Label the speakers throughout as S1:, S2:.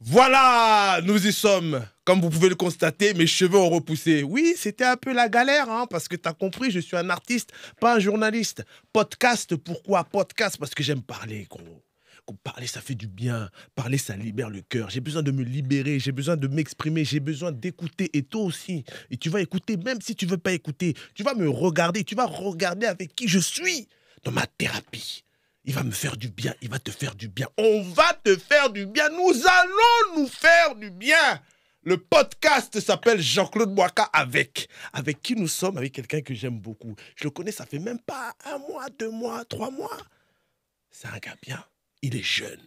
S1: Voilà, nous y sommes. Comme vous pouvez le constater, mes cheveux ont repoussé. Oui, c'était un peu la galère, hein, parce que tu as compris, je suis un artiste, pas un journaliste. Podcast, pourquoi podcast? Parce que j'aime parler, gros. Parler, ça fait du bien. Parler, ça libère le cœur. J'ai besoin de me libérer, j'ai besoin de m'exprimer, j'ai besoin d'écouter. Et toi aussi. Et tu vas écouter, même si tu ne veux pas écouter. Tu vas me regarder, tu vas regarder avec qui je suis dans ma thérapie. Il va me faire du bien, il va te faire du bien. On va te faire du bien, nous allons nous faire du bien. Le podcast s'appelle Jean-Claude Mwaka avec qui nous sommes, avec quelqu'un que j'aime beaucoup. Je le connais, ça fait même pas 1 mois, 2 mois, 3 mois. C'est un gars bien, il est jeune.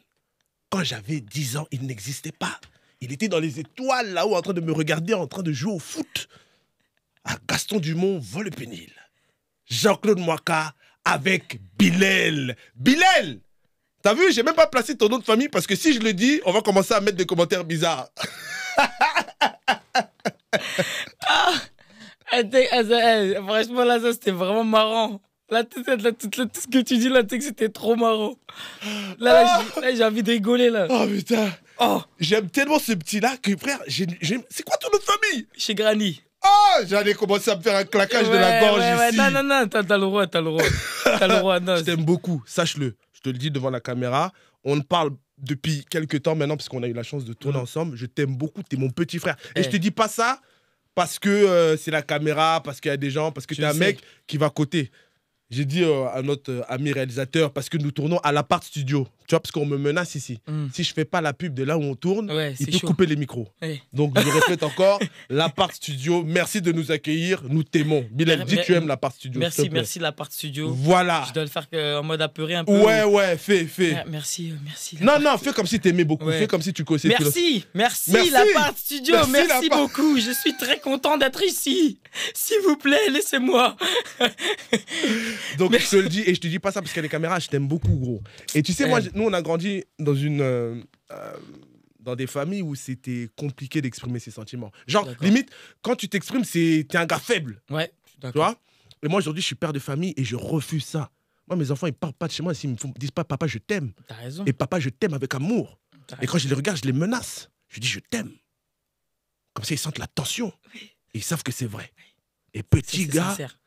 S1: Quand j'avais 10 ans, il n'existait pas. Il était dans les étoiles là-haut en train de me regarder, en train de jouer au foot. À Gaston Dumont, Vaux-le-Pénil. Jean-Claude Mwaka avec Bilal. Bilal, t'as vu, j'ai même pas placé ton nom de famille parce que si je le dis, on va commencer à mettre des commentaires bizarres.
S2: Franchement, là, ça, c'était vraiment marrant. Là, tout ce que tu dis, là, tu sais que c'était trop marrant. Là, j'ai envie de rigoler, là.
S1: Oh, putain.
S2: Oh.
S1: J'aime tellement ce petit-là que, frère, c'est quoi ton nom de famille?
S2: Chez Granny.
S1: Oh, j'allais commencer à me faire un claquage de la gorge ici.
S2: Non, t'as le droit. T'as le droit, non.
S1: Je t'aime beaucoup, sache-le. Je te le dis devant la caméra. On parle depuis quelques temps maintenant, parce qu'on a eu la chance de tourner ensemble. Je t'aime beaucoup, t'es mon petit frère. Et je te dis pas ça parce que c'est la caméra, parce qu'il y a des gens, parce que t'es un mec qui va côté. J'ai dit à notre ami réalisateur, parce que nous tournons à l'appart studio, tu vois, parce qu'on me menace ici. Si je fais pas la pub de là où on tourne, il peut couper les micros. Donc je répète encore, l'appart studio, merci de nous accueillir, nous t'aimons. Bilal, dis que tu aimes l'appart studio.
S2: Merci l'appart studio.
S1: Voilà.
S2: Je dois le faire en mode apeuré un peu.
S1: Ouais, fais.
S2: Merci.
S1: Non, fais comme si t'aimais beaucoup, fais comme si tu connaissais.
S2: Merci l'appart studio, merci beaucoup. Je suis très content d'être ici. S'il vous plaît, laissez-moi.
S1: Donc je te le dis, et je te dis pas ça parce qu'il y a les caméras, je t'aime beaucoup, gros. Et tu sais, moi, nous on a grandi dans dans des familles où c'était compliqué d'exprimer ses sentiments. Genre, limite, quand tu t'exprimes, t'es un gars faible.
S2: Ouais,
S1: d'accord. Tu vois? Et moi aujourd'hui, je suis père de famille et je refuse ça. Moi, mes enfants, ils partent pas de chez moi s'ils me disent pas papa, je t'aime.
S2: T'as raison.
S1: Et papa, je t'aime avec amour. Et quand je les regarde, je les menace. Je dis je t'aime. Comme ça, ils sentent la tension. Et ils savent que c'est vrai. Et petit gars,
S2: sincère.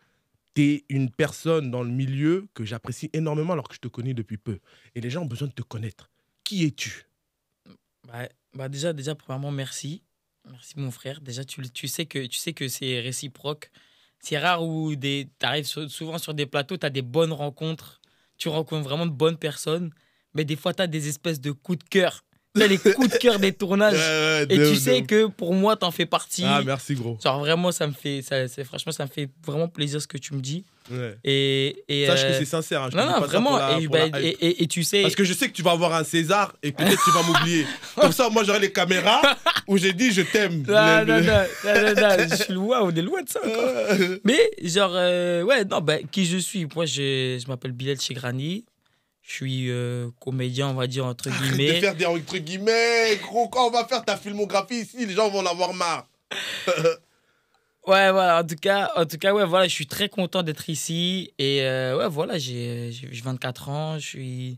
S1: t'es une personne dans le milieu que j'apprécie énormément alors que je te connais depuis peu. Et les gens ont besoin de te connaître. Qui es-tu?
S2: Déjà, premièrement, merci. Merci, mon frère. Déjà, tu sais que c'est réciproque. C'est rare où tu arrives souvent sur des plateaux, tu as des bonnes rencontres. Tu rencontres vraiment de bonnes personnes. Mais des fois, tu as des espèces de coups de cœur. Tu as les coups de cœur des tournages. Et tu sais que pour moi, t'en fais partie.
S1: Ah, merci, gros.
S2: Genre, vraiment, franchement, ça me fait vraiment plaisir ce que tu me dis. Ouais. Et
S1: sache que c'est sincère. Hein,
S2: non, vraiment. Et tu sais.
S1: Parce que je sais que tu vas avoir un César et peut-être tu vas m'oublier. Comme ça, moi, j'aurai les caméras où j'ai dit je t'aime.
S2: Non. Je suis loin, on est loin de ça encore. Mais, genre, qui je suis? Moi, je m'appelle Bilal Chegrani. Je suis comédien, on va dire, entre guillemets.
S1: Arrête de faire des entre guillemets. Gros, quand on va faire ta filmographie ici, les gens vont en avoir marre.
S2: Ouais, voilà. En tout cas, ouais, voilà, je suis très content d'être ici. Et ouais, voilà, j'ai 24 ans. Je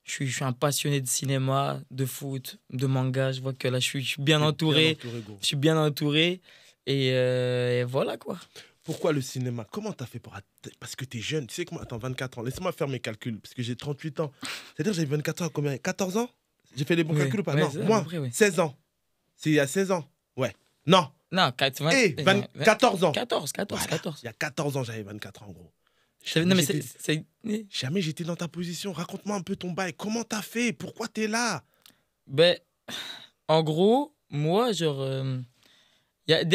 S2: suis un passionné de cinéma, de foot, de manga. Je vois que là, je suis bien entouré. Je suis bien entouré. Et voilà, quoi.
S1: Pourquoi le cinéma? Comment t'as fait pour... Parce que t'es jeune, tu sais que moi, attends, 24 ans. Laisse-moi faire mes calculs, parce que j'ai 38 ans. C'est-à-dire que j'avais 24 ans à combien? 14 ans? J'ai fait les bons calculs ou pas? Non, moi, 16 ans. C'est il y a 16 ans. Ouais. Non.
S2: Non,
S1: 14 ans.
S2: 14.
S1: Il y a 14 ans, j'avais 24 ans, gros. Jamais j'étais dans ta position. Raconte-moi un peu ton bail. Comment t'as fait? Pourquoi t'es là?
S2: En gros, moi, genre...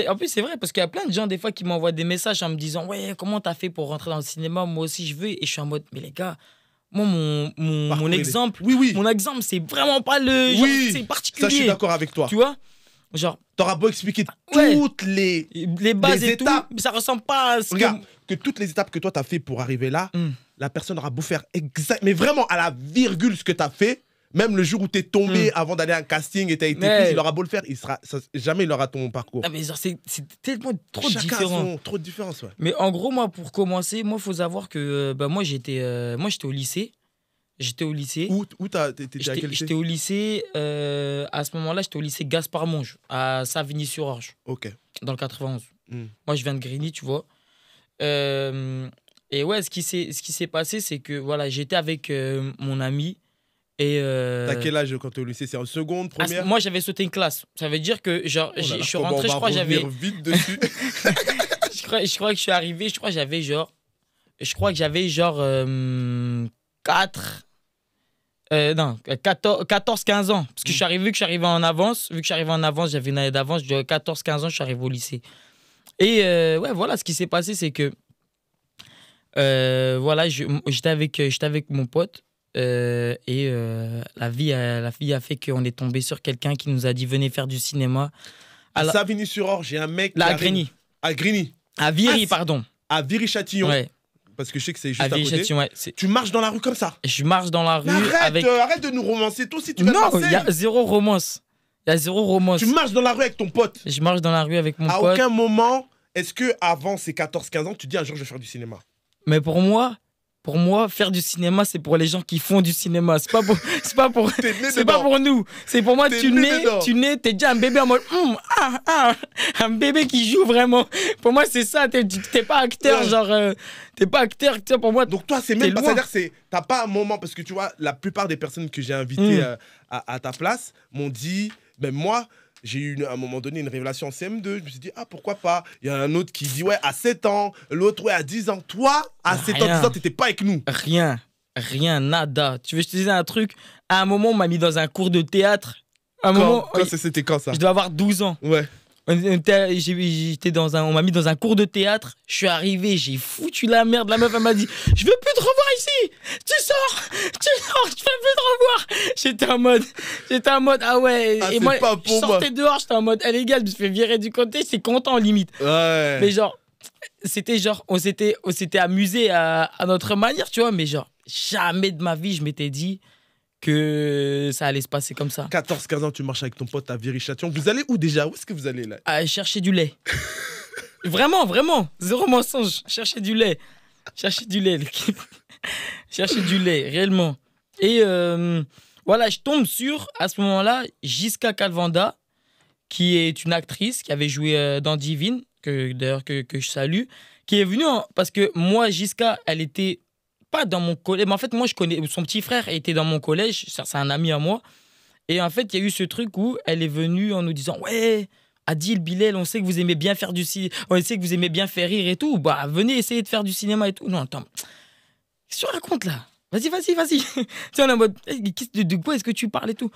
S2: En plus, c'est vrai, parce qu'il y a plein de gens, des fois, qui m'envoient des messages en me disant « Ouais, comment t'as fait pour rentrer dans le cinéma? Moi aussi, je veux. » Et je suis en mode « Mais les gars, moi, mon exemple, mon exemple, c'est vraiment pas le... Genre, c'est particulier. » Ça,
S1: je suis d'accord avec toi.
S2: Tu vois? Genre...
S1: T'auras beau expliquer toutes les
S2: bases
S1: les
S2: et
S1: étapes.
S2: tout, mais ça ressemble pas à ce
S1: Regarde, que toutes les étapes que toi, t'as fait pour arriver là, la personne aura beau faire mais vraiment à la virgule ce que t'as fait. Même le jour où t'es tombé avant d'aller à un casting et t'as été pris, il aura beau le faire, jamais il aura ton parcours.
S2: Ah mais genre, c'est tellement trop
S1: différent.
S2: différent.
S1: Trop de différence, ouais.
S2: Mais en gros, moi, pour commencer, il faut savoir que moi, j'étais au lycée. J'étais au lycée.
S1: Où t'étais à quel lycée?
S2: J'étais au lycée, à ce moment-là, j'étais au lycée Gaspard Monge, à Savigny-sur-Orge,
S1: Ok.
S2: dans le 91.
S1: Hmm.
S2: Moi, je viens de Grigny, tu vois. Et ouais, ce qui s'est passé, c'est que voilà, j'étais avec mon ami. Et
S1: T'as quel âge quand t'es au lycée? C'est en seconde, première?
S2: moi, j'avais sauté une classe. Ça veut dire que genre,
S1: Oh là là,
S2: je suis
S1: comment
S2: rentré,
S1: on
S2: je
S1: va
S2: crois que j'avais.
S1: revenir vite dessus.
S2: Je crois que je suis arrivé, je crois que j'avais genre. Je crois que j'avais genre 4. Non, 14-15 ans. Parce que vu que je suis arrivé en avance, j'avais une année d'avance, de 14-15 ans, je suis arrivé au lycée. Et ouais, voilà, ce qui s'est passé, c'est que voilà, j'étais avec mon pote et la vie a fait qu'on est tombé sur quelqu'un qui nous a dit venez faire du cinéma.
S1: À Savigny-sur-Orge, j'ai un mec.
S2: Là, à Grigny.
S1: À Grigny.
S2: À Viry, pardon.
S1: À Viry-Châtillon.
S2: Ouais.
S1: Parce que je sais que c'est juste
S2: À
S1: à côté.
S2: Viry-Châtillon, ouais.
S1: Tu marches dans la rue comme ça.
S2: Je marche dans la rue avec.
S1: Arrête de nous romancer. Toi aussi, tu vas de
S2: Non, il
S1: Marseille.
S2: y a zéro romance. Il y a zéro romance.
S1: Tu marches dans la rue avec ton pote.
S2: Je marche dans la rue avec mon
S1: À
S2: pote.
S1: aucun moment, est-ce que avant ces 14-15 ans, tu dis un jour je vais faire du cinéma?
S2: Mais pour moi, faire du cinéma, c'est pour les gens qui font du cinéma. C'est pas pour nous. C'est pour moi, tu nais, t'es déjà un bébé en mode un bébé qui joue vraiment. Pour moi, c'est ça. T'es pas acteur,
S1: Ouais.
S2: genre. T'es pas acteur, tu sais, pour moi.
S1: Donc toi, c'est
S2: T'es
S1: même pas,
S2: loin.
S1: c'est-à-dire que t'as pas un moment, parce que tu vois, la plupart des personnes que j'ai invitées à ta place m'ont dit, ben moi, j'ai eu à un moment donné une révélation en CM2, je me suis dit, ah pourquoi pas. Il y a un autre qui dit, ouais, à 7 ans, l'autre, ouais, à 10 ans. Toi, à 7 ans, 10 ans, t'étais pas avec nous.
S2: Rien, nada. Tu veux que je te dise un truc? À un moment, on m'a mis dans un cours de théâtre.
S1: C'était quand ça?
S2: Je dois avoir 12 ans.
S1: Ouais.
S2: On m'a mis dans un cours de théâtre. Je suis arrivé, j'ai foutu la merde. La meuf, elle m'a dit, je veux plus te revoir ici. Tu sors, je veux plus te revoir. J'étais en mode, ah ouais.
S1: Ah,
S2: et
S1: c'est
S2: moi,
S1: pas pour
S2: je sortais dehors, j'étais en mode, eh les gars, je me suis fait virer du côté, c'est content limite.
S1: Ouais.
S2: Mais genre, on s'était amusé à notre manière, tu vois. Mais genre, jamais de ma vie, je m'étais dit que ça allait se passer comme ça.
S1: 14-15 ans, tu marches avec ton pote à Viry-Châtillon. Vous allez où déjà? Où est-ce que vous allez là?
S2: À chercher du lait. Vraiment, zéro mensonge. Chercher du lait, l'équipe. Chercher du lait, réellement. Et voilà, je tombe sur, à ce moment-là, Jiska Calvanda, qui est une actrice qui avait joué dans Divine, que je salue, qui est venue parce que moi, Jiska, elle était pas dans mon collège, mais en fait, moi, je connais son petit frère était dans mon collège, c'est un ami à moi. Et en fait, il y a eu ce truc où elle est venue en nous disant, ouais, Adil, Bilal, on sait que vous aimez bien faire du cinéma, on sait que vous aimez bien faire rire et tout. Bah, venez essayer de faire du cinéma et tout. Non, attends, qu'est-ce que tu racontes là? Vas-y. Tu sais, on est en mode, de quoi est-ce que tu parles et tout?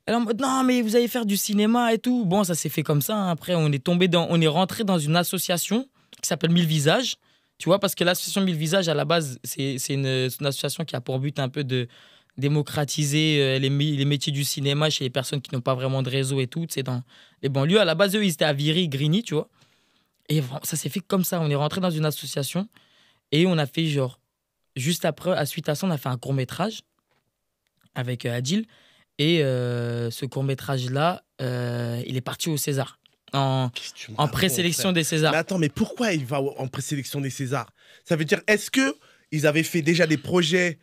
S2: Elle est en mode, non, mais vous allez faire du cinéma et tout. Bon, ça s'est fait comme ça. Hein. Après, on est rentré dans une association qui s'appelle Mille Visages. Tu vois, parce que l'association Mille Visages, à la base, c'est une association qui a pour but un peu de démocratiser les métiers du cinéma chez les personnes qui n'ont pas vraiment de réseau et tout. Tu sais, dans les banlieues. À la base, eux, ils étaient à Viry, Grigny, tu vois. Et ça s'est fait comme ça. On est rentré dans une association et on a fait genre, juste après, à suite à ça, on a fait un court-métrage avec Adil. Et ce court-métrage-là, il est parti au César. En présélection des Césars.
S1: Mais attends, mais pourquoi il va en présélection des Césars? Ça veut dire, est-ce qu'ils avaient fait déjà des projets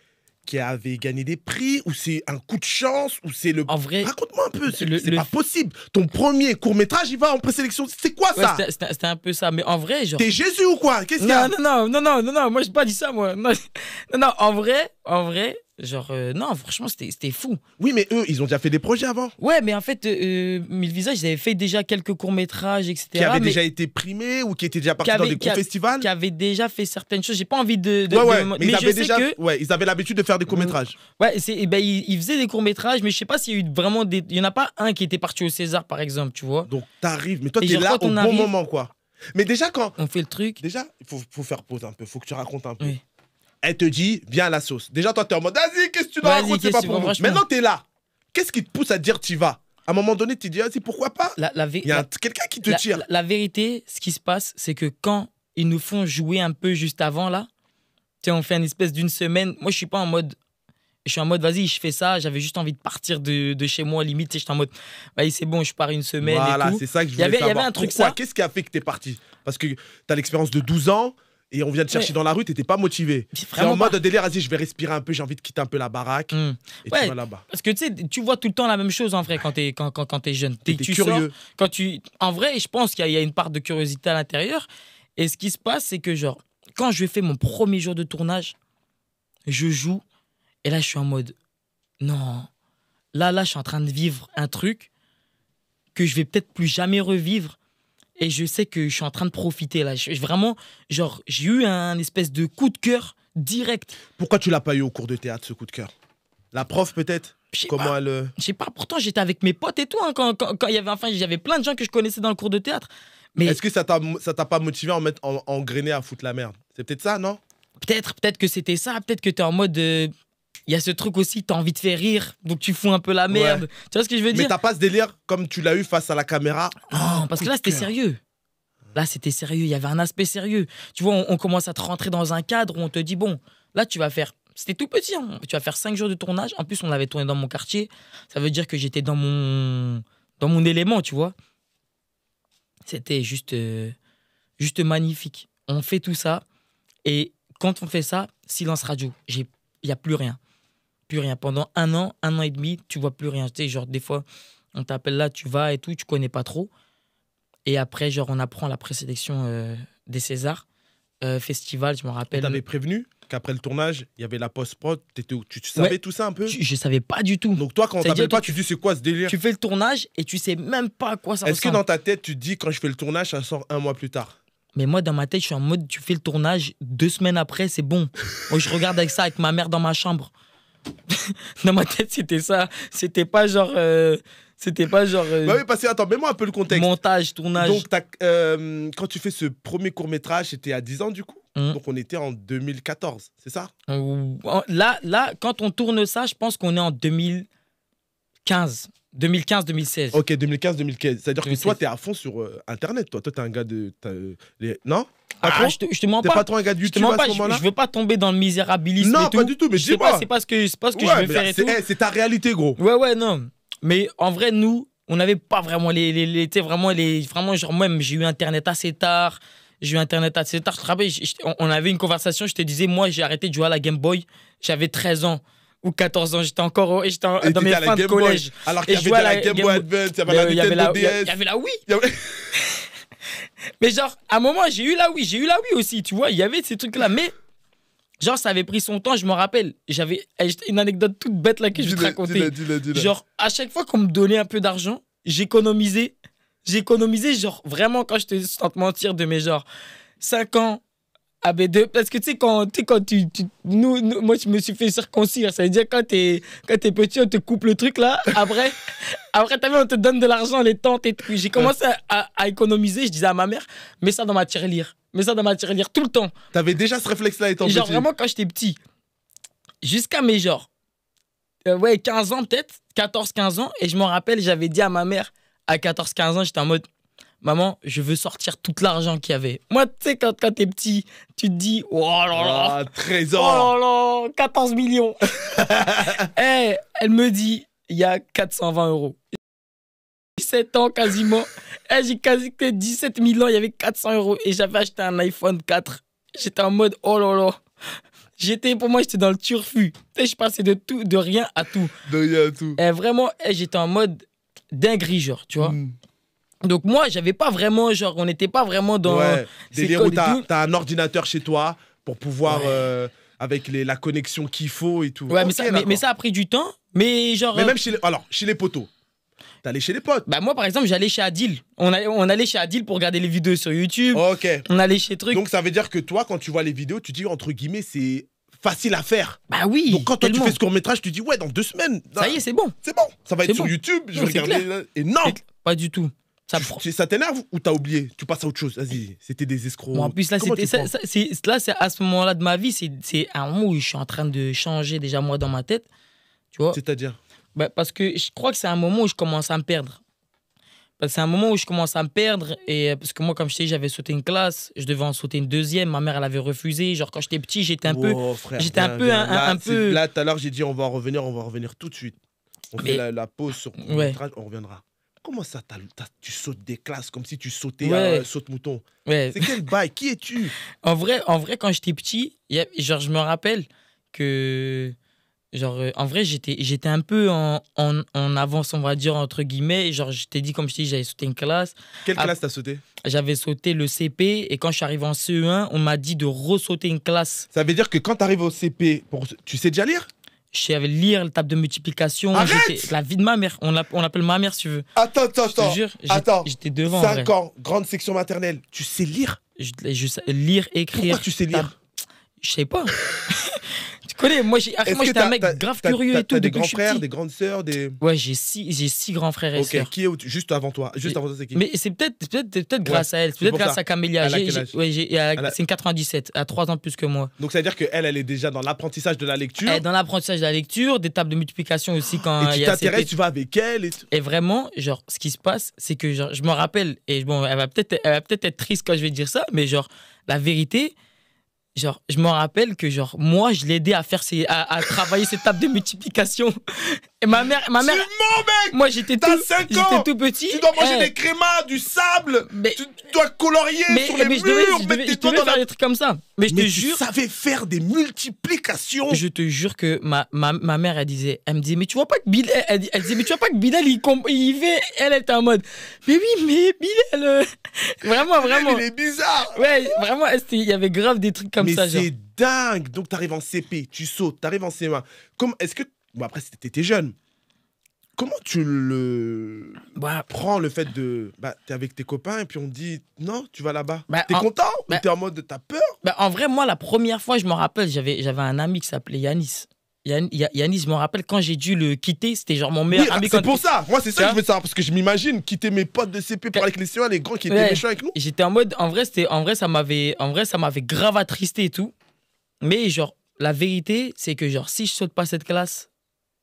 S1: qui avaient gagné des prix, ou c'est un coup de chance, ou c'est le...
S2: En vrai...
S1: Raconte-moi un peu, c'est pas possible. Ton premier court-métrage, il va en présélection. C'est quoi ça?
S2: C'était un peu ça, mais en vrai, genre...
S1: T'es Jésus ou quoi? Qu'est-ce qu'il y a?
S2: Non, moi j'ai pas dit ça, moi. Non, en vrai, genre, non, franchement, c'était fou.
S1: Oui, mais eux, ils ont déjà fait des projets avant.
S2: Ouais, mais en fait, Mille Visages, ils avaient fait déjà quelques courts-métrages, etc.
S1: Qui avaient déjà été primés ou qui étaient déjà partis dans des gros festivals.
S2: Qui avaient déjà fait certaines choses. J'ai pas envie de
S1: mais ils avaient déjà... Ouais, ils avaient l'habitude de faire des courts-métrages.
S2: Ouais, ils faisaient des courts-métrages, mais je sais pas s'il y a eu vraiment des... Il y en a pas un qui était parti au César, par exemple, tu vois.
S1: Donc, t'arrives, mais toi, t'es là au bon moment, quoi. Mais déjà, quand...
S2: On fait le truc...
S1: Déjà, il faut faire pause un peu, faut que tu racontes un peu.
S2: Oui.
S1: Elle te dit, viens à la sauce. Déjà, toi, t'es en mode, vas-y, qu'est-ce que tu dois raconter, c'est pas pour nous. Maintenant, t'es là. Qu'est-ce qui te pousse à te dire, t'y vas? À un moment donné, tu te dis, vas-y, pourquoi pas? Il y a quelqu'un qui te tire.
S2: La vérité, ce qui se passe, c'est que quand ils nous font jouer un peu juste avant, là, tu sais, on fait une espèce d'une semaine. Moi, je suis pas en mode... Je suis en mode, vas-y, je fais ça. J'avais juste envie de partir de chez moi, limite. J'étais en mode, vas-y, c'est bon, je pars une semaine et tout.
S1: Voilà, c'est ça que je voulais savoir.
S2: Il y avait un truc
S1: pourquoi?
S2: ça.
S1: Qu'est-ce qui a fait que t'es parti? Parce que t'as l'expérience de 12 ans. et on vient te chercher dans la rue, t'étais pas motivé. C'est en mode délire, vas-y, je vais respirer un peu, j'ai envie de quitter un peu la baraque. Et tu vas là-bas.
S2: Parce que tu sais, tu vois tout le temps la même chose en vrai quand t'es jeune. T'es curieux. En vrai, je pense qu'il y a une part de curiosité à l'intérieur. Et ce qui se passe, c'est que genre, quand je fais mon premier jour de tournage, je joue, et là, je suis en mode, non, là, je suis en train de vivre un truc que je vais peut-être plus jamais revivre. Et je sais que je suis en train de profiter là. Vraiment, genre, j'ai eu un espèce de coup de cœur direct.
S1: Pourquoi tu l'as pas eu au cours de théâtre, ce coup de cœur? La prof, peut-être? Comment elle...
S2: Je sais pas, pourtant j'étais avec mes potes et tout. Hein, quand il y avait, enfin, j'avais plein de gens que je connaissais dans le cours de théâtre. Mais...
S1: Est-ce que ça t'a pas motivé à engrainer à foutre la merde? C'est peut-être ça, non?
S2: Peut-être que c'était ça. Peut-être que t'es en mode... Il y a ce truc aussi, t'as envie de faire rire, donc tu fous un peu la merde. Tu vois ce que je veux dire?
S1: Mais t'as pas ce délire comme tu l'as eu face à la caméra?
S2: Non, parce que là, c'était sérieux. Là, c'était sérieux. Il y avait un aspect sérieux. Tu vois, on commence à te rentrer dans un cadre où on te dit, bon, là, tu vas faire... C'était tout petit. Hein. Tu vas faire 5 jours de tournage. En plus, on avait tourné dans mon quartier. Ça veut dire que j'étais dans mon élément, tu vois. C'était juste magnifique. On fait tout ça. Et quand on fait ça, silence radio. Il n'y a plus rien. Plus rien. Pendant un an et demi, tu vois plus rien. Tu sais, genre, des fois, on t'appelle là, tu vas et tout, tu connais pas trop. Et après, genre, on apprend la présélection des Césars. Festival, je me rappelle.
S1: On t'avait prévenu qu'après le tournage, il y avait la post-prod. Tu savais tout ça un peu?
S2: Je savais pas du tout.
S1: Donc toi, quand on t'appelle pas, tu dis c'est quoi ce délire?
S2: Tu fais le tournage et tu sais même pas à quoi ça ressemble.
S1: Est-ce que dans ta tête, tu te dis quand je fais le tournage, ça sort 1 mois plus tard?
S2: Mais moi, dans ma tête, je suis en mode, tu fais le tournage, 2 semaines après, c'est bon. Moi, je regarde avec ça, avec ma mère dans ma chambre. Dans ma tête, c'était ça. C'était pas genre... Bah
S1: oui, parce que, attends, mets-moi un peu le contexte.
S2: Montage, tournage.
S1: Donc, quand tu fais ce premier court-métrage, c'était à 10 ans, du coup. Donc, on était en 2014, c'est ça?
S2: Là, quand on tourne ça, je pense qu'on est en 2015. 2015-2016.
S1: Ok, 2015-2015. C'est-à-dire que toi, t'es à fond sur Internet, toi. Toi, t'es un gars de... Non?
S2: Je te mens pas.
S1: T'es pas trop un gars de YouTube à ce moment-là?
S2: Je veux pas tomber dans le misérabilisme
S1: non,
S2: et tout.
S1: pas du tout, mais dis-moi.
S2: C'est pas ce que je veux faire et tout.
S1: C'est ta réalité, gros.
S2: Ouais, non. Mais en vrai, nous, on n'avait pas vraiment vraiment, genre, même, j'ai eu Internet assez tard. Je te rappelle, on avait une conversation, je te disais, moi, j'ai arrêté de jouer à la Game Boy. J'avais 13 ans. Ou 14 ans, j'étais encore dans mes fins de collège.
S1: Alors qu'il y avait la Game Boy Advance, il y avait la Nintendo DS.
S2: Il y avait la Wii. Mais genre, à un moment, j'ai eu la Wii aussi, tu vois. Il y avait ces trucs-là. Mais, genre, ça avait pris son temps, je me rappelle. J'avais une anecdote toute bête là que je vais te raconter.
S1: Dis-la.
S2: Genre, à chaque fois qu'on me donnait un peu d'argent, j'économisais, genre, vraiment, quand je sans te mentir, de mes genre 5 ans. Ah ben parce que tu sais quand moi je me suis fait circoncire, ça veut dire quand t'es petit on te coupe le truc là, après t'as vu on te donne de l'argent, les tantes et tout. J'ai commencé à économiser, je disais à ma mère mets ça dans ma tirelire tout le temps.
S1: T'avais déjà ce réflexe là étant petit?
S2: Genre vraiment quand j'étais petit, jusqu'à mes genre 15 ans peut-être, 14-15 ans, et je me rappelle j'avais dit à ma mère à 14-15 ans, j'étais en mode maman, je veux sortir tout l'argent qu'il y avait. Moi, tu sais, quand t'es petit, tu te dis, oh là là,
S1: trésor.
S2: Oh là là, 14 millions. Elle me dit, il y a 420 €. 17 ans quasiment. J'ai quasi 17 000 ans, il y avait 400 €. Et j'avais acheté un iPhone 4. J'étais en mode, oh là là. Pour moi, j'étais dans le turfu. Tu sais, je passais de rien à tout.
S1: De rien à tout.
S2: Vraiment, j'étais en mode dinguerie, genre, tu vois. Donc moi, j'avais pas vraiment, genre, on n'était pas vraiment dans...
S1: Ouais, délire où t'as un ordinateur chez toi pour pouvoir, avec la connexion qu'il faut et tout.
S2: Ouais, okay, mais ça a pris du temps, mais genre...
S1: Mais même chez les potos, t'allais chez les potes.
S2: Bah moi, par exemple, j'allais chez Adil. On allait chez Adil pour regarder les vidéos sur YouTube.
S1: Ok.
S2: On allait chez trucs.
S1: Donc ça veut dire que toi, quand tu vois les vidéos, tu dis, entre guillemets, c'est facile à faire.
S2: Bah oui.
S1: Donc quand toi, tu fais ce court-métrage, tu dis, ouais, dans 2 semaines...
S2: Ça y est, c'est bon.
S1: C'est bon. Ça va être sur YouTube, je vais regarder... Et non.
S2: Pas du tout.
S1: Ça t'énerve ou t'as oublié? Tu passes à autre chose? Vas-y, c'était des escrocs.
S2: Bon, en plus, là, c'est à ce moment-là de ma vie, c'est un moment où je suis en train de changer déjà moi dans ma tête. Tu vois?
S1: C'est-à-dire?
S2: Parce que je crois que c'est un moment où je commence à me perdre. Parce que c'est un moment où je commence à me perdre. Et parce que moi, comme je t'ai dit, j'avais sauté une classe. Je devais en sauter une deuxième. Ma mère, elle avait refusé. Genre, quand j'étais petit, j'étais un peu...
S1: Frère,
S2: j'étais un peu...
S1: Là, tout à l'heure, j'ai dit, on va revenir tout de suite. On fait la pause sur le métrage, on reviendra. Comment ça, tu sautes des classes comme si tu sautais
S2: Ouais.
S1: saute-mouton?
S2: Ouais.
S1: C'est quel bail? Qui es-tu?
S2: En vrai, quand j'étais petit, genre, je me rappelle que, genre, en vrai, j'étais un peu en avance, on va dire, entre guillemets. Genre, je t'ai dit, comme je t'ai dit, j'avais sauté une classe.
S1: Quelle
S2: Ah.
S1: classe t'as sauté?
S2: J'avais sauté le CP et quand je suis arrivé en CE1, on m'a dit de ressauter une classe.
S1: Ça veut dire que quand t'arrives au CP, tu sais déjà lire?
S2: Je savais lire la table de multiplication.
S1: Arrête!
S2: La vie de ma mère. On l'appelle ma mère, si tu veux.
S1: Attends.
S2: Je te jure,
S1: Attends.
S2: j'étais devant.
S1: 5 ans, grande section maternelle. Tu sais lire?
S2: Je sais lire, écrire.
S1: Pourquoi tu sais lire?
S2: Je sais pas. Tu connais, moi j'étais un mec grave curieux et tout.
S1: T'as des
S2: depuis
S1: grands
S2: que je suis
S1: frères,
S2: petit.
S1: des grandes sœurs, des...
S2: Ouais, j'ai six grands frères et
S1: Ok,
S2: sœurs.
S1: qui est juste avant toi? Juste avant toi, c'est qui?
S2: Mais c'est peut-être grâce à elle.
S1: c'est
S2: Peut-être
S1: pour
S2: grâce
S1: ça.
S2: à Camélia.
S1: Elle a quel âge?
S2: Ouais,
S1: Elle a-
S2: c'est une 97, à 3 ans plus que moi.
S1: Donc ça veut dire qu'elle, elle est déjà dans l'apprentissage de la lecture.
S2: Elle est dans l'apprentissage de la lecture, des tables de multiplication aussi quand
S1: Et
S2: il
S1: tu
S2: y a
S1: t'intéresses,
S2: CP.
S1: tu vas avec elle et tout.
S2: Et vraiment, genre, ce qui se passe, c'est que genre, je me rappelle, et bon, elle va peut-être être triste quand je vais dire ça, mais genre, la vérité, genre, je me rappelle que genre, moi, je l'aidais à faire à travailler ces tables de multiplication. Et ma mère,
S1: Tu mens, mec!
S2: moi, j'étais
S1: T'as
S2: tout,
S1: 5 ans!
S2: j'étais tout petit.
S1: Tu dois manger
S2: Eh,
S1: des crémas, du sable!
S2: mais-
S1: Tu dois colorier sur les
S2: mais je
S1: murs,
S2: devais,
S1: mettre tes
S2: je
S1: doigts
S2: devais
S1: dans
S2: faire
S1: la...
S2: des trucs comme ça. Mais je
S1: Mais
S2: te
S1: tu
S2: jure,
S1: savais faire des multiplications!
S2: je te jure que ma mère, elle me disait, mais tu vois pas que Bilal, elle disait, mais tu vois pas que Bilal, il fait, elle était en mode, mais oui, mais Bilal, vraiment.
S1: Il est bizarre!
S2: Ouais, vraiment, il y avait grave des trucs comme
S1: Mais
S2: ça, genre.
S1: c'est dingue! Donc t'arrives en CP, tu sautes, t'arrives en CE1. Est-ce que... Bon, après, t'étais jeune. Comment tu le...
S2: Bah,
S1: prends le fait de... Bah, t'es avec tes copains et puis on te dit, non, tu vas là-bas.
S2: Bah,
S1: T'es content? Ou
S2: bah-
S1: t'es en mode, t'as peur?
S2: en vrai, moi, la première fois, je me rappelle, j'avais un ami qui s'appelait Yanis. Yanis, je me rappelle, quand j'ai dû le quitter, c'était genre mon meilleur
S1: Oui,
S2: ami.
S1: c'est pour ça. Moi, c'est ça
S2: Tu
S1: que
S2: vois
S1: je veux savoir. Parce que je m'imagine quitter mes potes de CP pour aller avec les CE1, les grands qui étaient
S2: Ouais.
S1: méchants avec nous.
S2: J'étais en mode, en vrai, ça m'avait grave attristé et tout. Mais genre, la vérité, c'est que genre, si je saute pas cette classe,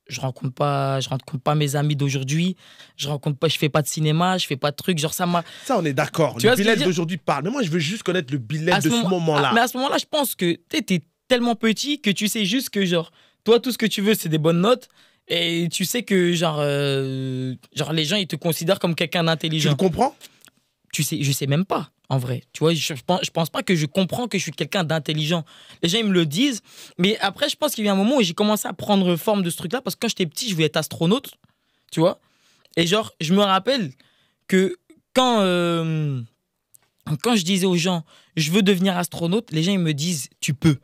S2: je rencontre pas mes amis d'aujourd'hui, je fais pas de cinéma, je fais pas de trucs, genre ça m'a...
S1: Ça, on est d'accord.
S2: Tu
S1: Le
S2: vois ce que je
S1: Bilal
S2: veux dire
S1: d'aujourd'hui parle. Mais moi, je veux juste connaître le Bilal
S2: À
S1: de ce moment-là.
S2: Mais à ce moment-là, je pense que t'es tellement petit que tu sais juste que genre, toi, tout ce que tu veux, c'est des bonnes notes. Et tu sais que genre les gens, ils te considèrent comme quelqu'un
S1: Tu
S2: d'intelligent.
S1: le comprends?
S2: Je sais même pas, en vrai. Tu vois, je pense pas que je comprends que je suis quelqu'un d'intelligent. Les gens, ils me le disent. Mais après, je pense qu'il y a eu un moment où j'ai commencé à prendre forme de ce truc-là parce que quand j'étais petit, je voulais être astronaute. Tu vois? Et genre, je me rappelle que quand je disais aux gens, je veux devenir astronaute, les gens, ils me disent, tu peux.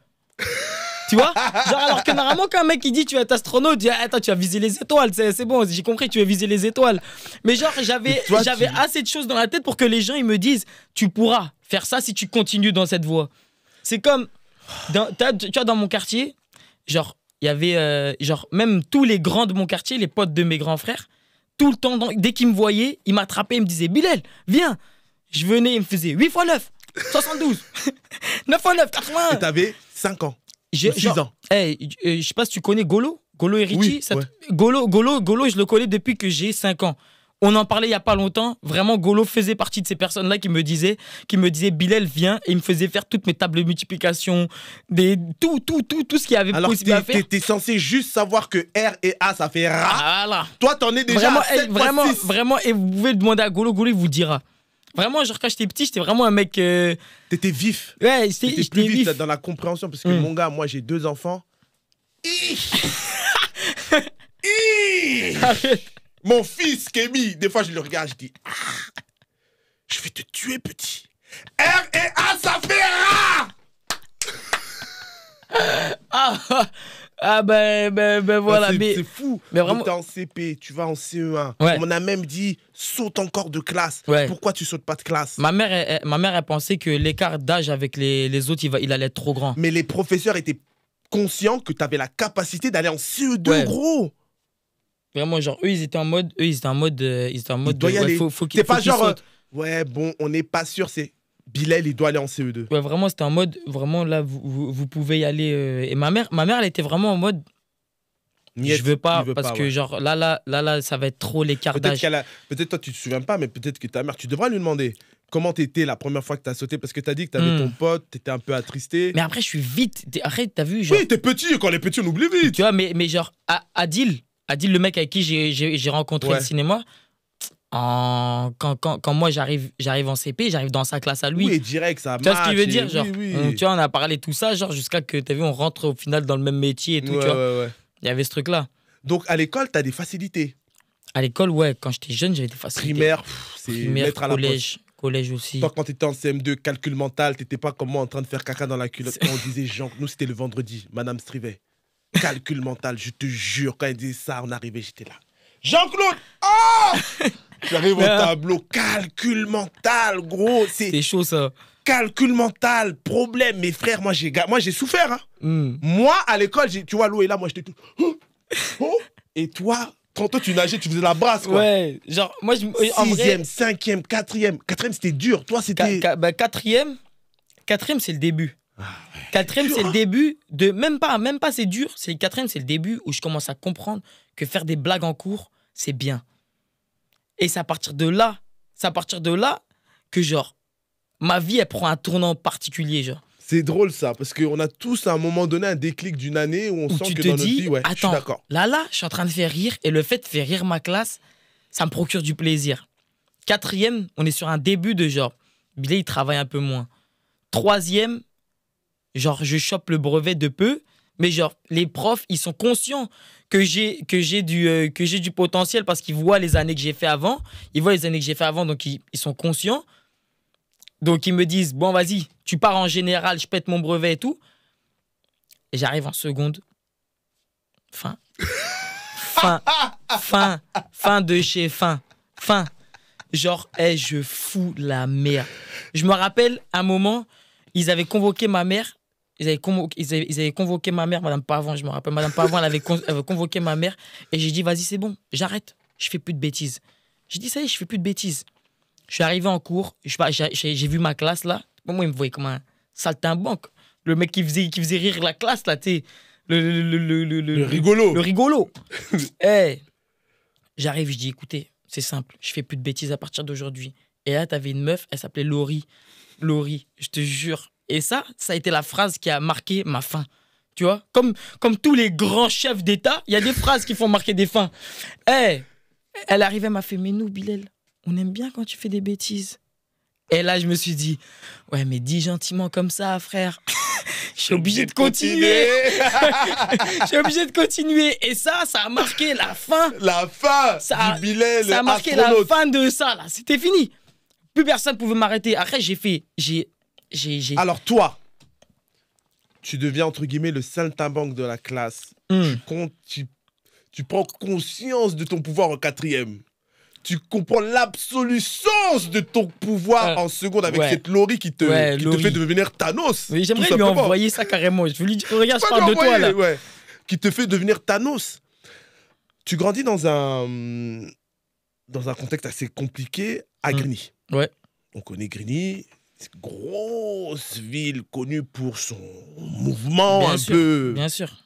S2: Tu vois? Genre, alors que normalement, quand un mec il dit tu vas être astronaute, tu dis attends, tu vas viser les étoiles, c'est bon, j'ai compris, tu vas viser les étoiles. Mais genre, j'avais
S1: toi,
S2: assez de choses dans la tête pour que les gens ils me disent tu pourras faire ça si tu continues dans cette voie. C'est comme, tu vois, dans mon quartier, genre, il y avait, genre, même tous les grands de mon quartier, les potes de mes grands frères, tout le temps, dès qu'ils me voyaient, ils m'attrapaient, ils me disaient Bilal, viens. Je venais, ils me faisaient 8 x 9, 72, 9 x 9, 80.
S1: Et t'avais 5 ans.
S2: J'ai
S1: 6 ans.
S2: je sais pas si tu connais Golo et Richie.
S1: Oui, ouais.
S2: Golo, je le connais depuis que j'ai 5 ans. On en parlait il y a pas longtemps. Vraiment, Golo faisait partie de ces personnes-là qui me disaient Bilal, viens. Et il me faisait faire toutes mes tables de multiplication, tout ce qu'il y avait
S1: Alors
S2: possible à faire.
S1: t'es censé juste savoir que R et A, ça fait Ra.
S2: Voilà.
S1: Toi, t'en es déjà
S2: Vraiment,
S1: à 7
S2: vraiment,
S1: x 6.
S2: vraiment. Et vous pouvez demander à Golo, il vous dira. Vraiment, genre quand j'étais petit, j'étais vraiment un mec.
S1: T'étais vif.
S2: Ouais,
S1: T'étais
S2: j'étais
S1: plus vite
S2: vif.
S1: là, dans la compréhension. Parce que mon gars, moi, j'ai 2 enfants.
S2: Arrête.
S1: Mon fils, Kémy, des fois, je le regarde, je dis ah, je vais te tuer, petit. R et A, ça fait Ra.
S2: Ben voilà.
S1: C'est fou.
S2: mais vraiment-
S1: Donc, t'es en CP, tu vas en CE1.
S2: Ouais.
S1: On a même dit saute encore de classe.
S2: Ouais.
S1: Pourquoi tu sautes pas de classe?
S2: Ma mère, elle pensait que l'écart d'âge avec les autres, il allait être trop grand.
S1: Mais les professeurs étaient conscients que tu avais la capacité d'aller en CE2,
S2: Ouais.
S1: gros.
S2: Vraiment, genre, eux, ils étaient en mode.
S1: Il doit y aller.
S2: Faut
S1: C'est pas
S2: qu'il
S1: genre,
S2: saute.
S1: ouais, bon, on n'est pas sûr, c'est Bilal, il doit aller en CE2.
S2: Ouais, vraiment, c'était en mode. Vraiment, là, vous pouvez y aller. Et ma mère, elle était vraiment en mode.
S1: Niet,
S2: je veux pas,
S1: il veut
S2: parce
S1: pas,
S2: que,
S1: ouais.
S2: genre, là, ça va être trop l'écart
S1: Peut-être
S2: d'âge.
S1: peut-être toi, tu te souviens pas, mais peut-être que ta mère, tu devras lui demander comment t'étais la première fois que t'as sauté, parce que t'as dit que t'avais ton pote, t'étais un peu attristé.
S2: Mais après, je suis vite. Arrête, t'as vu, genre.
S1: Oui, t'es petit, quand on est petit, on oublie vite.
S2: Tu vois, mais genre, Adil, le mec avec qui j'ai rencontré
S1: Ouais.
S2: le cinéma, Quand moi, j'arrive en CP, j'arrive dans sa classe à lui.
S1: Oui, direct, ça
S2: Tu vois ce qu'il veut
S1: match,
S2: dire,
S1: et
S2: genre,
S1: oui,
S2: tu vois, on a parlé tout ça, genre, jusqu'à que, t'as vu, on rentre au final dans le même métier et tout,
S1: Ouais,
S2: tu vois.
S1: ouais, ouais.
S2: Il y avait ce truc-là.
S1: Donc, à l'école, tu as des facilités.
S2: À l'école, ouais, quand j'étais jeune, j'avais des facilités.
S1: Primaire, c'est
S2: Primaire,
S1: lettre à la poste.
S2: collège aussi.
S1: Toi, quand tu étais en CM2, calcul mental, t'étais pas comme moi en train de faire caca dans la culotte. Quand on disait Jean, nous, c'était le vendredi, Madame Strivet. Calcul mental, je te jure, quand elle disait ça, on arrivait, j'étais là. Jean-Claude, ah j'arrive au tableau, calcul mental, gros.
S2: C'est chaud, ça.
S1: Calcul mental, problème. Mes frères, moi, j'ai souffert. Hein. Moi, à l'école, tu vois, l'eau est là, moi, j'étais tout. Oh. Et toi, quand toi, tu nageais, tu faisais la brasse, quoi.
S2: Ouais, genre, moi, en vrai...
S1: 6e, 5e, 4e. 4e, c'était dur. Toi, c'était...
S2: Quatrième, c'est le début. Quatrième, c'est le début de... Même pas, c'est dur. C'est quatrième, c'est le début où je commence à comprendre que faire des blagues en cours, c'est bien. Et c'est à partir de là que, genre, ma vie, elle prend un tournant particulier, genre.
S1: C'est drôle, ça, parce qu'on a tous, à un moment donné, un déclic d'une année où on sent que dans notre vie, ouais, je suis d'accord.
S2: Là, je suis en train de faire rire, et le fait de faire rire ma classe, ça me procure du plaisir. Quatrième, on est sur un début de genre, Billy, il travaille un peu moins. Troisième, genre, je chope le brevet de peu, mais genre, les profs, ils sont conscients que j'ai du potentiel parce qu'ils voient les années que j'ai fait avant. Ils voient les années que j'ai fait avant, donc ils sont conscients. Donc, ils me disent, bon, vas-y, tu pars en général, je pète mon brevet et tout. Et j'arrive en seconde. Fin de chez fin. Genre, je fous la merde. Je me rappelle, un moment, ils avaient convoqué ma mère. Ils avaient convoqué ma mère, Madame Pavon, je me rappelle. Madame Pavon, elle avait convoqué ma mère. Et j'ai dit, vas-y, c'est bon, j'arrête. Je fais plus de bêtises. J'ai dit, ça y est, je fais plus de bêtises. Je suis arrivé en cours. J'ai vu ma classe, là. Moi, il me voyait comme un saltimbanque. Le mec qui faisait rire la classe, là, tu sais. Le
S1: rigolo.
S2: Le rigolo. Hey, j'arrive, je dis, écoutez, c'est simple. Je fais plus de bêtises à partir d'aujourd'hui. Et là, t'avais une meuf, elle s'appelait Laurie. Laurie, je te jure. Et ça a été la phrase qui a marqué ma fin. Tu vois, comme tous les grands chefs d'État, il y a des phrases qui font marquer des fins. Hey, elle arrivait, elle m'a fait, mais nous, Bilal, on aime bien quand tu fais des bêtises. Et là, je me suis dit, ouais, mais dis gentiment comme ça, frère. Je suis obligé de continuer. Je suis obligé de continuer. Et ça a marqué la fin.
S1: La fin du Bilal.
S2: Ça a marqué la fin de ça, là. C'était fini. Plus personne ne pouvait m'arrêter. Après, Alors,
S1: toi, tu deviens, entre guillemets, le saltimbanque de la classe. Tu prends conscience de ton pouvoir en quatrième. Tu comprends l'absolue sens de ton pouvoir en seconde avec cette Laurie qui te fait devenir Thanos.
S2: Oui, j'aimerais lui envoyer ça carrément. Je lui dis, regarde, je parle de toi là.
S1: Ouais. Qui te fait devenir Thanos. Tu grandis dans un contexte assez compliqué à Grigny.
S2: Ouais.
S1: On connaît Grigny, c'est une grosse ville connue pour son mouvement peu...
S2: Bien sûr.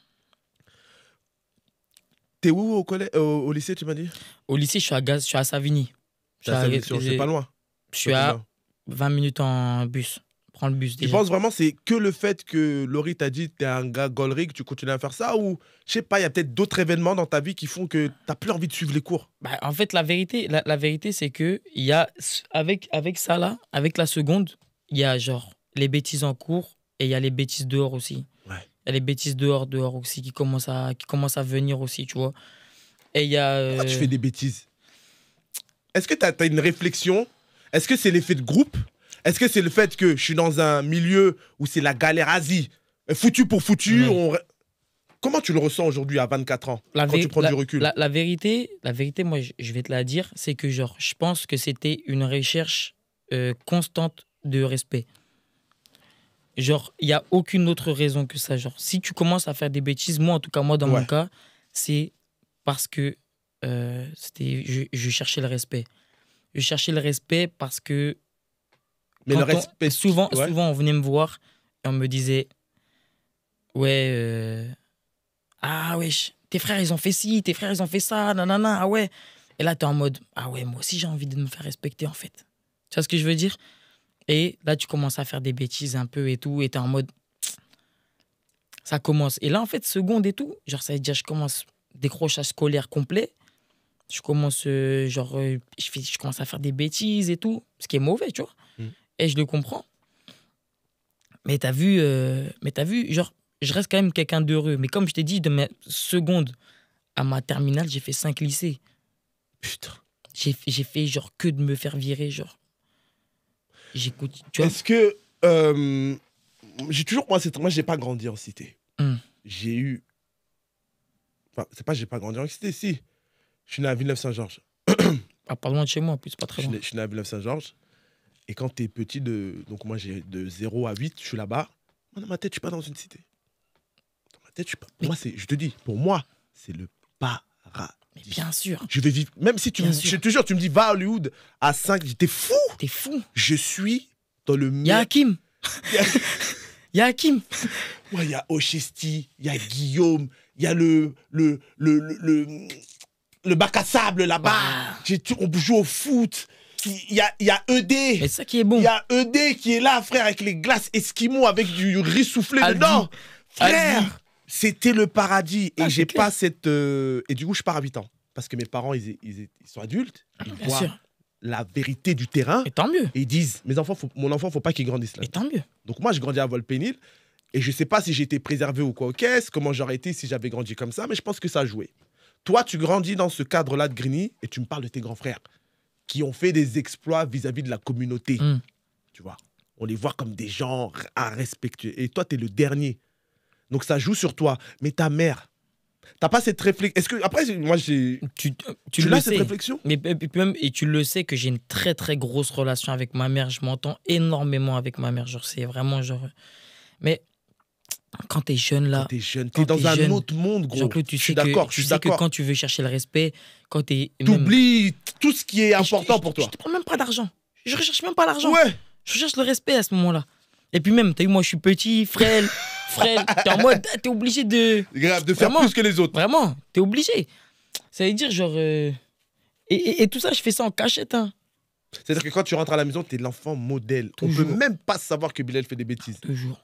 S1: T'es où au lycée, tu m'as dit?
S2: Au lycée, je suis à Savigny.
S1: C'est pas loin.
S2: Je suis à 20 minutes en bus. Prends le bus déjà.
S1: Tu penses vraiment c'est que le fait que Laurie t'a dit t'es un gars Golric, tu continues à faire ça, ou je sais pas, il y a peut-être d'autres événements dans ta vie qui font que t'as plus envie de suivre les cours?
S2: En fait, la vérité c'est que il y a avec ça là, avec la seconde, il y a genre les bêtises en cours et il y a les bêtises dehors aussi. Il y a les bêtises dehors aussi qui commencent à venir aussi, tu vois. Et il y a...
S1: Pourquoi tu fais des bêtises? Est-ce que tu as une réflexion? Est-ce que c'est l'effet de groupe? Est-ce que c'est le fait que je suis dans un milieu où c'est la galère Asie, foutu pour foutu? Comment tu le ressens aujourd'hui à 24 ans, quand tu prends du recul?
S2: La vérité, moi, je vais te la dire, c'est que genre, je pense que c'était une recherche constante de respect. Genre, il n'y a aucune autre raison que ça. Genre, si tu commences à faire des bêtises, moi, en tout cas, dans mon cas, c'est parce que je cherchais le respect. Je cherchais le respect parce que...
S1: Mais le respect...
S2: Souvent, on venait me voir et on me disait « Ouais, ah ouais, tes frères, ils ont fait ci, tes frères, ils ont fait ça, nanana, ah ouais. » Et là, t'es en mode « Ah ouais, moi aussi, j'ai envie de me faire respecter, en fait. » Tu vois ce que je veux dire? Et là, tu commences à faire des bêtises un peu et tout, et t'es en mode... Ça commence. Et là, en fait, seconde et tout, genre, ça veut dire je commence décrochage scolaire complet. je commence, je commence à faire des bêtises et tout, ce qui est mauvais, tu vois. Et je le comprends. Mais t'as vu, genre, je reste quand même quelqu'un d'heureux. Mais comme je t'ai dit, de mes secondes à ma terminale, j'ai fait 5 lycées.
S1: Putain.
S2: J'ai fait genre que de me faire virer, genre. J'écoute, tu vois.
S1: Est-ce que... j'ai toujours... Moi, j'ai pas grandi en cité. J'ai eu... Enfin, c'est pas j'ai pas grandi en cité, si. Je suis né à Villeneuve-Saint-Georges.
S2: Pas loin de chez moi, en plus, pas très loin.
S1: Je suis né à Villeneuve-Saint-Georges. Et quand t'es petit, donc moi, j'ai de 0 à 8, je suis là-bas. Moi, dans ma tête, je suis pas dans une cité. Dans ma tête, je suis pas... Pour moi, je te dis, pour moi, c'est le paradis.
S2: Mais bien sûr.
S1: Je vais vivre... Même si je te jure, tu me dis, va à Hollywood à 5, t'es fou.
S2: T'es fou.
S1: Je suis dans le...
S2: Il y a Hakim. Il y a Hakim.
S1: Ouais, il y a Ochesti, il y a Guillaume, il y a le bac à sable là-bas. On joue au foot. Il y a ED.
S2: Mais c'est ça qui est bon.
S1: Il y a ED qui est là, frère, avec les glaces Esquimaux, avec du riz soufflé dedans. Frère, c'était le paradis. Et j'ai pas cette... Et du coup, je pars à 8 ans. Parce que mes parents, ils sont adultes. Ils voient la vérité du terrain.
S2: Et tant mieux.
S1: Et ils disent, mon enfant, faut pas qu'il grandisse là.
S2: Et tant mieux.
S1: Donc moi, je grandis à Volpénil. Et je sais pas si j'étais préservé ou quoi aux caisses, comment j'aurais été si j'avais grandi comme ça, mais je pense que ça a joué. Toi, tu grandis dans ce cadre-là de Grigny et tu me parles de tes grands frères qui ont fait des exploits vis-à-vis de la communauté. Tu vois, on les voit comme des gens à respecter. Et toi, tu es le dernier. Donc ça joue sur toi. Mais ta mère, t'as pas cette réflexion. Est-ce que, après, moi, j'ai... Tu l'as, cette réflexion?
S2: Et tu le sais que j'ai une très, très grosse relation avec ma mère. Je m'entends énormément avec ma mère. Genre, c'est vraiment genre... Mais... Quand t'es jeune, là...
S1: Quand t'es jeune, t'es dans un autre monde, gros.
S2: Jean-Claude, tu sais que quand tu veux chercher le respect, quand t'es...
S1: T'oublies tout ce qui est important pour toi.
S2: Je te prends même pas d'argent. Je recherche même pas l'argent.
S1: Ouais.
S2: Je cherche le respect à ce moment-là. Et puis même, t'as vu, moi, je suis petit, frêle. T'es en mode, t'es obligé de...
S1: Grave, de faire plus que les autres.
S2: Vraiment, t'es obligé. Ça veut dire, genre... Et tout ça, je fais ça en cachette, hein.
S1: C'est-à-dire que quand tu rentres à la maison, t'es l'enfant modèle.
S2: Toujours.
S1: On peut même pas savoir que Bilal fait des bêtises.
S2: Toujours.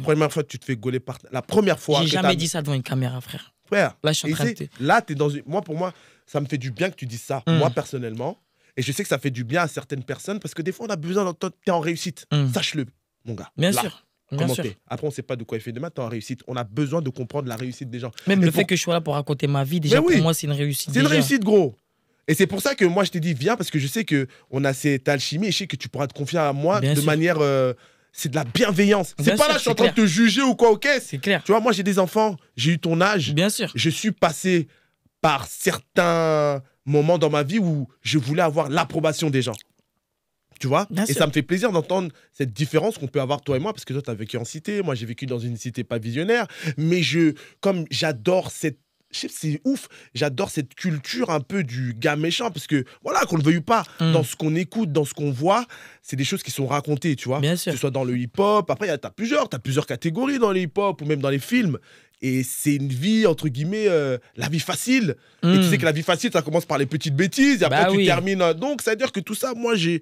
S1: Première fois que tu te fais gauler par... La première fois...
S2: J'ai jamais dit ça devant une caméra, frère.
S1: Frère,
S2: là, je suis en train de...
S1: Là, t'es dans une... Moi, pour moi, ça me fait du bien que tu dises ça, moi, personnellement. Et je sais que ça fait du bien à certaines personnes parce que des fois, on a besoin d'entendre t'es en réussite. Sache-le, mon gars.
S2: Bien sûr. Bien sûr.
S1: Après, on sait pas de quoi il fait demain, t'es en réussite. On a besoin de comprendre la réussite des gens.
S2: Même le fait que je sois là pour raconter ma vie, déjà, pour moi, c'est une réussite.
S1: C'est une réussite, gros. Et c'est pour ça que moi, je t'ai dit, viens, parce que je sais qu'on a cette alchimie et je sais que tu pourras te confier à moi de manière... c'est de la bienveillance. C'est pas là, je suis en train de te juger ou quoi, ok?
S2: C'est clair.
S1: Tu vois, moi, j'ai des enfants, j'ai eu ton âge.
S2: Bien sûr.
S1: Je suis passé par certains moments dans ma vie où je voulais avoir l'approbation des gens. Tu vois? Et ça me fait plaisir d'entendre cette différence qu'on peut avoir, toi et moi, parce que toi, tu as vécu en cité, moi, j'ai vécu dans une cité pas visionnaire. Mais comme j'adore cette... C'est ouf, j'adore cette culture un peu du gars méchant, parce que, voilà, qu'on le veuille ou pas, dans ce qu'on écoute, dans ce qu'on voit, c'est des choses qui sont racontées, tu vois.
S2: Bien sûr.
S1: Que ce soit dans le hip-hop, après, t'as plusieurs catégories dans le hip-hop, ou même dans les films. Et c'est une vie, entre guillemets, la vie facile. Et tu sais que la vie facile, ça commence par les petites bêtises, et après tu termines. Donc, ça veut dire que tout ça, moi, j'ai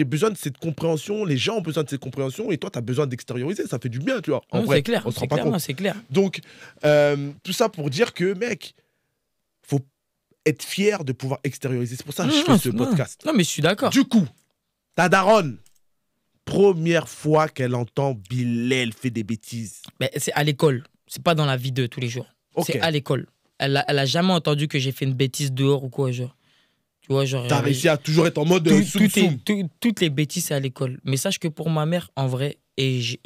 S1: besoin de cette compréhension, les gens ont besoin de cette compréhension, et toi, tu as besoin d'extérioriser, ça fait du bien, tu vois. En vrai,
S2: c'est clair,
S1: on se rend pas compte.
S2: C'est clair.
S1: Donc, tout ça pour dire que, mec, faut être fier de pouvoir extérioriser. C'est pour ça que je fais ce podcast.
S2: Non, mais je suis d'accord.
S1: Du coup, ta daronne, première fois qu'elle entend Bilal fait des bêtises.
S2: Mais c'est à l'école. C'est pas dans la vie de tous les jours. C'est à l'école. Elle a jamais entendu que j'ai fait une bêtise dehors ou quoi, genre. Tu vois, genre...
S1: T'as réussi à toujours être en mode
S2: toutes les bêtises, c'est à l'école. Mais sache que pour ma mère, en vrai, je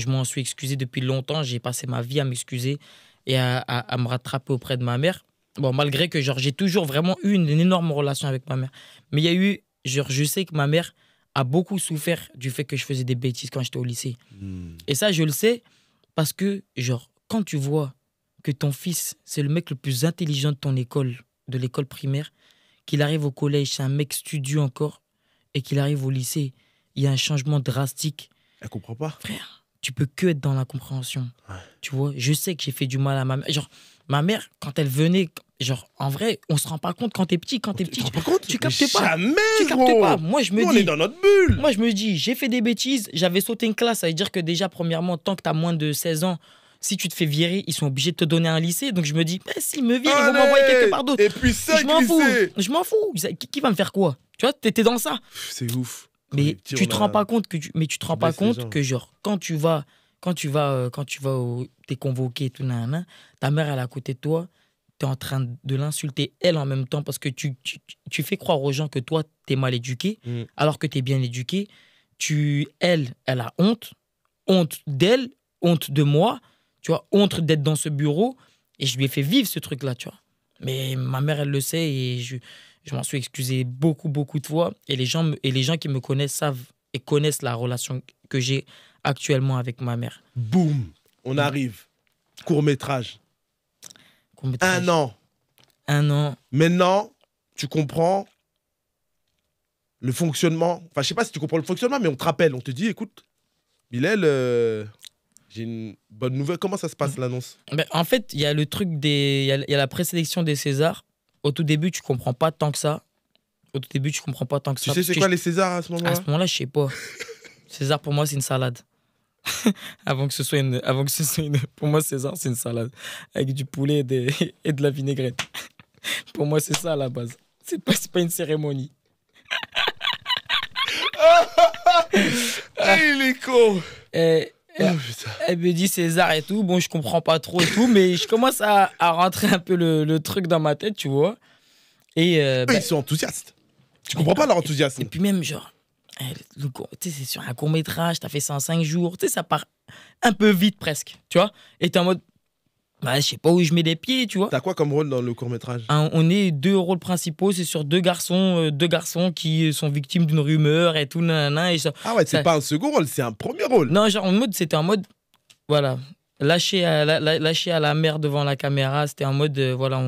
S2: m'en suis excusé depuis longtemps. J'ai passé ma vie à m'excuser et à me rattraper auprès de ma mère. Bon, malgré que, genre, j'ai toujours vraiment eu une énorme relation avec ma mère. Mais il y a eu... Genre, je sais que ma mère a beaucoup souffert du fait que je faisais des bêtises quand j'étais au lycée. Et ça, je le sais parce que, genre, quand tu vois que ton fils, c'est le mec le plus intelligent de ton école, de l'école primaire, qu'il arrive au collège, c'est un mec studieux encore, et qu'il arrive au lycée, il y a un changement drastique.
S1: Elle comprend pas.
S2: Frère, tu peux que être dans la compréhension. Ouais. Tu vois, je sais que j'ai fait du mal à ma mère. Genre, ma mère, quand elle venait... Genre, en vrai, on se rend pas compte quand t'es petit. Quand t'es petit, tu captes pas.
S1: Jamais,
S2: tu captes pas. Moi, je me dis...
S1: On est dans notre bulle.
S2: Moi, je me dis, j'ai fait des bêtises. J'avais sauté une classe. Ça veut dire que déjà, premièrement, tant que t'as moins de 16 ans, si tu te fais virer, ils sont obligés de te donner un lycée. Donc je me dis, s'ils me virent, ils vont m'envoyer quelque part d'autre.
S1: Et puis 5
S2: lycées. Je m'en fous. Qui va me faire quoi? Tu vois, t'étais dans ça.
S1: C'est ouf.
S2: Mais tu te rends pas compte que genre quand tu vas t'es convoqué et tout nanana, ta mère elle est à côté de toi, t'es en train de l'insulter elle en même temps parce que tu fais croire aux gens que toi t'es mal éduqué alors que t'es bien éduqué. Elle a honte d'elle, honte de moi, tu vois, honte d'être dans ce bureau et je lui ai fait vivre ce truc là, tu vois. Mais ma mère elle le sait et je m'en suis excusé beaucoup de fois et les gens qui me connaissent savent et connaissent la relation que j'ai actuellement avec ma mère.
S1: Boum, on arrive. Court-métrage. 1 an.
S2: 1 an.
S1: Maintenant, tu comprends le fonctionnement. Enfin, je sais pas si tu comprends le fonctionnement, mais on te rappelle, on te dit, écoute, Bilal, j'ai une bonne nouvelle. Comment ça se passe, l'annonce?
S2: En fait, il y a le truc il y a la présélection des Césars. Au tout début, tu comprends pas tant que ça.
S1: Tu sais c'est quoi les Césars à ce moment-là?
S2: À ce moment-là, je sais pas. César, pour moi, c'est une salade. Avant que ce soit une... Pour moi, César, c'est une salade. Avec du poulet et de la vinaigrette. Pour moi, c'est ça à la base. C'est pas une cérémonie.
S1: Il est con.
S2: Elle me dit César et tout. Bon, je comprends pas trop et tout, mais je commence à rentrer un peu le truc dans ma tête, tu vois. Et
S1: ils sont enthousiastes. Tu comprends pas leur enthousiasme.
S2: Et puis même, genre, c'est sur un court-métrage, t'as fait ça en 5 jours. Tu sais, ça part un peu vite presque, tu vois. Et t'es en mode, je sais pas où je mets les pieds, tu vois.
S1: T'as quoi comme rôle dans le court-métrage?
S2: On est 2 rôles principaux, c'est sur 2 garçons qui sont victimes d'une rumeur et tout, nanana. Et ça,
S1: ah ouais, c'est pas un second rôle, c'est un premier rôle.
S2: Non, genre, c'était en mode, voilà, lâché à la mer devant la caméra, c'était en mode, voilà,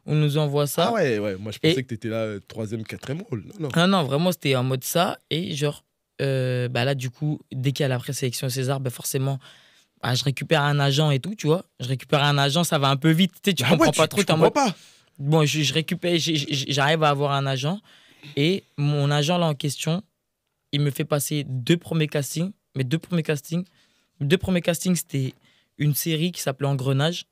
S2: on nous envoie ça.
S1: Ah ouais, moi je pensais que t'étais là, 3e, 4e rôle.
S2: Non, vraiment, c'était en mode ça. Et genre, là, du coup, dès qu'il y a la présélection César, forcément, je récupère un agent et tout, tu vois. Je récupère un agent, ça va un peu vite. Tu comprends pas trop.
S1: Tu comprends pas.
S2: Bon, je récupère, j'arrive à avoir un agent. Et mon agent, là, en question, il me fait passer 2 premiers castings. Mes 2 premiers castings, c'était une série qui s'appelle Engrenage,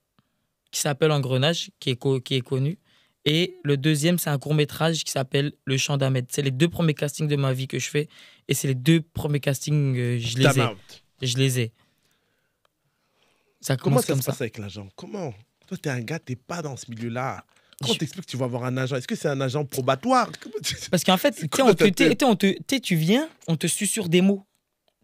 S2: qui est connue. Et le deuxième, c'est un court-métrage qui s'appelle Le Chant d'Ahmed. C'est les 2 premiers castings de ma vie que je fais. Et c'est les 2 premiers castings, je les ai.
S1: Comment ça se passe avec l'agent? Comment? Toi, t'es un gars, t'es pas dans ce milieu-là. Comment t'expliques que tu vas avoir un agent? Est-ce que c'est un agent probatoire?
S2: Parce qu'en fait, tu viens, on te susurre des mots.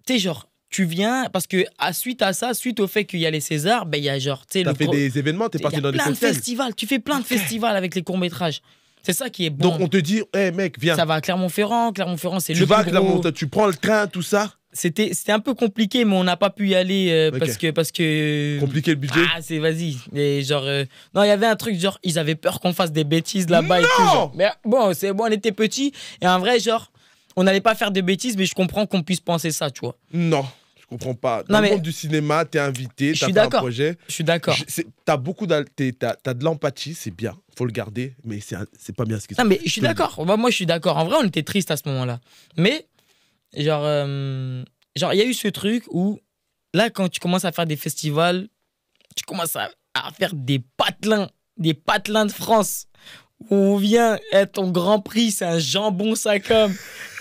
S2: Tu sais, genre, tu viens, parce que suite à ça, suite au fait qu'il y a les Césars, il y a genre...
S1: T'as fait des événements, t'es parti dans des
S2: festivals. Tu fais plein de festivals avec les courts-métrages. C'est ça qui est bon.
S1: Donc on te dit, mec, viens.
S2: Ça va à Clermont-Ferrand, c'est le plus gros.
S1: Tu prends le train, tout ça.
S2: C'était un peu compliqué, mais on n'a pas pu y aller parce que...
S1: Compliqué le budget.
S2: Vas-y. Et genre... Non, il y avait un truc, genre, ils avaient peur qu'on fasse des bêtises là-bas et tout. Genre. Mais bon, c'est bon, on était petits. Et en vrai, genre, on n'allait pas faire de bêtises, mais je comprends qu'on puisse penser ça, tu vois.
S1: Non, je comprends pas. Dans le monde du cinéma, t'es invité, t'as fait un projet.
S2: Je suis d'accord.
S1: T'as de l'empathie, c'est bien. Faut le garder, mais c'est pas bien ce qui se passe.
S2: Non, mais je suis d'accord. Moi, je suis d'accord. En vrai, on était tristes à ce moment-là. Mais... Genre, il y a eu ce truc où, là, quand tu commences à faire des festivals, tu commences à faire des patelins de France. Où on vient, ton grand prix, c'est un jambon Sacom.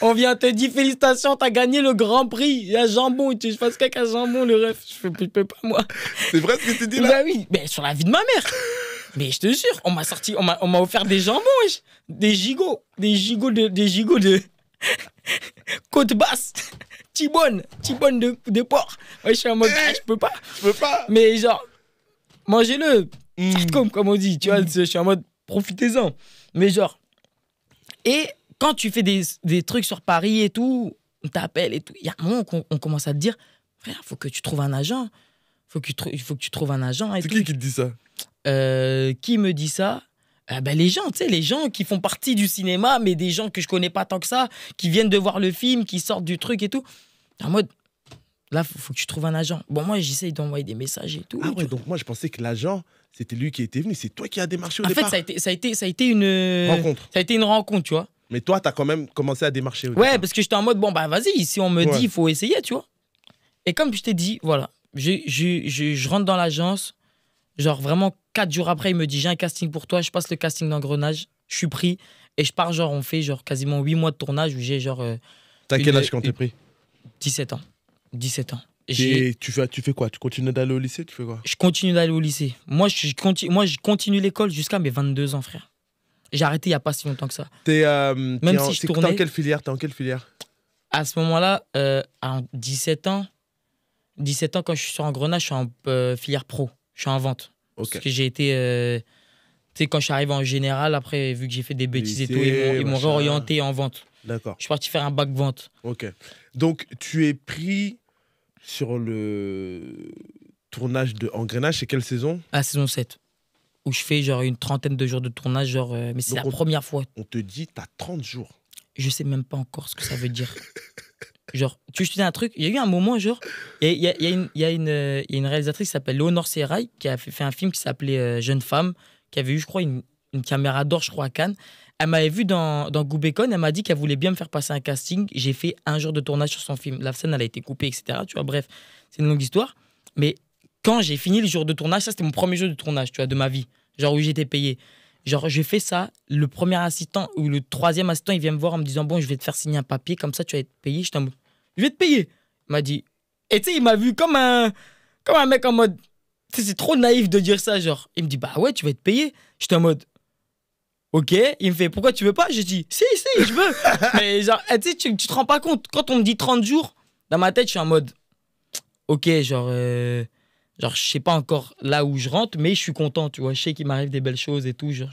S2: On vient te dire félicitations, t'as gagné le grand prix. Il y a jambon, je fais qu'avec un jambon, le ref. Je peux pas, moi.
S1: C'est vrai ce que tu dis là?
S2: Bah oui, mais sur la vie de ma mère. Mais je te jure, on m'a offert des jambons, wesh. Des gigots de côte basse, Tibonne de porc. Ouais, je suis en mode, je peux pas. Mais genre, mangez-le. Comme on dit, tu vois, je suis en mode, profitez-en. Mais genre, et quand tu fais des trucs sur Paris et tout, on t'appelle et tout, il y a un moment qu'on commence à te dire, frère, faut que tu trouves un agent. Il faut que tu trouves un agent.
S1: C'est qui te dit ça?
S2: Qui me dit ça? Les gens, tu sais, les gens qui font partie du cinéma, mais des gens que je connais pas tant que ça, qui viennent de voir le film, qui sortent du truc et tout. En mode, là, faut que tu trouves un agent. Bon, moi, j'essaye d'envoyer des messages et tout.
S1: Ah ouais, donc moi, je pensais que l'agent, c'était lui qui était venu. C'est toi qui as démarché au départ.
S2: En fait, ça a été une
S1: rencontre.
S2: Ça a été une rencontre, tu vois.
S1: Mais toi, t'as quand même commencé à démarcher au départ.
S2: Ouais, parce que j'étais en mode, bon, vas-y, si on me dit, il faut essayer, tu vois. Et comme je t'ai dit, voilà, Je rentre dans l'agence. Genre, vraiment, 4 jours après, il me dit, j'ai un casting pour toi. Je passe le casting d'engrenage. Je suis pris. Et je pars, genre, on fait genre quasiment 8 mois de tournage où j'ai genre...
S1: T'as quel âge quand t'es pris?
S2: 17 ans. 17 ans.
S1: Et tu fais quoi? Tu continues d'aller au lycée? Tu fais quoi?
S2: Je continue d'aller au lycée. Moi, je continue l'école jusqu'à mes 22 ans, frère. J'ai arrêté il n'y a pas si longtemps que ça.
S1: T'es
S2: tournais...
S1: en quelle filière? T'es en quelle filière?
S2: À ce moment-là, à 17 ans, quand je suis sur Engrenage, je suis en filière pro. Je suis en vente.
S1: Okay.
S2: Parce que j'ai été... tu sais, quand je suis arrivé en général, après, vu que j'ai fait des bêtises lycée, et tout, ils m'ont réorienté en vente.
S1: D'accord.
S2: Je suis parti faire un bac vente.
S1: Ok. Donc, tu es pris sur le tournage de Engrenage. C'est quelle saison?
S2: La saison 7. Où je fais genre une trentaine de jours de tournage. Genre, mais c'est la première fois.
S1: On te dit, t'as 30 jours.
S2: Je sais même pas encore ce que ça veut dire. Genre, tu veux que je te dise un truc? Il y a eu un moment, genre, il y a une réalisatrice qui s'appelle Léonore Serrail qui a fait un film qui s'appelait Jeune femme, qui avait eu, je crois, une caméra d'or, je crois, à Cannes. Elle m'avait vu dans Goubécon, elle m'a dit qu'elle voulait bien me faire passer un casting. J'ai fait un jour de tournage sur son film. La scène, elle a été coupée, etc. Tu vois, bref, c'est une longue histoire. Mais quand j'ai fini le jour de tournage, ça, c'était mon premier jour de tournage, tu vois, de ma vie. Genre, où j'étais payé. Genre, j'ai fait ça, le premier assistant ou le troisième assistant, il vient me voir en me disant, bon, je vais te faire signer un papier, comme ça, tu vas être payé. J'étais en mode, je vais te payer. Il m'a dit, et tu sais, il m'a vu comme un mec en mode, tu sais, c'est trop naïf de dire ça, genre. Il me dit, bah ouais, tu vas être payé. J'étais en mode, ok. Il me fait, pourquoi tu veux pas? J'ai dit, si, je veux. Mais genre, tu sais, tu te rends pas compte. Quand on me dit 30 jours, dans ma tête, je suis en mode, ok, genre, je sais pas encore là où je rentre, mais je suis content, tu vois. Je sais qu'il m'arrive des belles choses et tout. Genre,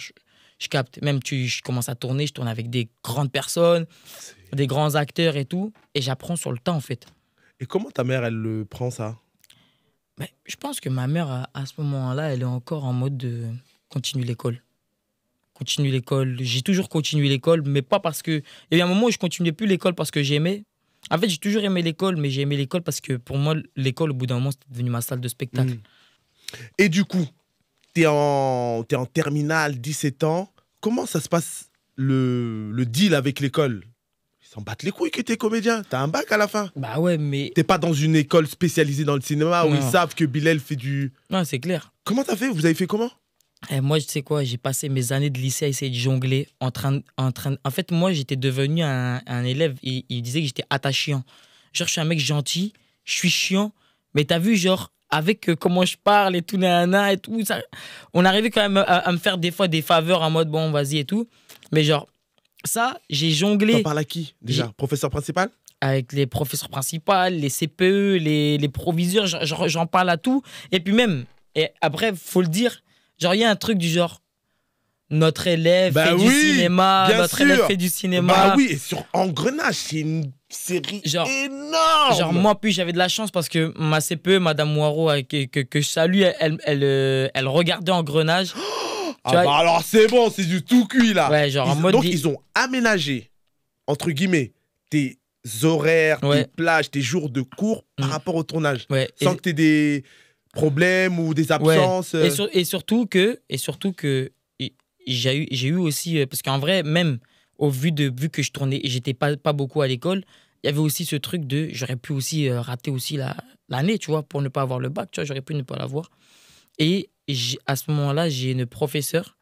S2: je capte. Même, je commence à tourner. Je tourne avec des grandes personnes, des grands acteurs et tout. Et j'apprends sur le tas, en fait.
S1: Et comment ta mère, elle le prend, ça?
S2: Mais je pense que ma mère, à ce moment-là, elle est encore en mode de continuer l'école. Continue l'école. J'ai toujours continué l'école, mais pas parce que... Il y a un moment où je continuais plus l'école parce que j'aimais. En fait, j'ai toujours aimé l'école, mais j'ai aimé l'école parce que pour moi, l'école, au bout d'un moment, c'était devenu ma salle de spectacle.
S1: Et du coup, t'es en terminale, 17 ans. Comment ça se passe le deal avec l'école? Ils s'en battent les couilles que t'es comédien. T'as un bac à la fin.
S2: Bah ouais, mais...
S1: T'es pas dans une école spécialisée dans le cinéma où ils savent que Bilal fait du...
S2: Non, c'est clair.
S1: Comment t'as fait? Vous avez fait comment?
S2: Moi, tu sais quoi, j'ai passé mes années de lycée à essayer de jongler. En fait, moi, j'étais devenu un élève. Il disait que j'étais attachant. Genre, je suis un mec gentil, je suis chiant. Mais t'as vu, genre, avec comment je parle et tout, nanana et tout, ça, on arrivait quand même à me faire des fois des faveurs en mode, bon, vas-y et tout. Mais genre, ça, j'ai jonglé.
S1: T'en parles à qui, déjà? Professeur principal?
S2: Avec les professeurs principaux, les CPE, les proviseurs, j'en parle à tout. Et puis même, et après, faut le dire, genre, il y a un truc du genre, notre élève fait du cinéma, notre élève fait du cinéma.
S1: Bah oui, et sur Engrenage, c'est une série énorme.
S2: Genre, moi, puis j'avais de la chance parce que ma CPE, Madame Moirot, que je salue, elle regardait Engrenage.
S1: Bah alors c'est bon, c'est du tout cuit là.
S2: Ouais, genre en mode...
S1: Donc ils ont aménagé, entre guillemets, tes horaires, tes plages, tes jours de cours par rapport au tournage.
S2: Ouais.
S1: Sans que tu aies des problèmes ou des absences.
S2: Ouais. Et surtout que j'ai eu aussi... Parce qu'en vrai, même vu que je tournais et j'étais pas beaucoup à l'école, il y avait aussi ce truc de... J'aurais pu aussi rater aussi l'année, tu vois, pour ne pas avoir le bac, tu vois, j'aurais pu ne pas l'avoir. Et à ce moment-là, j'ai une professeure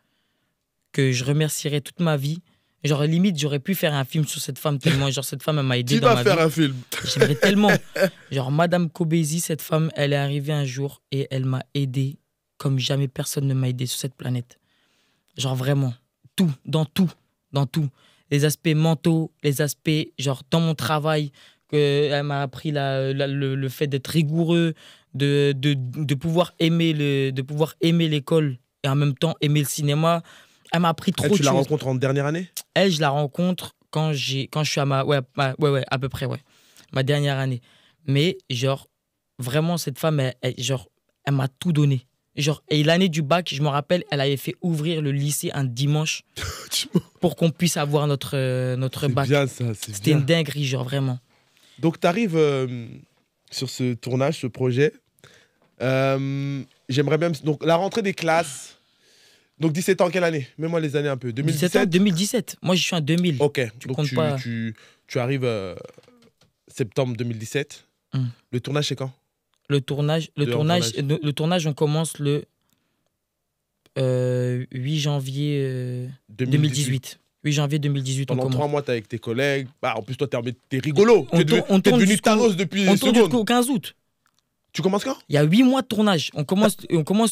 S2: que je remercierai toute ma vie. Genre, limite, j'aurais pu faire un film sur cette femme tellement, genre, cette femme, elle m'a aidé dans ma vie. Tu vas
S1: faire un film.
S2: J'aimerais tellement. Genre, Madame Kobesi, cette femme, elle est arrivée un jour et elle m'a aidé comme jamais personne ne m'a aidé sur cette planète. Genre, vraiment. Tout, dans tout. Les aspects mentaux, les aspects, genre, dans mon travail, elle m'a appris le fait d'être rigoureux, de pouvoir aimer l'école et en même temps aimer le cinéma. Elle m'a appris trop de choses.
S1: Tu la rencontres en dernière année? Elle,
S2: je la rencontre quand je suis à ma... Ouais, à peu près, ouais. Ma dernière année. Mais, genre, vraiment, cette femme, elle m'a tout donné. Genre, et l'année du bac, je me rappelle, elle avait fait ouvrir le lycée un dimanche pour qu'on puisse avoir notre bac.
S1: C'est bien ça,
S2: C'était une dinguerie, genre, vraiment.
S1: Donc, tu arrives sur ce tournage, ce projet. J'aimerais bien... Donc, la rentrée des classes... Donc 17 ans, quelle année? Mets-moi les années un peu. 2017?
S2: 2017. Moi, je suis en 2000.
S1: Ok. Donc tu arrives septembre 2017. Le tournage, c'est quand?
S2: Le tournage, on commence le 8 janvier 2018. 8 janvier 2018,
S1: Pendant
S2: on commence.
S1: 3 mois, t'es avec tes collègues. Bah, en plus, toi, t'es rigolo.
S2: On
S1: T'es
S2: tourne
S1: devenu
S2: jusqu'au-
S1: Thanos depuis
S2: On
S1: une
S2: tourne
S1: seconde.
S2: jusqu'au 15 août.
S1: Tu commences quand?
S2: Il y a 8 mois de tournage. On commence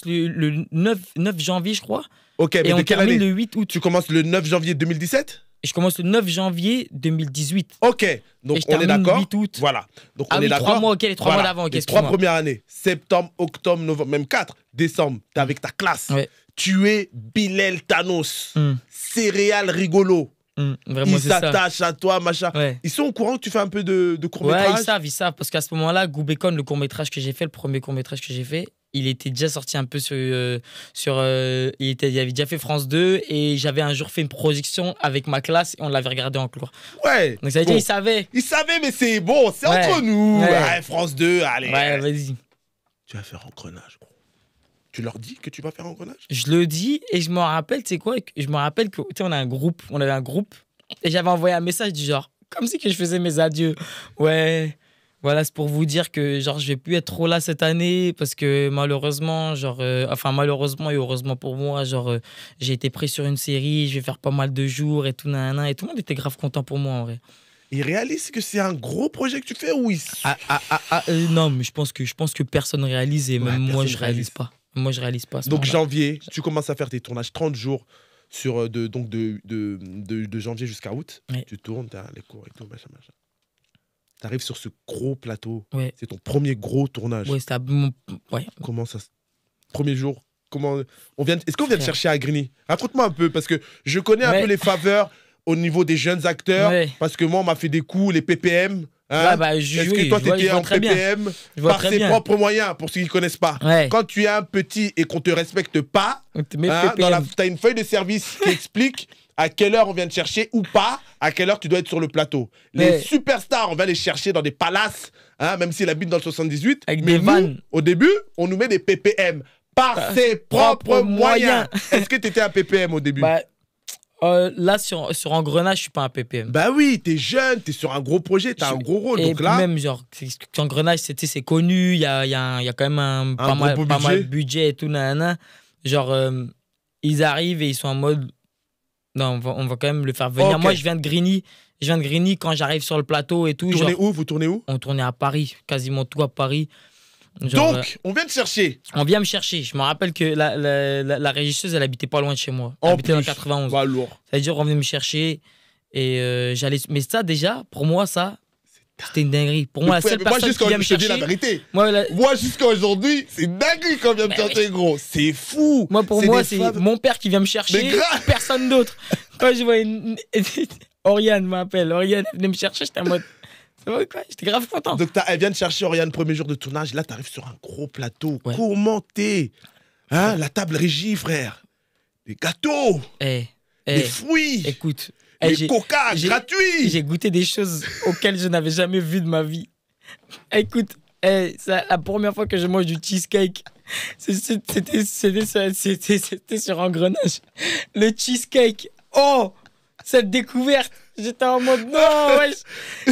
S2: le 9 janvier, je crois.
S1: Ok, mais
S2: Et
S1: de
S2: on
S1: quelle
S2: termine
S1: année?
S2: le 8 août.
S1: Tu commences le 9 janvier 2017?
S2: Et je commence le 9 janvier 2018.
S1: Ok, donc
S2: Et je
S1: on est
S2: termine
S1: d'accord.
S2: le 8 août.
S1: Voilà. Donc
S2: Ah
S1: on
S2: oui,
S1: est
S2: 3
S1: d'accord.
S2: mois, ok, les 3 mois d'avant, ok,
S1: Les 3
S2: excuse-moi.
S1: premières années. Septembre, octobre, novembre, même 4. Décembre, t'es avec ta classe.
S2: Ouais.
S1: Tu es Bilal Thanos.
S2: Hmm,
S1: Céréales rigolo.
S2: Vraiment,
S1: Ils
S2: c'est ça.
S1: s'attachent à toi, machin.
S2: Ouais.
S1: Ils sont au courant que tu fais un peu de
S2: Ouais,
S1: court-métrage?
S2: ils savent. Parce qu'à ce moment-là, Goubekon, le court-métrage que j'ai fait, le premier court-métrage que j'ai fait, il était déjà sorti un peu il avait déjà fait France 2 et j'avais un jour fait une projection avec ma classe et on l'avait regardé en cours.
S1: Ouais.
S2: Donc ça veut
S1: Bon.
S2: dire, ils savaient.
S1: Ils savaient, mais c'est bon, c'est
S2: Ouais.
S1: entre nous.
S2: Ouais.
S1: Ouais, France 2, allez.
S2: Ouais, vas-y.
S1: Tu vas faire engrenage, gros. Tu leur dis que tu vas faire engrenage?
S2: Je le dis et je me rappelle, tu sais quoi, je me rappelle que, tu sais, on avait un groupe et j'avais envoyé un message du genre, comme si que je faisais mes adieux. Ouais, voilà, c'est pour vous dire que, genre, je vais plus être trop là cette année parce que malheureusement, malheureusement et heureusement pour moi, genre, j'ai été pris sur une série, je vais faire pas mal de jours et tout, nanana, et tout le monde était grave content pour moi en vrai.
S1: Ils réalisent que c'est un gros projet que tu fais ou ils...
S2: Non, mais je pense que personne réalise et
S1: Ouais,
S2: même moi,
S1: personne
S2: je réalise pas. Moi, je réalise pas. à ce
S1: Donc
S2: moment-là.
S1: janvier, tu commences à faire tes tournages 30 jours sur, de janvier jusqu'à août.
S2: Ouais.
S1: Tu tournes, t'as les cours et tout, machin. Tu arrives sur ce gros plateau.
S2: Ouais.
S1: C'est ton premier gros tournage.
S2: Ouais, c'était ouais.
S1: Comment ça Premier jour, comment... Est-ce qu'on vient te
S2: Frère.
S1: chercher à Grigny? Raconte-moi un peu, parce que je connais un
S2: Ouais.
S1: peu les faveurs au niveau des jeunes acteurs,
S2: Ouais.
S1: parce que moi, on m'a fait des coups, les PPM. Hein.
S2: Ouais, bah,
S1: Est-ce
S2: oui,
S1: que toi,
S2: je vois-
S1: t'étais
S2: je vois
S1: en
S2: très bien.
S1: PPM
S2: Je vois
S1: par
S2: très
S1: ses
S2: bien.
S1: propres moyens, pour ceux qui ne connaissent pas?
S2: Ouais.
S1: Quand tu es un petit et qu'on te respecte pas,
S2: Mais
S1: hein,
S2: PPM.
S1: tu as une feuille de service qui explique à quelle heure on vient te chercher ou pas, à quelle heure tu dois être sur le plateau. Les
S2: Ouais.
S1: superstars, on va les chercher dans des palaces, hein, même s'ils habitent dans le 78.
S2: Avec
S1: mais
S2: des
S1: nous,
S2: vannes.
S1: au début, on nous met des PPM par ses propres moyens. Est-ce que tu étais un PPM au début?
S2: Bah, là, sur Engrenage, je suis pas un PPM.
S1: Bah oui, t'es jeune, t'es sur un gros projet, t'as un gros rôle.
S2: Et
S1: Donc
S2: puis
S1: là,
S2: même, genre, Engrenage, c'est connu, il y a quand même pas
S1: gros
S2: mal
S1: budget.
S2: de budget et tout, nanana. Genre, ils arrivent et ils sont en mode, non, on va quand même le faire venir.
S1: Ok.
S2: Moi, je viens de Grigny. Quand j'arrive sur le plateau et tout.
S1: vous tournez où?
S2: On tournait à Paris, quasiment tout à Paris. Genre,
S1: Donc, on vient te chercher.
S2: on vient me chercher. Je me rappelle que la régisseuse, elle habitait pas loin de chez moi. Elle
S1: En
S2: habitait dans le
S1: plus.
S2: 91.
S1: Bah, lourd.
S2: C'est-à-dire, on venait me chercher et j'allais. Mais ça, déjà, pour moi, ça, c'était une dinguerie. Pour moi, la seule
S1: moi,
S2: personne qui
S1: jusqu'à
S2: vient me
S1: je te dis la
S2: chercher.
S1: vérité.
S2: Moi,
S1: Moi, jusqu'à aujourd'hui, c'est dingue qu'on vient me
S2: Mais
S1: chercher, gros. C'est fou.
S2: pour moi,
S1: des
S2: c'est
S1: femmes-
S2: mon père qui vient me
S1: Mais
S2: chercher,
S1: grave.
S2: personne d'autre. Quand je vois Oriane m'appelle, Oriane venait me chercher, j'étais en mode. C'est vrai quoi? J'étais grave content.
S1: Donc, elle vient de chercher Oriane, premier jour de tournage. Là, t'arrives sur un gros plateau.
S2: Ouais.
S1: Commenté. Hein, la table régie, frère. Des gâteaux.
S2: Eh,
S1: Des fruits.
S2: écoute,
S1: des coca
S2: j'ai-
S1: gratuits.
S2: j'ai goûté des choses auxquelles je n'avais jamais vu de ma vie. Écoute, c'est la première fois que je mange du cheesecake. C'était sur Engrenage. Le cheesecake. Oh, cette découverte. J'étais en mode non, wesh,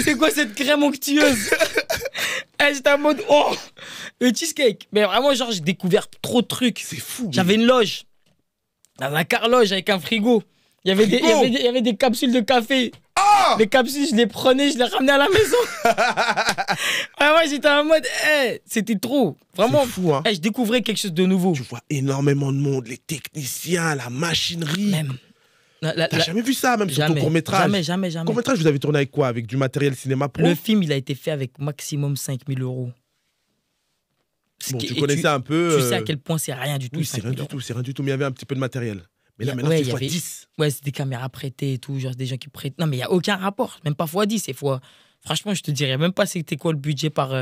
S2: c'est quoi cette crème onctueuse? J'étais en mode oh, le cheesecake. Mais vraiment, genre, j'ai découvert trop de trucs.
S1: C'est fou.
S2: J'avais une loge. Dans un carloge avec un frigo. Il y avait des,
S1: Frigo.
S2: il y avait des capsules de café.
S1: Ah
S2: Les capsules, je les prenais, je les ramenais à la maison. Vraiment, j'étais en mode, c'était trop. Vraiment,
S1: C'est fou, hein.
S2: je découvrais quelque chose de nouveau.
S1: Tu vois énormément de monde, les techniciens, la machinerie.
S2: Même.
S1: T'as jamais vu ça, même sur ton court-métrage?
S2: Jamais.
S1: Court-métrage, vous avez tourné avec quoi? Avec du matériel cinéma pro?
S2: Le film, il a été fait avec maximum 5 000 €.
S1: Bon, tu
S2: Et
S1: connaissais un peu...
S2: Tu sais à quel point c'est rien du tout.
S1: Oui, c'est
S2: 5 000
S1: rien du
S2: €.
S1: tout, c'est rien du tout, mais il y avait un petit peu de matériel. Mais là,
S2: Ouais,
S1: maintenant,
S2: il
S1: c'est
S2: y
S1: fois
S2: avait-
S1: 10.
S2: Ouais, c'est des caméras prêtées et tout, genre des gens qui prêtent. Non, mais il n'y a aucun rapport, même pas x10, c'est fois. Franchement, je te dirais même pas c'était quoi le budget par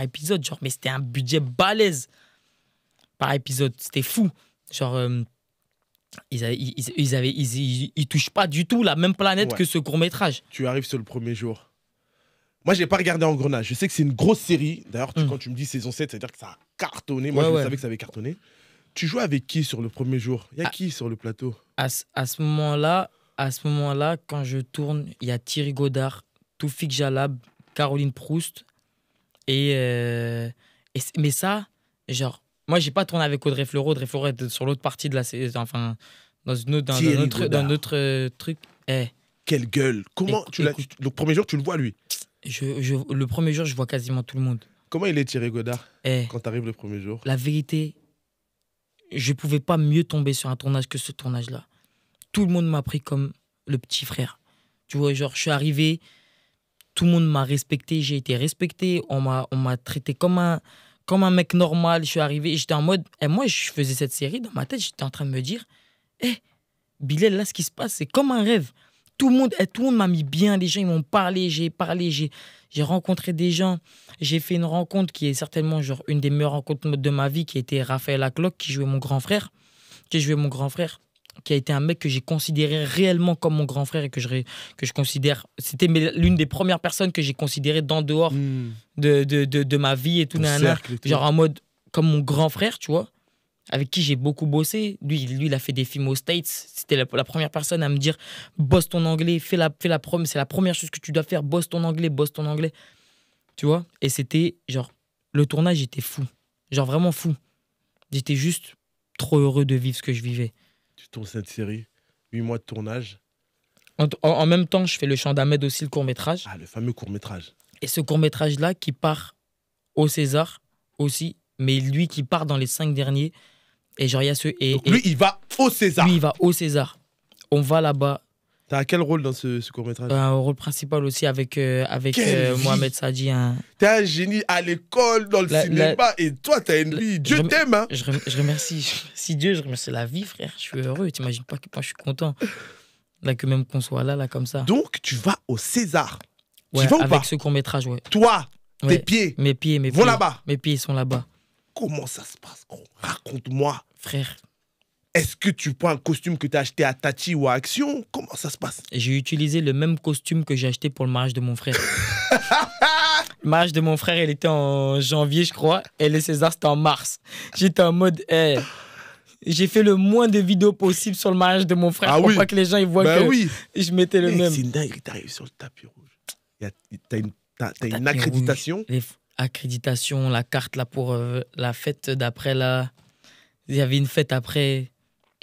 S2: épisode, genre, mais c'était un budget balèze par épisode, c'était fou. Genre, ils touchent pas du tout la même planète
S1: Ouais.
S2: que ce court-métrage.
S1: Tu arrives sur le premier jour. Moi, j'ai pas regardé Engrenage. Je sais que c'est une grosse série. D'ailleurs, quand tu me dis saison 7, c'est-à-dire que ça a cartonné. Moi,
S2: Ouais,
S1: je
S2: ouais.
S1: savais que ça avait cartonné. Tu joues avec qui sur le premier jour? Il y a
S2: Ah.
S1: qui sur le plateau?
S2: À ce moment-là, quand je tourne, il y a Thierry Godard, Toufik Jalab, Caroline Proust et Mais ça, genre, moi, j'ai pas tourné avec Audrey Fleurot. Audrey Fleurot est sur l'autre partie de la saison. Enfin, dans un autre truc.
S1: Quelle gueule. Comment le premier jour, tu le vois, lui?
S2: Le premier jour, je vois quasiment tout le monde.
S1: Comment il est, Thierry Godard, quand t'arrives le premier jour?
S2: La vérité, je pouvais pas mieux tomber sur un tournage que ce tournage-là. Tout le monde m'a pris comme le petit frère. Tu vois, genre, je suis arrivé, tout le monde m'a respecté, j'ai été respecté, on m'a traité comme un mec normal. Je suis arrivé, j'étais en mode... Et moi, je faisais cette série, dans ma tête, j'étais en train de me dire, Bilal, là, ce qui se passe, c'est comme un rêve. Tout le monde m'a mis bien, les gens, ils m'ont parlé, j'ai rencontré des gens. J'ai fait une rencontre qui est certainement genre une des meilleures rencontres de ma vie, qui était Raphaël Acloc, qui jouait mon grand frère, qui a été un mec que j'ai considéré réellement comme mon grand frère et que je considère... C'était l'une des premières personnes que j'ai considérées d'en dehors de ma vie et tout. Genre en mode comme mon grand frère, tu vois, avec qui j'ai beaucoup bossé. Lui, il a fait des films aux States. C'était la première personne à me dire « Bosse ton anglais, fais la prom, c'est la première chose que tu dois faire, bosse ton anglais. » Tu vois? Et c'était genre... Le tournage était fou. Genre vraiment fou. J'étais juste trop heureux de vivre ce que je vivais.
S1: Tu tournes cette série, 8 mois de tournage.
S2: En même temps, je fais le Chant d'Ahmed aussi, le court-métrage.
S1: Ah, le fameux court-métrage.
S2: Et ce court-métrage-là qui part au César aussi, mais lui qui part dans les 5 derniers. Et genre, il y a ce...
S1: Donc lui, il va au César.
S2: Lui, il va au César. On va là-bas.
S1: T'as quel rôle dans ce court-métrage?
S2: Un rôle principal aussi avec Mohamed Sadi.
S1: T'es un génie à l'école, dans le cinéma, et toi, t'as une vie. Dieu t'aime, hein.
S2: Je remercie Dieu, je remercie la vie, frère. Je suis heureux. T'imagines pas que moi, je suis content. Là, que même qu'on soit là, comme ça.
S1: Donc, tu vas au César.
S2: Ouais,
S1: tu vas ou
S2: avec
S1: pas?
S2: ce court-métrage, ouais.
S1: Toi, tes pieds.
S2: Mes pieds
S1: vont là-bas.
S2: Mes pieds sont là-bas.
S1: Comment ça se passe, gros? Raconte-moi.
S2: Frère.
S1: Est-ce que tu prends un costume que tu as acheté à Tati ou à Action? Comment ça se passe?
S2: J'ai utilisé le même costume que j'ai acheté pour le mariage de mon frère. Le mariage de mon frère, il était en janvier, je crois. Et le César, c'était en mars. J'étais en mode... j'ai fait le moins de vidéos possible sur le mariage de mon frère pour pas que les gens ils voient que je mettais le même.
S1: C'est dingue, t'arrives sur le tapis rouge. T'as une accréditation.
S2: Accréditation, la carte là pour la fête d'après là. Il y avait une fête après.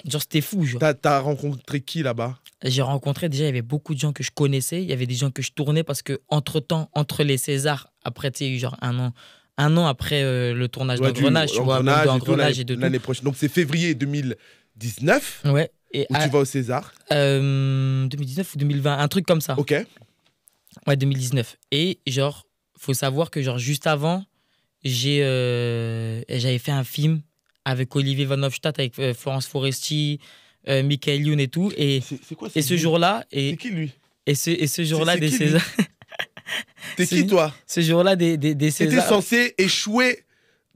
S2: Genre, c'était fou.
S1: T'as rencontré qui là-bas?
S2: J'ai rencontré, déjà, il y avait beaucoup de gens que je connaissais. Il y avait des gens que je tournais parce que entre les Césars, après, tu sais, genre un an après le tournage d'Engrenage, tu vois,
S1: d'Engrenage et de tout. L'année prochaine. Donc, c'est février 2019
S2: ouais.
S1: Où tu vas au César.
S2: 2019 ou 2020, un truc comme ça.
S1: Ok.
S2: Ouais, 2019. Et genre, faut savoir que genre, juste avant, j'avais fait un film avec Olivier Van Hofstadt, avec Florence Foresti, Michael Youn et tout. Et,
S1: c'est quoi,
S2: et ce jour-là...
S1: C'est qui, lui?
S2: Et ce jour-là des Césars...
S1: T'es qui, toi?
S2: Ce jour-là des Césars...
S1: T'étais censé échouer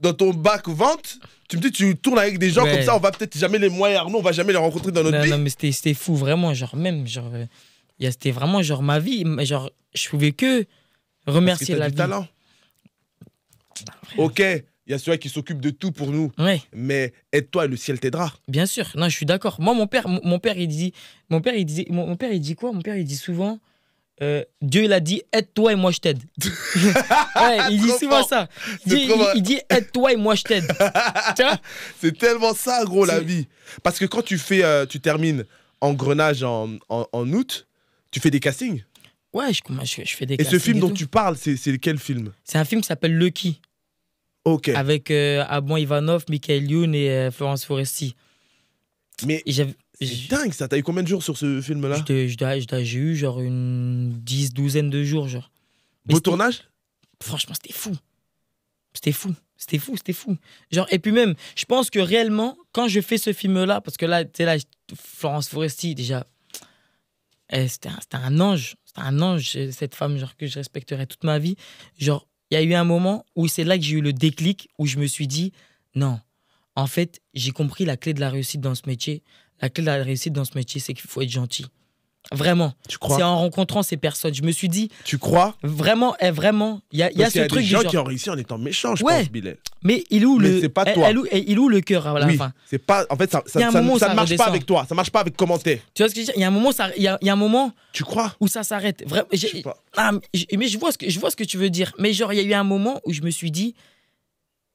S1: dans ton bac-vente. Tu me dis, tu tournes avec des gens comme ça, on va peut-être jamais les moyens, Arnaud, on va jamais les rencontrer dans notre vie.
S2: Non, mais c'était fou, vraiment. Genre, même, genre... C'était vraiment, genre, ma vie. Genre, je pouvais que remercier la vie.
S1: Parce que t'as du talent. Ok. Il y a celui qui s'occupe de tout pour nous.
S2: Ouais.
S1: Mais aide-toi et le ciel t'aidera.
S2: Bien sûr. Non, je suis d'accord. Moi, mon père, il dit quoi? Mon père, il dit souvent, Dieu, il a dit, aide-toi et moi, je t'aide. Ouais, il dit souvent ça. Il dit, aide-toi et moi, je t'aide. Tu vois?
S1: C'est tellement ça, gros, la vie. Parce que quand tu termines Engrenage en août, tu fais des castings.
S2: Ouais, je fais des castings.
S1: Et ce film dont tu parles, c'est quel film?
S2: C'est un film qui s'appelle Lucky.
S1: Ok.
S2: Avec Abon Ivanov, Michael Youn et Florence Foresti.
S1: Mais c'est dingue ça. T'as eu combien de jours sur ce film-là?
S2: J'ai eu genre une douzaine de jours. Genre.
S1: Beau tournage?
S2: Franchement, c'était fou. Genre, et puis même, je pense que réellement, quand je fais ce film-là, parce que là, tu sais, là, Florence Foresti, déjà, c'était un ange. C'était un ange, cette femme genre, que je respecterai toute ma vie. Genre, il y a eu un moment où c'est là que j'ai eu le déclic, où je me suis dit, non, en fait, j'ai compris la clé de la réussite dans ce métier. La clé de la réussite dans ce métier, c'est qu'il faut être gentil. Vraiment.
S1: Tu crois?
S2: C'est en rencontrant ces personnes. Je me suis dit...
S1: Tu crois?
S2: Vraiment, il y a ce truc
S1: du genre... Il y a des gens qui ont réussi en étant méchants, je pense, Bilal.
S2: Mais il ouvre
S1: c'est pas toi.
S2: Il ouvre le cœur à la fin.
S1: C'est pas... En fait, ça ne marche pas avec toi. Ça marche pas avec commentaire.
S2: Tu vois ce que je veux dire? Il y a un moment...
S1: Tu crois?
S2: Où ça s'arrête. Vraiment,
S1: je sais pas.
S2: Mais je vois ce que tu veux dire. Mais genre, il y a eu un moment où je me suis dit...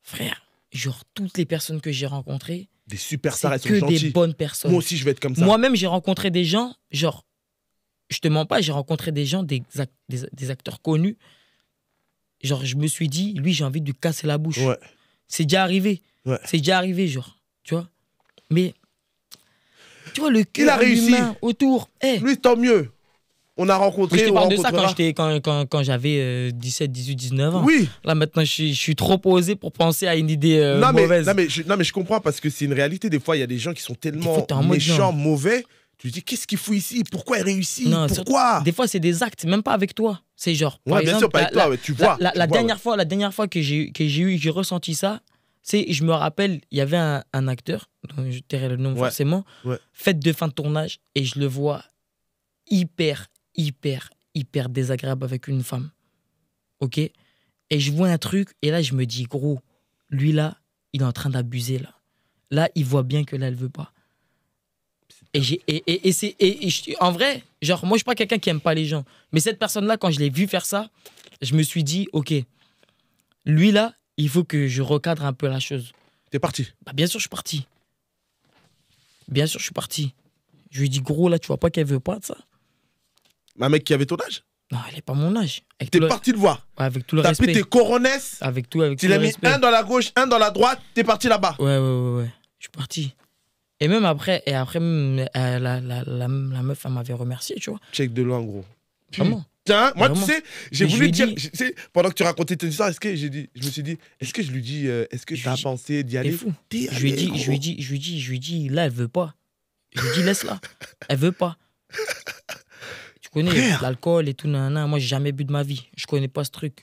S2: Frère, genre, toutes les personnes que j'ai rencontrées,
S1: Des superstars, elles
S2: c'est
S1: sont
S2: que
S1: gentilles.
S2: des bonnes personnes.
S1: Moi aussi, je vais être comme ça.
S2: Moi-même, j'ai rencontré des gens, genre, je te mens pas, j'ai rencontré des gens, des acteurs connus. Genre, je me suis dit, lui, j'ai envie de lui casser la bouche.
S1: Ouais.
S2: C'est déjà arrivé.
S1: Ouais.
S2: C'est déjà arrivé, genre. Tu vois? Mais, tu vois, le
S1: Il a
S2: cœur
S1: réussi.
S2: humain autour. Eh,
S1: Lui, tant mieux. On a
S2: mais
S1: rencontré,
S2: je te
S1: on
S2: parle de ça
S1: rencontrera.
S2: quand j'avais 17, 18, 19 ans.
S1: Oui.
S2: Là, maintenant, je suis trop posé pour penser à une idée mauvaise.
S1: Non, mais je comprends parce que c'est une réalité. Des fois, il y a des gens qui sont tellement
S2: fois, t'es en mode
S1: méchants,
S2: genre.
S1: mauvais. Tu te dis, qu'est-ce qu'il fout ici? Pourquoi il réussit?
S2: Non,
S1: Pourquoi?
S2: Des fois, c'est des actes, même pas avec toi. C'est genre, par
S1: Ouais, bien
S2: exemple,
S1: sûr, pas avec toi, ouais, tu vois.
S2: la dernière fois que j'ai ressenti ça, c'est, je me rappelle, il y avait un acteur, dont je tairai le nom
S1: Ouais.
S2: forcément,
S1: Ouais.
S2: fête de fin de tournage, et je le vois hyper désagréable avec une femme. Ok? Et je vois un truc, et là, je me dis, gros, lui là, il est en train d'abuser là. Là, il voit bien que là, elle veut pas. En vrai, genre, moi, je suis pas quelqu'un qui aime pas les gens. Mais cette personne-là, quand je l'ai vu faire ça, je me suis dit, ok, lui là, il faut que je recadre un peu la chose.
S1: T'es parti.
S2: Bah, bien sûr, je suis parti. Bien sûr, je suis parti. Je lui ai dit, gros, là, tu vois pas qu'elle veut pas de ça?
S1: Un mec qui avait ton âge?
S2: Non, elle est pas mon âge. Avec
S1: T'es
S2: tout le-
S1: parti le voir.
S2: Ouais, avec tout le
S1: T'as pris
S2: respect.
S1: tes coronesses.
S2: Avec
S1: Tu
S2: tout
S1: l'as
S2: le
S1: mis
S2: respect.
S1: un dans la gauche, un dans la droite. T'es parti là-bas.
S2: Ouais. Je suis parti. Et même après, même, la meuf, elle m'avait remercié, tu vois.
S1: Check de loin, gros.
S2: Vraiment.
S1: Putain, moi,
S2: Vraiment.
S1: tu sais, j'ai
S2: Mais je
S1: voulu
S2: lui
S1: dire,
S2: dis-
S1: tu sais, pendant que tu racontais ton histoire, je me suis dit, est-ce que je lui dis, est-ce que
S2: Je
S1: t'as
S2: lui dis,
S1: pensé d'y
S2: T'es
S1: aller?
S2: fou.
S1: T'es
S2: Je lui
S1: allé,
S2: dis, là, elle veut pas. Je lui dis, laisse-la. Elle veut pas. Tu connais
S1: Frère.
S2: l'alcool et tout, nanana. Moi, j'ai jamais bu de ma vie. Je connais pas ce truc.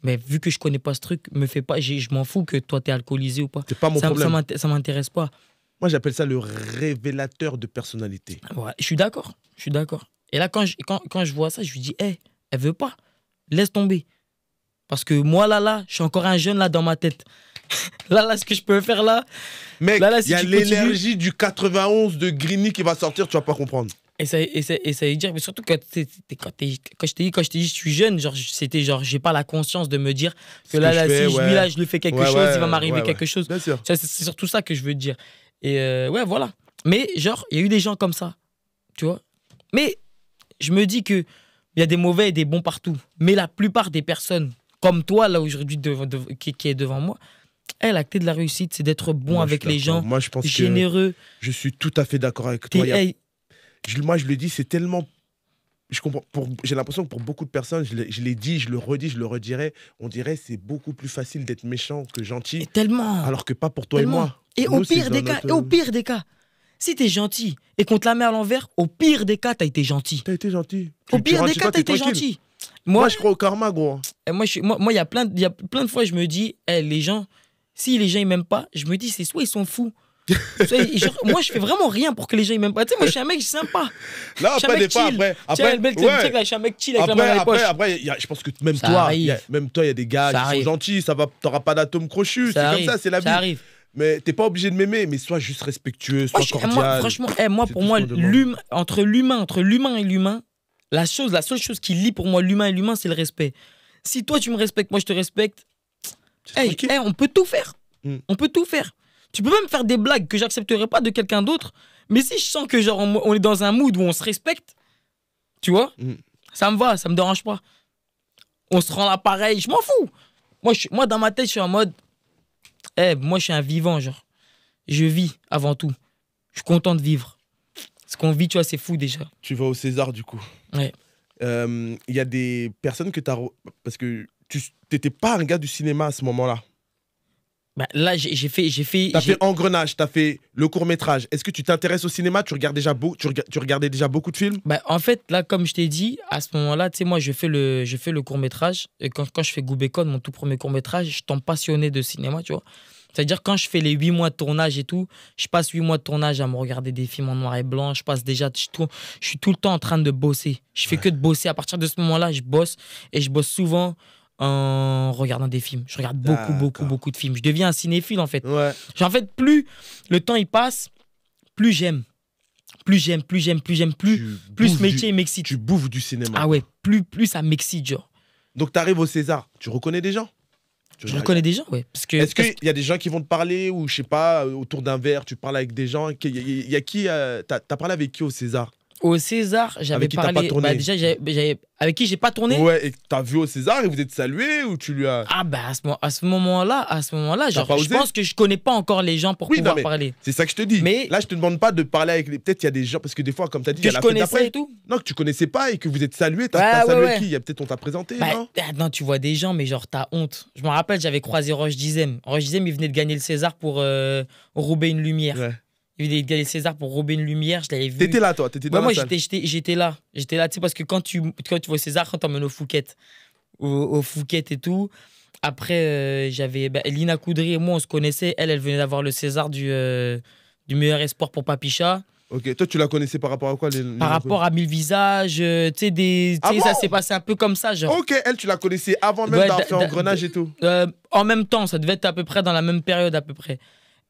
S2: Mais vu que je connais pas ce truc, me fais pas. Je m'en fous que toi, t'es alcoolisé ou pas.
S1: C'est pas mon problème.
S2: Ça m'intéresse pas.
S1: Moi, j'appelle ça le révélateur de personnalité.
S2: Ouais, je suis d'accord. Et là, quand je vois ça, je lui dis, hé, elle veut pas. Laisse tomber. Parce que moi, là, je suis encore un jeune, là, dans ma tête. Là, ce que je peux faire, là...
S1: Mec,
S2: Là,
S1: il
S2: si
S1: y a
S2: tu continues-
S1: l'énergie du 91 de Grigny qui va sortir, tu vas pas comprendre.
S2: Et ça veut dire, mais surtout quand je t'ai dit, je suis jeune, genre, c'était genre, j'ai pas la conscience de me dire que là,
S1: je fais,
S2: si je
S1: ouais.
S2: lui, là, je lui fais quelque
S1: Ouais,
S2: chose,
S1: ouais,
S2: il va m'arriver
S1: ouais,
S2: quelque
S1: ouais.
S2: chose.
S1: Bien sûr.
S2: C'est surtout ça que je veux te dire. Et ouais, voilà. Mais genre, il y a eu des gens comme ça, tu vois. Mais je me dis que il y a des mauvais et des bons partout. Mais la plupart des personnes, comme toi, là, aujourd'hui, qui est devant moi, la clé de la réussite, c'est d'être bon
S1: Moi,
S2: avec
S1: je suis
S2: les
S1: d'accord.
S2: gens,
S1: Moi, je pense
S2: généreux.
S1: que je suis tout à fait d'accord avec
S2: T'es-
S1: toi.
S2: hey,
S1: Moi, je le dis, c'est tellement. Je comprends. J'ai l'impression que pour beaucoup de personnes, je l'ai dit, je le redis, je le redirai. On dirait c'est beaucoup plus facile d'être méchant que gentil,
S2: et tellement.
S1: alors que pas pour toi
S2: Tellement.
S1: et moi.
S2: Et
S1: Nous,
S2: au
S1: c'est
S2: pire
S1: dans
S2: des cas,
S1: notre-
S2: et au pire des cas, si t'es gentil et qu'on te la met à l'envers, au pire des cas, t'as été gentil.
S1: T'as été gentil.
S2: Au
S1: Tu
S2: pire
S1: rentres
S2: des
S1: chez
S2: cas,
S1: toi,
S2: t'as
S1: t'es
S2: été
S1: tranquille.
S2: gentil.
S1: Moi, je crois au karma, gros.
S2: Moi, il y a plein de fois, je me dis, les gens, si les gens ils m'aiment pas, je me dis, c'est soit ils sont fous. Moi, je fais vraiment rien pour que les gens ils m'aiment pas. Tu sais, moi, je suis un mec sympa.
S1: Là,
S2: Je suis un
S1: après,
S2: mec
S1: des fois,
S2: chill.
S1: après,
S2: Tiens, belle, tu sais que là, je suis un mec chill avec la main dans les poches.
S1: après, je pense que même
S2: Ça
S1: toi,
S2: arrive.
S1: il y a des gars
S2: Ça
S1: qui sont
S2: arrive.
S1: gentils, t'auras pas d'atome crochu, c'est comme
S2: arrive,
S1: ça, c'est la vie.
S2: Ça arrive.
S1: Mais t'es pas obligé de m'aimer, mais sois juste respectueux, sois cordial.
S2: Franchement,
S1: C'est
S2: pour
S1: tout
S2: moi,
S1: ce qu'on demande.
S2: entre l'humain et l'humain, la seule chose qui lie pour moi l'humain et l'humain, c'est le respect. Si toi, tu me respectes, moi, je te respecte,
S1: C'est tranquille.
S2: on peut tout faire.
S1: Mm.
S2: On peut tout faire. Tu peux même faire des blagues que j'accepterais pas de quelqu'un d'autre, mais si je sens que genre on est dans un mood où on se respecte, tu vois,
S1: Mm.
S2: ça me va, ça me dérange pas. On se rend là pareil, je m'en fous. Moi, dans ma tête, je suis en mode, moi, je suis un vivant, genre. Je vis avant tout. Je suis content de vivre. Ce qu'on vit, tu vois, c'est fou déjà.
S1: Tu vas au César, du coup.
S2: Ouais.
S1: Il y a des personnes que t'as... Parce que tu t'étais pas un gars du cinéma à ce moment-là.
S2: Bah, là, j'ai fait.
S1: T'as fait Engrenage, t'as fait le court-métrage. Est-ce que tu t'intéresses au cinéma? Tu regardais déjà beaucoup de films?
S2: Bah, en fait, là, comme je t'ai dit, à ce moment-là, tu sais, moi, je fais le court-métrage. Et quand je fais Goubécon, mon tout premier court-métrage, je tombe passionné de cinéma, tu vois. C'est-à-dire, quand je fais les 8 mois de tournage et tout, je passe 8 mois de tournage à me regarder des films en noir et blanc. Je suis tout le temps en train de bosser. Je fais que de bosser. À partir de ce moment-là, je bosse. Et je bosse souvent en regardant des films. Je regarde beaucoup de films. Je deviens un cinéphile, en fait.
S1: Ouais.
S2: En fait, plus le temps il passe, plus j'aime. Plus ce métier il m'excite.
S1: Tu bouffes du cinéma.
S2: Ah ouais, plus ça m'excite, genre.
S1: Donc t'arrives au César, tu reconnais des gens?
S2: Je le connais des gens, ouais.
S1: Est-ce qu'il y a des gens qui vont te parler ou je sais pas, autour d'un verre, tu parles avec des gens? Il y a qui t'as parlé avec qui au César?
S2: Au César, j'avais parlé. Bah, déjà, avec qui j'ai pas tourné.
S1: Ouais, et t'as vu au César et vous êtes salué ou tu lui as.
S2: Ah, bah à ce moment-là, genre, je pense que je connais pas encore les gens pour pouvoir parler.
S1: C'est ça que je te dis. Mais là, je te demande pas de parler avec. Peut-être il y a des gens, parce que des fois, comme t'as dit,
S2: que je connaissais et tout.
S1: Non, que tu connaissais pas et que vous êtes salué. T'as salué qui? Peut-être on t'a présenté, non?
S2: Non, tu vois des gens, mais genre, t'as honte. Je me rappelle, j'avais croisé Roche Dizem. Roche Dizem, il venait de gagner le César pour Roubaix une lumière. Ouais. Il venait de gagner le César pour Roubaix une lumière, je l'avais vu.
S1: T'étais là, toi? T'étais dans la salle?
S2: Moi, j'étais là. J'étais là, tu sais, parce que quand tu vois au César, quand t'emmènes au Fouquet, au Fouquet et tout. Après, j'avais Lina Coudry et moi, on se connaissait. Elle venait d'avoir le César du meilleur espoir pour Papicha.
S1: Ok, toi, tu la connaissais par rapport à quoi?
S2: Par rapport à Mille Visages, tu sais, ça s'est passé un peu comme ça, genre.
S1: Ok, elle, tu la connaissais avant même d'avoir fait Engrenage et tout?
S2: En même temps, ça devait être à peu près dans la même période, à peu près.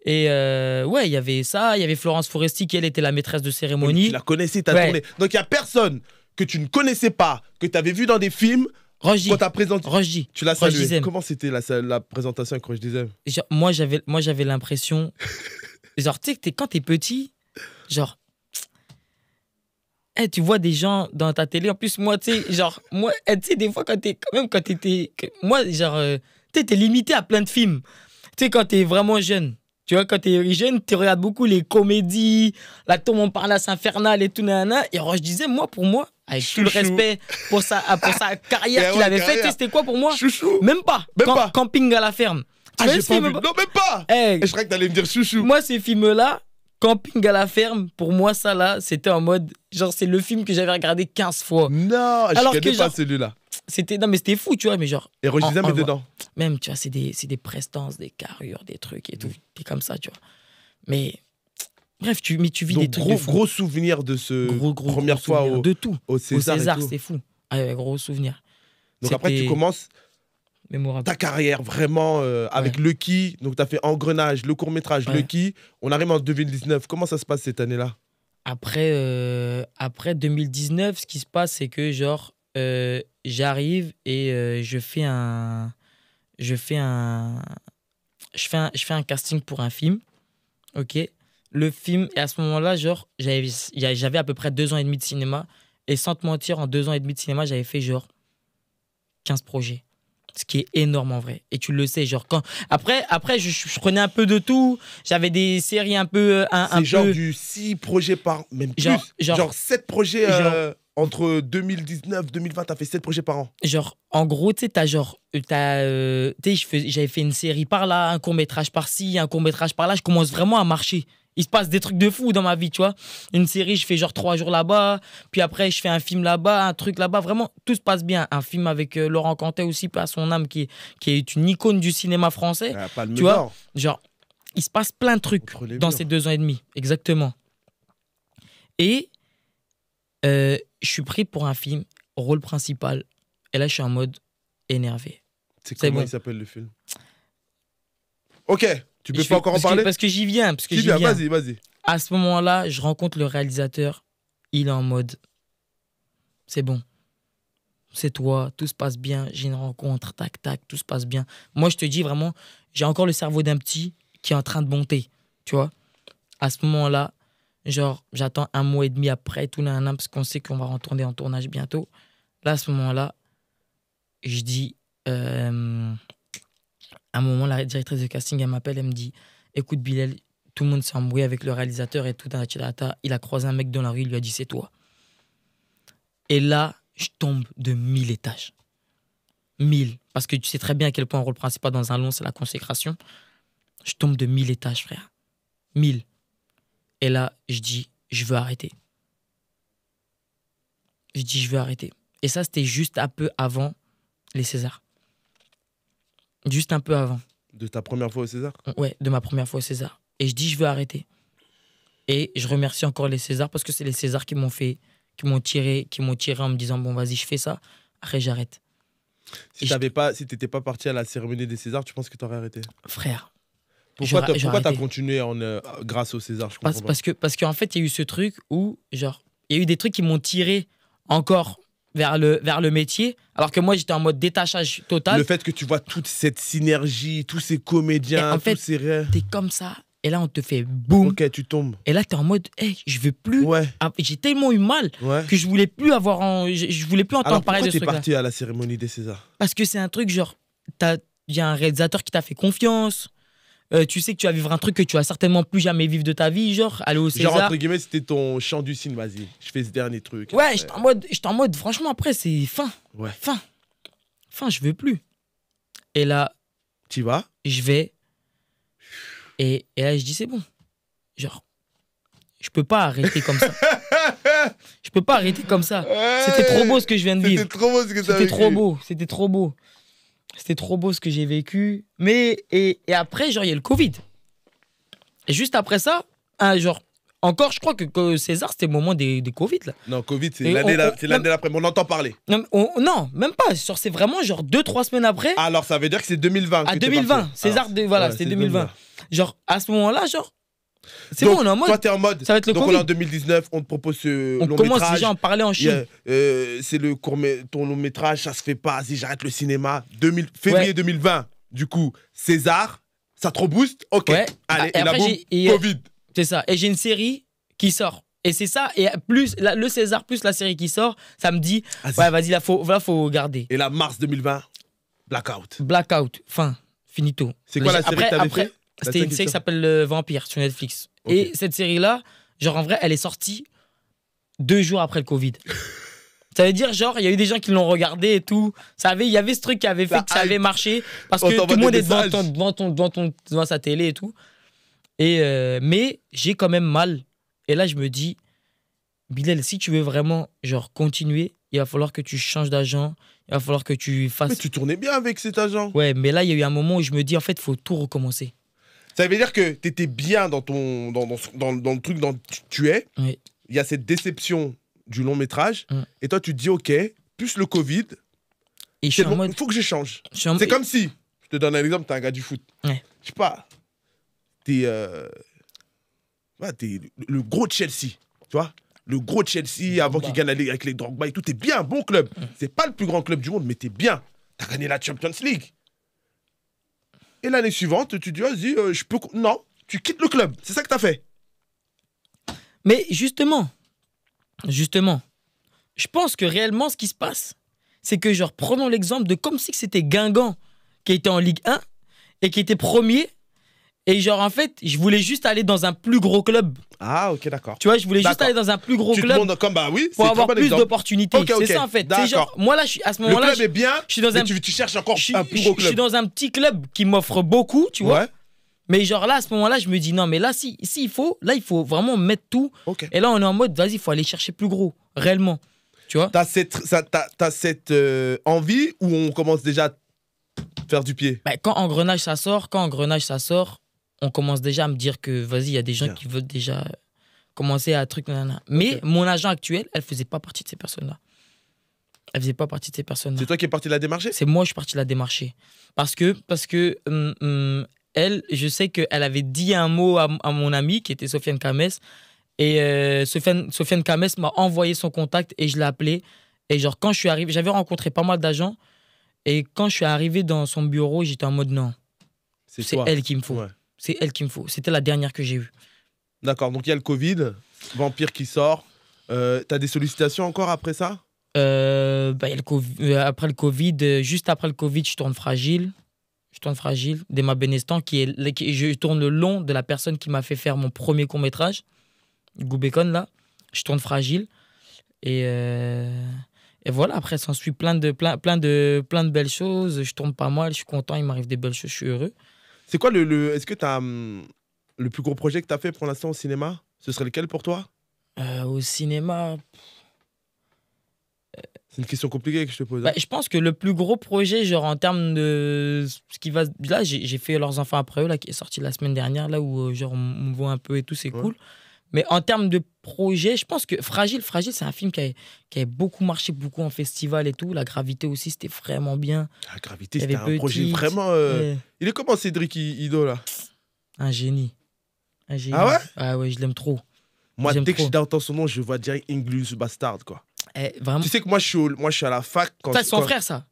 S2: Et ouais, il y avait ça, il y avait Florence Foresti qui, elle, était la maîtresse de cérémonie.
S1: Tu la connaissais, t'as tourné. Donc, il n'y a personne que tu ne connaissais pas, que tu avais vu dans des films, quand t'as présenté.
S2: Roche,
S1: tu l'as salué. Comment c'était la présentation avec Roche Dizem?
S2: Moi, j'avais l'impression... genre, tu sais, quand t'es petit, genre... tu vois des gens dans ta télé. En plus, moi, tu sais, genre... Moi, tu sais, des fois, quand t'étais... Moi, genre... tu sais, t'es limité à plein de films. Tu sais, quand t'es vraiment jeune... Tu vois, quand t'es jeune, tu regardes beaucoup les comédies, la Tour Montparnasse infernale et tout, nanana. Et alors, je disais, pour moi, avec tout le respect pour sa carrière qu'il avait faite, c'était quoi pour moi?
S1: Chouchou.
S2: Même pas. Camping à la ferme.
S1: J'ai pas vu. Non, même pas. Je croyais que t'allais me dire chouchou.
S2: Moi, ces films-là, Camping à la ferme, pour moi, ça là, c'était en mode, genre, c'est le film que j'avais regardé 15 fois.
S1: Non, je connais pas celui-là.
S2: Non, mais c'était fou, tu vois, mais genre...
S1: Et Roche Dizem est dedans.
S2: Même, tu vois, c'est des prestances, des carrures, des trucs et tout. T'es comme ça, tu vois. Mais... Bref, tu vis des trucs
S1: gros souvenir de ce première fois au César
S2: c'est fou. Gros souvenir.
S1: Donc après, tu commences ta carrière vraiment avec Lucky. Donc, tu as fait Engrenage, le court-métrage Lucky. On arrive en 2019. Comment ça se passe cette année-là?
S2: Après 2019, ce qui se passe, c'est que genre... j'arrive et je fais un casting pour un film. Ok, le film, et à ce moment-là, genre j'avais à peu près 2 ans et demi de cinéma, et sans te mentir, en 2 ans et demi de cinéma, j'avais fait genre 15 projets, ce qui est énorme en vrai. Et tu le sais, genre après je prenais un peu de tout. J'avais des séries un peu
S1: c'est genre du 6 projets par, même plus, genre 7 projets entre 2019 2020, t'as fait 7 projets par an.
S2: Genre, en gros, tu sais, j'avais fait une série par là, un court-métrage par-ci, un court-métrage par là. Je commence vraiment à marcher. Il se passe des trucs de fou dans ma vie, tu vois. Une série, je fais genre 3 jours là-bas. Puis après, je fais un film là-bas, un truc là-bas. Vraiment, tout se passe bien. Un film avec Laurent Cantet aussi, pas à son âme, qui est une icône du cinéma français. Tu vois, genre, il se passe plein de trucs dans ces 2 ans et demi. Exactement. Et... je suis pris pour un film, rôle principal. Et là, je suis en mode énervé.
S1: C'est comment il s'appelle le film? Ok, tu peux pas encore en parler?
S2: Parce que j'y viens.
S1: Vas-y.
S2: À ce moment-là, je rencontre le réalisateur. Il est en mode, c'est bon. C'est toi, tout se passe bien. J'ai une rencontre, tac, tout se passe bien. Moi, je te dis vraiment, j'ai encore le cerveau d'un petit qui est en train de monter. Tu vois? À ce moment-là, genre, j'attends 1 mois et demi après, tout nanana, parce qu'on sait qu'on va retourner en tournage bientôt. Là, à ce moment-là, je dis... à un moment, la directrice de casting, elle m'appelle, elle me dit « Écoute, Bilal, tout le monde s'est embrouillé avec le réalisateur et tout, il a croisé un mec dans la rue, il lui a dit « C'est toi. » Et là, je tombe de 1000 étages. 1000. Parce que tu sais très bien à quel point un rôle principal dans un long, c'est la consécration. Je tombe de 1000 étages, frère. 1000. Et là, je dis, je veux arrêter. Et ça, c'était juste un peu avant les Césars. Juste un peu avant.
S1: De ta première fois au César?
S2: Ouais, de ma première fois au César. Et je dis, je veux arrêter. Et je remercie encore les Césars parce que c'est les Césars qui m'ont tiré en me disant, bon, vas-y, je fais ça. Après, j'arrête.
S1: Si t'étais pas parti à la cérémonie des Césars, tu penses que t'aurais arrêté?
S2: Frère.
S1: Pourquoi t'as continué grâce au César?
S2: Parce qu'en fait, il y a eu ce truc où, genre, il y a eu des trucs qui m'ont tiré encore vers le métier, alors que moi, j'étais en mode détachage total.
S1: Le fait que tu vois toute cette synergie, tous ces comédiens,
S2: Et en fait,
S1: tous ces rêves.
S2: T'es comme ça, et là, on te fait boum.
S1: Ok, tu tombes.
S2: Et là, t'es en mode, hey, je veux plus.
S1: Ouais.
S2: J'ai tellement eu mal
S1: Ouais.
S2: que je voulais plus je voulais plus entendre
S1: Alors,
S2: parler
S1: pourquoi
S2: de ce
S1: t'es
S2: truc-là.
S1: parti à la cérémonie des Césars?
S2: Parce que c'est un truc genre, il y a un réalisateur qui t'a fait confiance. Tu sais que tu vas vivre un truc que tu vas certainement plus jamais vivre de ta vie, genre aller au
S1: Genre,
S2: César.
S1: entre guillemets, c'était ton chant du cygne, vas-y. Je fais ce dernier truc.
S2: Ouais, j'étais en mode, franchement, après, c'est fin.
S1: Ouais.
S2: Fin, je veux plus. Et là,
S1: Tu vas?
S2: je vais. Et là, je dis, c'est bon. Genre, je peux pas arrêter comme ça. Je peux pas arrêter comme ça. C'était trop beau ce que je viens de vivre.
S1: C'était trop beau ce que t'as
S2: C'était
S1: vécu.
S2: trop beau. C'était trop beau. C'était trop beau ce que j'ai vécu. Mais, et après, genre, il y a le Covid. Et juste après ça, hein, genre, encore, je crois que César, c'était le moment des Covid, là.
S1: Non, Covid, c'est
S2: Et
S1: l'année
S2: on-
S1: d'après. Mais on entend parler.
S2: Non, non, même pas. Genre, c'est vraiment, genre, 2-3 semaines après.
S1: Alors, ça veut dire que c'est 2020.
S2: À
S1: que t'es
S2: 2020.
S1: parti.
S2: César,
S1: Alors,
S2: voilà,
S1: ouais,
S2: c'était
S1: c'est
S2: 2020. Genre, à ce moment-là, genre, c'est
S1: Donc,
S2: bon, on est en mode.
S1: toi, t'es en mode.
S2: ça va être le
S1: donc, on
S2: Covid.
S1: est en 2019, on te propose ce
S2: On
S1: long
S2: commence
S1: métrage.
S2: déjà à en parler en
S1: Il y a,
S2: Chine.
S1: c'est ton long métrage, ça se fait pas. Vas-y, j'arrête le cinéma. Février
S2: Ouais.
S1: 2020, du coup, César, ça te rebooste. Ok.
S2: Ouais.
S1: Allez,
S2: Et
S1: et là,
S2: après,
S1: boum, Covid.
S2: C'est ça. Et j'ai une série qui sort. Et c'est ça. Et plus le César, plus la série qui sort, ça me dit,
S1: Vas-y.
S2: ouais, vas-y, là, faut garder.
S1: Et là, mars 2020, blackout.
S2: Blackout, fin, finito.
S1: C'est quoi la série que t'avais fait? La
S2: C'était une
S1: série
S2: série qui
S1: qui
S2: s'appelle Vampire sur Netflix.
S1: Ok.
S2: Et cette série-là, genre en vrai, elle est sortie 2 jours après le Covid. Ça veut dire, genre, il y a eu des gens qui l'ont regardé et tout. Il y avait ce truc qui avait fait
S1: La
S2: que ça avait
S1: hype.
S2: marché. Parce
S1: On
S2: que tout
S1: t'envoie
S2: le monde
S1: des
S2: est
S1: messages.
S2: devant sa télé et tout. Et, mais j'ai quand même mal. Et là, je me dis, Bilal, si tu veux vraiment, genre, continuer, il va falloir que tu changes d'agent. Il va falloir que tu fasses.
S1: Mais tu tournais bien avec cet agent.
S2: Ouais, mais là, il y a eu un moment où je me dis, en fait, il faut tout recommencer.
S1: Ça veut dire que t'étais bien dans le truc dont tu es.
S2: Oui.
S1: Il y a cette déception du long métrage.
S2: Mm.
S1: Et toi, tu te dis, ok, plus le Covid,
S2: Et je
S1: c'est
S2: suis en
S1: bon,
S2: mode.
S1: il faut que je change.
S2: je suis en-
S1: C'est comme si, je te donne un exemple, t'es un gars du foot.
S2: Ouais.
S1: Je sais pas, t'es le gros Chelsea, tu vois. Le gros Chelsea, avant qu'il gagne la Ligue avec les Drogba et tout, t'es bien, bon club. C'est pas le plus grand club du monde, mais t'es bien. T'as gagné la Champions League. Et l'année suivante, tu dis, vas-y, je peux... Non, tu quittes le club. C'est ça que t'as fait.
S2: Mais justement, je pense que réellement, ce qui se passe, c'est que, genre, prenons l'exemple de comme si c'était Guingamp qui était en Ligue 1 et qui était premier. Et genre, en fait, je voulais juste aller dans un plus gros club.
S1: Ah, ok, d'accord.
S2: Tu vois, je voulais juste
S1: D'accord.
S2: aller dans un plus gros
S1: Tu te
S2: club
S1: montres comme, bah oui, c'est
S2: pour
S1: un
S2: avoir
S1: très bon
S2: plus
S1: exemple.
S2: d'opportunités.
S1: Ok, ok,
S2: C'est ça, en fait. C'est
S1: d'accord.
S2: genre, moi, là, à ce
S1: Le
S2: moment-là,
S1: club est bien,
S2: je suis dans
S1: mais
S2: un...
S1: tu cherches encore
S2: je
S1: un plus gros
S2: je suis
S1: club.
S2: dans un petit club qui m'offre beaucoup, tu vois.
S1: Ouais,
S2: Mais genre là, à ce moment-là, je me dis, non, mais là, si il faut, là, il faut vraiment mettre tout.
S1: ok.
S2: Et là, on est en mode, vas-y, il faut aller chercher plus gros, réellement. Tu vois?
S1: T'as cette envie où on commence déjà à faire du pied.
S2: Bah, quand Engrenage, ça sort, on commence déjà à me dire que, vas-y, il y a des gens
S1: Bien.
S2: qui veulent déjà commencer à truc, nanana. Mais mon agent actuel, elle faisait pas partie de ces personnes-là. Elle faisait pas partie de ces personnes-là.
S1: C'est toi qui es parti la démarcher?
S2: C'est moi, je suis parti la démarcher. Parce que elle, je sais qu'elle avait dit un mot à mon ami, qui était Sofiane Kames. Et Sofiane Kames m'a envoyé son contact et je l'ai appelé. Et genre, quand je suis arrivé, j'avais rencontré pas mal d'agents. Et quand je suis arrivé dans son bureau, j'étais en mode non, c'est
S1: toi.
S2: elle qu'il me faut.
S1: Ouais.
S2: C'est elle qu'il me faut. C'était la dernière que j'ai eue.
S1: D'accord, donc il y a le Covid, Vampire qui sort. T'as des sollicitations encore après ça?
S2: Il y a le après le Covid, juste après le Covid, je tourne Fragile. d'Emma Benestan, je tourne le long de la personne qui m'a fait faire mon premier court-métrage, Goubekon, là. Je tourne Fragile. Et voilà, après, s'ensuit plein de belles choses. Je tourne pas mal, je suis content, il m'arrive des belles choses, je suis heureux.
S1: C'est quoi est-ce que t'as le plus gros projet que t'as fait pour l'instant au cinéma? Ce serait lequel pour toi?
S2: Au cinéma,
S1: C'est une question compliquée que je te pose.
S2: je pense que le plus gros projet, genre en termes de ce qui va. Là, j'ai fait Leurs enfants après eux, là, qui est sorti la semaine dernière, là où genre, on me voit un peu et tout, c'est cool. Mais en termes de projet, je pense que Fragile, c'est un film qui a beaucoup marché, beaucoup en festival et tout. La Gravité aussi, c'était vraiment bien.
S1: La Gravité,
S2: Il y
S1: c'était
S2: avait
S1: un projet
S2: Petite,
S1: vraiment... Il est comment Cédric Ido, là?
S2: Un génie.
S1: Ah ouais?
S2: Ah ouais, je l'aime trop.
S1: Moi,
S2: J'aime
S1: dès que
S2: trop.
S1: j'entends son nom, je vois direct Inglourious Bastard, quoi.
S2: Vraiment.
S1: Tu sais que moi, je suis à la fac.
S2: Ça, c'est son frère, ça.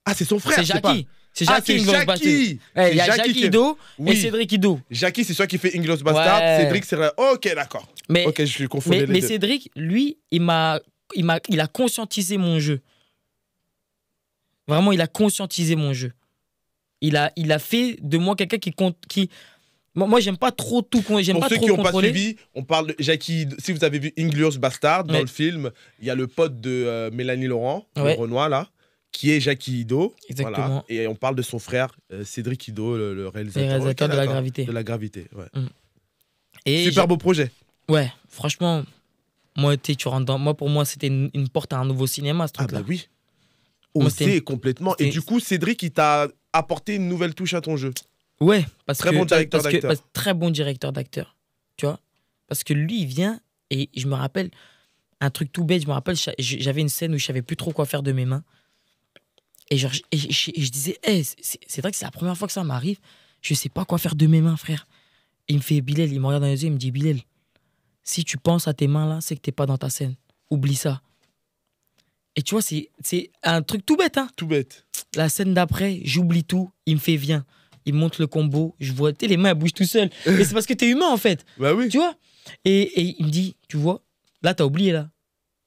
S1: Ah, c'est son frère.
S2: C'est Jackie. C'est Jackie.
S1: C'est Jackie.
S2: Il y a Jackie Ido et Cédric Ido.
S1: Jackie, c'est celui qui fait Inglourious Bastard.
S2: Ouais.
S1: Cédric, c'est vrai. Ok, d'accord. Ok, je suis confondu les deux.
S2: Mais Cédric, lui, il a conscientisé mon jeu. Vraiment, il a conscientisé mon jeu. Il a fait de moi quelqu'un qui moi, j'aime pas trop tout contrôler.
S1: Pour ceux qui n'ont pas suivi, on parle de Jackie. Si vous avez vu Inglourious Bastard, dans le film, il y a le pote de Mélanie Laurent, le Renoir, là, qui est Jackie Ido.
S2: Exactement.
S1: Voilà. Et on parle de son frère, Cédric Ido, le réalisateur.
S2: Le réalisateur de La Gravité.
S1: De La Gravité, ouais.
S2: Et
S1: super beau projet.
S2: Ouais, franchement, moi, tu rentres dans... Moi, pour moi, c'était une porte à un nouveau cinéma, ce truc-là.
S1: Ah bah oui. Osé complètement. Et du coup, Cédric, il t'a apporté une nouvelle touche à ton jeu.
S2: Ouais,
S1: très bon directeur d'acteur.
S2: Très bon directeur d'acteur, tu vois. Parce que lui, il vient et je me rappelle un truc tout bête. Je me rappelle, j'avais une scène où je savais plus trop quoi faire de mes mains. Et je disais, c'est vrai que c'est la première fois que ça m'arrive. Je sais pas quoi faire de mes mains, frère. Et il me fait, Bilal, il me regarde dans les yeux, il me dit, Bilal, si tu penses à tes mains là, c'est que t'es pas dans ta scène. Oublie ça. Et tu vois, c'est un truc tout bête, hein.
S1: Tout bête.
S2: La scène d'après, j'oublie tout. Il me fait, viens. Il monte le combo. Je vois, les mains, elles bougent tout seul. Et c'est parce que t'es humain, en fait.
S1: Bah oui.
S2: Tu vois. Et il me dit, tu vois, là, t'as oublié, là.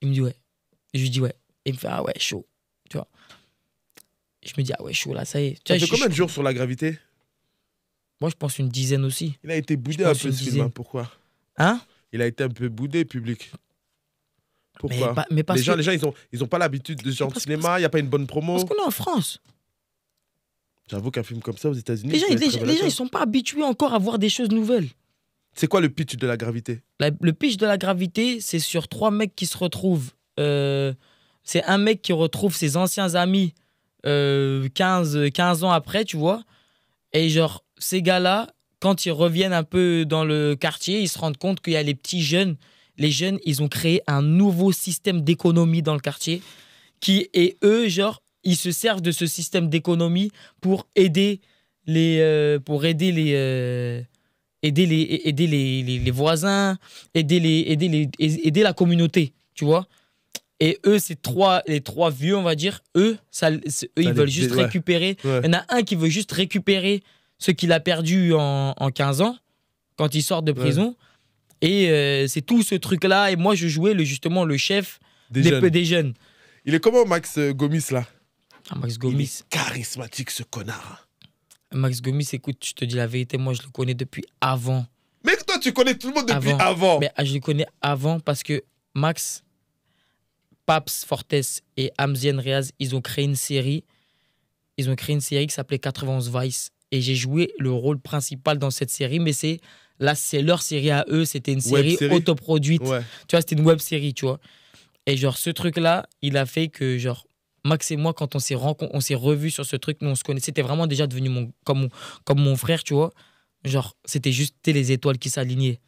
S2: Il me dit, ouais. Et je lui dis, ouais. Et il me fait, ah ouais, chaud. Tu vois. Je me dis, ah ouais, chaud, là, ça y est.
S1: Ça fait combien de jours sur La Gravité?
S2: Moi, je pense une dizaine aussi.
S1: Il a été boudé un peu, ce film. Hein. Pourquoi?
S2: Hein?
S1: Il a été un peu boudé, public. Pourquoi?
S2: Mais
S1: les gens, ils ont pas l'habitude de ce genre de cinéma, il n'y a pas une bonne promo.
S2: Parce qu'on est en France.
S1: J'avoue qu'un film comme ça aux États-Unis.
S2: Les gens, ils sont pas habitués encore à voir des choses nouvelles.
S1: C'est quoi le pitch de La Gravité?
S2: Le pitch de La Gravité, c'est sur 3 mecs qui se retrouvent. C'est un mec qui retrouve ses anciens amis 15 ans après, tu vois. Et genre, ces gars-là, quand ils reviennent un peu dans le quartier, ils se rendent compte qu'il y a les petits jeunes. Les jeunes, ils ont créé un nouveau système d'économie dans le quartier. Et eux, genre, ils se servent de ce système d'économie pour aider les voisins, aider la communauté, tu vois. Et eux, les trois vieux, on va dire, ils veulent juste récupérer.
S1: Ouais.
S2: Il y en a un qui veut juste récupérer ce qu'il a perdu en 15 ans, quand il sort de prison. Ouais. Et c'est tout ce truc-là. Et moi, je jouais justement le chef des jeunes.
S1: Il est comment, Max Gomis, là?
S2: Max Gomis.
S1: Il est charismatique, ce connard.
S2: Max Gomis, écoute, je te dis la vérité, moi, je le connais depuis avant.
S1: Mais toi, tu connais tout le monde depuis avant.
S2: Mais je le connais avant parce que Max, Paps, Fortes et Amzien Reaz, ils ont créé une série. Ils ont créé une série qui s'appelait 91 Vice. Et j'ai joué le rôle principal dans cette série, mais c'est leur série à eux. C'était une série autoproduite. Ouais. Tu vois, c'était une web série, tu vois. Et genre, ce truc-là, il a fait que, genre, Max et moi, quand on s'est revus sur ce truc, nous, on se connaissait. C'était vraiment déjà devenu comme mon frère, tu vois. Genre, c'était juste les étoiles qui s'alignaient.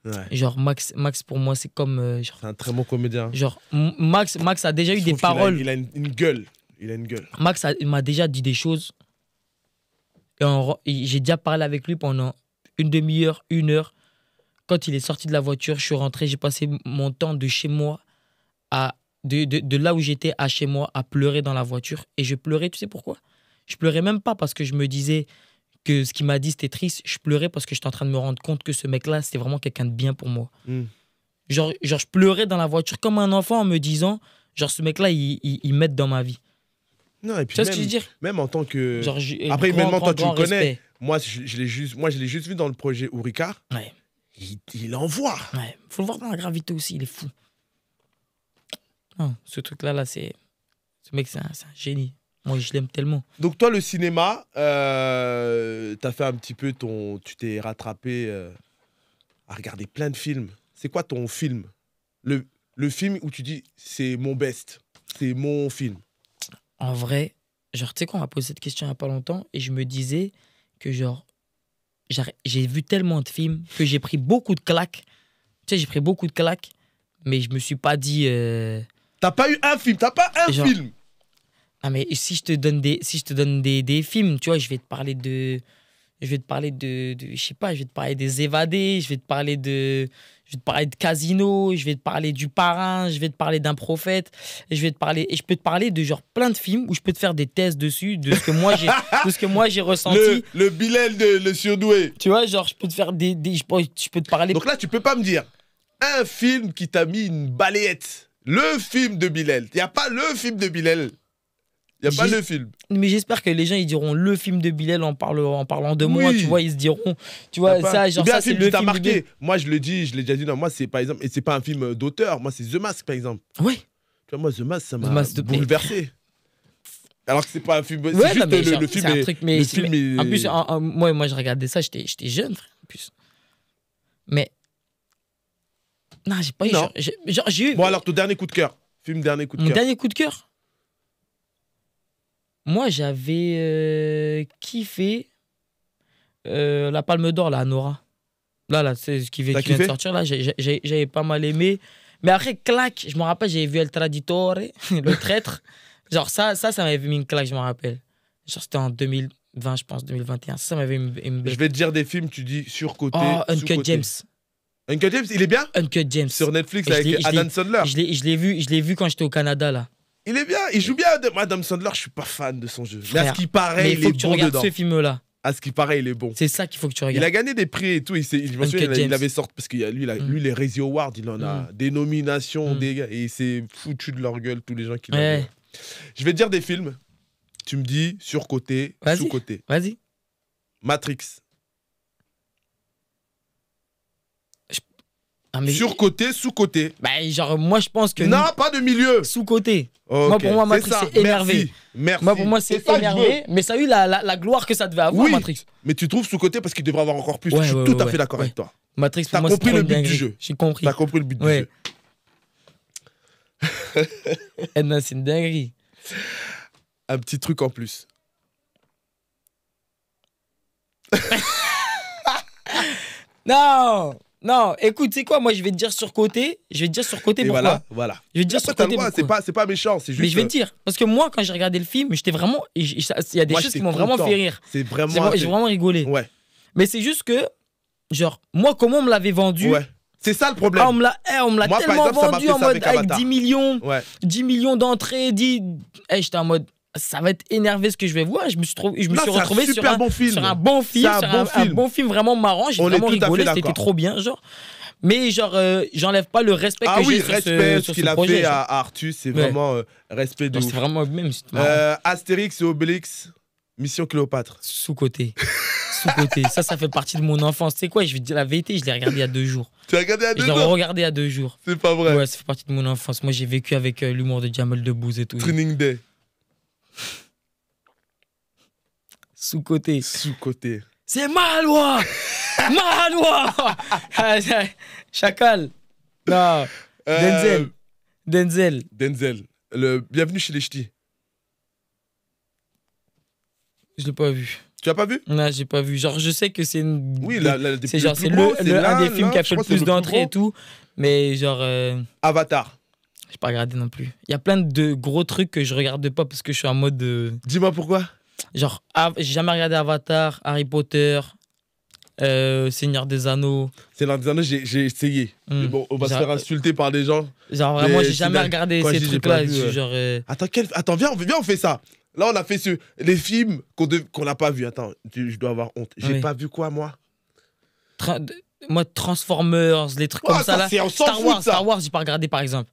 S2: Ouais. Genre, Max, pour moi, c'est comme...
S1: c'est un très bon comédien.
S2: Genre, Max a déjà eu des paroles.
S1: Il a une gueule. Il a une gueule.
S2: Max il m'a déjà dit des choses. J'ai déjà parlé avec lui pendant une demi-heure, 1 heure. Quand il est sorti de la voiture, je suis rentré, j'ai passé mon temps de chez moi de là où j'étais à chez moi à pleurer dans la voiture. Et je pleurais, tu sais pourquoi? Je pleurais même pas parce que je me disais que ce qu'il m'a dit c'était triste. Je pleurais parce que j'étais en train de me rendre compte que ce mec-là, c'était vraiment quelqu'un de bien pour moi. Genre, je pleurais dans la voiture comme un enfant en me disant, genre, ce mec-là, il m'aide dans ma vie.
S1: Non, et puis
S2: tu vois ce que je veux dire?
S1: Même en tant que... Genre, après, humainement, toi, tu le connais. Respect. Moi, je l'ai juste vu dans le projet Ourika.
S2: Ouais.
S1: Il envoie.
S2: Ouais. Faut le voir dans La Gravité aussi, il est fou. Non, ce truc-là, ce mec, c'est un génie. Moi, je l'aime tellement.
S1: Donc, toi, le cinéma, t'as fait un petit peu tu t'es rattrapé à regarder plein de films. C'est quoi ton film? Le film où tu dis, c'est mon best, c'est mon film.
S2: En vrai, genre, tu sais qu'on m'a posé cette question il n'y a pas longtemps et je me disais que, genre, j'ai vu tellement de films que j'ai pris beaucoup de claques. Tu sais, j'ai pris beaucoup de claques, mais je me suis pas dit...
S1: T'as pas eu un film, t'as pas un film.
S2: Ah, mais si je te donne des films, tu vois, je vais te parler de Je vais te parler je sais pas, je vais te parler des Évadés, je vais te parler de Casino, je vais te parler du Parrain, je vais te parler d'un Prophète, et je peux te parler de genre plein de films où je peux te faire des thèses dessus, de ce que moi j'ai, de ce que moi j'ai ressenti.
S1: Le Bilal de le surdoué.
S2: Tu vois, genre je peux te faire je peux te parler.
S1: Donc là, tu peux pas me dire un film qui t'a mis une balayette. Le film de Bilal. Il y a pas le film de Bilal. Il n'y a pas le film.
S2: Mais j'espère que les gens ils diront le film de Bilal en parlant de moi, tu vois, ils se diront, tu vois, ça, genre ça, c'est le film
S1: marqué. Moi, je l'ai déjà dit, non, moi, c'est par exemple, et c'est pas un film d'auteur, moi, c'est The Mask, par exemple.
S2: Ouais.
S1: Tu vois, moi, The Mask, ça m'a bouleversé. Alors que c'est pas un film, c'est
S2: ouais,
S1: juste
S2: non,
S1: le film.
S2: C'est un truc, mais,
S1: est...
S2: en plus, moi, je regardais ça, j'étais jeune, frère, en plus. Mais. Non, j'ai pas eu. J'ai eu.
S1: Bon, alors, ton dernier coup de cœur. Dernier coup de cœur.
S2: Mon dernier coup de cœur. Moi, j'avais kiffé la Palme d'Or, là, à Nora. Là, c'est ce qui vient de sortir, là. J'avais pas mal aimé. Mais après, claque, je me rappelle, j'avais vu El Traditore, le traître. Genre, ça m'avait mis une claque, je me rappelle. Genre, c'était en 2020, je pense, 2021. Ça m'avait une belle.
S1: Je vais te dire des films, tu dis surcoté.
S2: Oh, Uncut James.
S1: Uncut James, il est bien?
S2: Uncut James.
S1: Sur Netflix avec Adam Sandler.
S2: Je l'ai vu quand j'étais au Canada, là.
S1: Il est bien, il joue bien. Adam Sandler, je suis pas fan de son jeu.
S2: Frère,
S1: mais à ce qui paraît, il est bon dedans. Il faut que tu regardes
S2: ce film-là.
S1: À ce qui paraît, il est bon.
S2: C'est ça qu'il faut que tu regardes.
S1: Il a gagné des prix et tout. Il avait sorti, parce que lui, les Razzie Awards, il en a des nominations, des gars, et il s'est foutu de leur gueule, tous les gens qui l'ont vu. Je vais te dire des films. Tu me dis surcoté, sous-coté.
S2: Vas-y.
S1: Matrix.
S2: Ah, mais...
S1: Surcoté, sous-coté.
S2: Bah, genre, moi, je pense que.
S1: Non, pas de milieu.
S2: Sous-coté.
S1: Okay.
S2: Moi, pour moi, Matrix, c'est énervé.
S1: Merci.
S2: Moi, pour moi, c'est énervé. Mais ça a eu la gloire que ça devait avoir,
S1: oui,
S2: Matrix.
S1: Mais tu trouves sous-coté parce qu'il devrait avoir encore plus. Je suis tout à fait d'accord avec toi.
S2: Matrix, pour moi,
S1: t'as compris le but du jeu.
S2: J'ai compris.
S1: T'as compris le but du jeu.
S2: Non, c'est une dinguerie.
S1: Un petit truc en plus.
S2: Non, écoute, c'est quoi? Moi, je vais te dire surcoté. Pourquoi?
S1: Voilà.
S2: Je vais te dire surcoté.
S1: C'est pas méchant, c'est juste.
S2: Mais je vais te dire, parce que moi, quand j'ai regardé le film, j'étais vraiment. Il y a des choses qui m'ont vraiment fait rire.
S1: C'est vraiment.
S2: J'ai vraiment rigolé.
S1: Ouais.
S2: Mais c'est juste que, genre, moi, comment on me l'avait vendu.
S1: Ouais. C'est ça le problème.
S2: On me l'a tellement vendu en mode avec 10 millions.
S1: Ouais.
S2: 10 millions d'entrées. J'étais en mode. Ça va être énervé ce que je vais voir. Je me suis retrouvé sur un bon film, un bon film vraiment marrant. J'ai vraiment rigolé, c'était trop bien, genre. Mais genre, j'enlève pas le respect que j'ai sur ce qu'il a fait
S1: à Artus, c'est vraiment respect de ouf.
S2: C'est vraiment même.
S1: Astérix et Obélix, Mission Cléopâtre.
S2: Sous-côté. Ça fait partie de mon enfance. Tu sais quoi, je vais te dire la vérité, je l'ai regardé il y a 2 jours.
S1: Tu l'as regardé il y a 2 jours?
S2: Je l'ai regardé il y a 2 jours.
S1: C'est pas vrai?
S2: Ouais, ça fait partie de mon enfance. Moi, j'ai vécu avec l'humour de Jamel Debbouze et tout.
S1: Training Day.
S2: Sous-côté. C'est ma loi. Chacal. Non. Denzel.
S1: Le Bienvenue chez les Ch'tis.
S2: Je l'ai pas vu.
S1: Tu l'as pas vu?
S2: Non, j'ai pas vu. Genre, je sais que c'est une.
S1: Oui,
S2: c'est genre, c'est un des films qui a fait le plus d'entrées et tout. Mais genre.
S1: Avatar.
S2: J'ai pas regardé non plus. Il y a plein de gros trucs que je regarde pas parce que je suis en mode.
S1: Dis-moi pourquoi?
S2: Genre, j'ai jamais regardé Avatar, Harry Potter, Seigneur des Anneaux.
S1: Seigneur des Anneaux, j'ai essayé. Mais bon, on va se faire insulter par des gens.
S2: Genre, vraiment, j'ai jamais regardé ces trucs-là.
S1: Attends, viens, on fait ça. Là, on a fait les films qu'on n'a pas vus. Attends, je dois avoir honte. J'ai pas vu quoi, moi?
S2: Moi, Transformers, les trucs comme ça. Là. Star Wars, j'ai pas regardé, par exemple.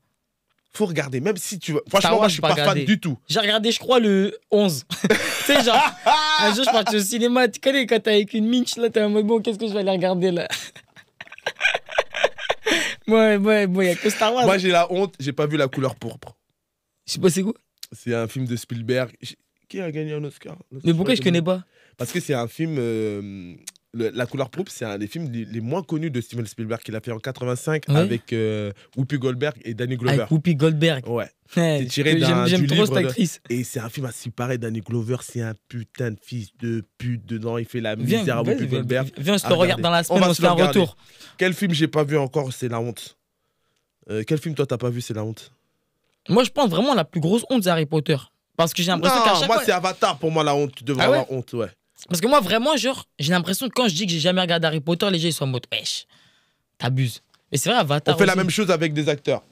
S1: Faut regarder, même si tu veux. Franchement, moi, je suis pas fan du tout.
S2: J'ai regardé, je crois, le 11. Tu sais, genre, un jour, je partais au cinéma. Tu connais, quand t'es avec une minch, là, t'es en mode, bon, qu'est-ce que je vais aller regarder, là? Ouais, il y a que Star Wars.
S1: Moi, j'ai la honte, j'ai pas vu La Couleur Pourpre.
S2: Je sais pas, c'est quoi?
S1: C'est un film de Spielberg. Qui a gagné un Oscar?
S2: Mais pourquoi je connais pas?
S1: Parce que c'est un film. La Couleur Pourpre, c'est un des films les moins connus de Steven Spielberg qu'il a fait en 85 avec Whoopi Goldberg et Danny Glover.
S2: Avec Whoopi Goldberg.
S1: Ouais. C'est tiré d'un
S2: J'aime trop
S1: livre
S2: cette actrice.
S1: Et c'est un film à s'y paraît. Danny Glover, c'est un putain de fils de pute dedans. Il fait la misère à Whoopi Goldberg.
S2: Viens, on se le regarde dans la semaine, on se fait un retour.
S1: Quel film j'ai pas vu encore? C'est la honte. Quel film toi t'as pas vu? C'est la honte.
S2: Moi, je pense vraiment la plus grosse honte, c'est Harry Potter. Parce que j'ai l'impression qu'à chaque fois...
S1: moi, c'est Avatar pour moi la honte. Tu devrais avoir honte, ouais.
S2: Parce que moi, vraiment, genre, j'ai l'impression que quand je dis que j'ai jamais regardé Harry Potter, les gens ils sont en mode wesh, t'abuses. Et c'est vrai, Avatar.
S1: On fait
S2: aussi.
S1: la même chose avec des acteurs.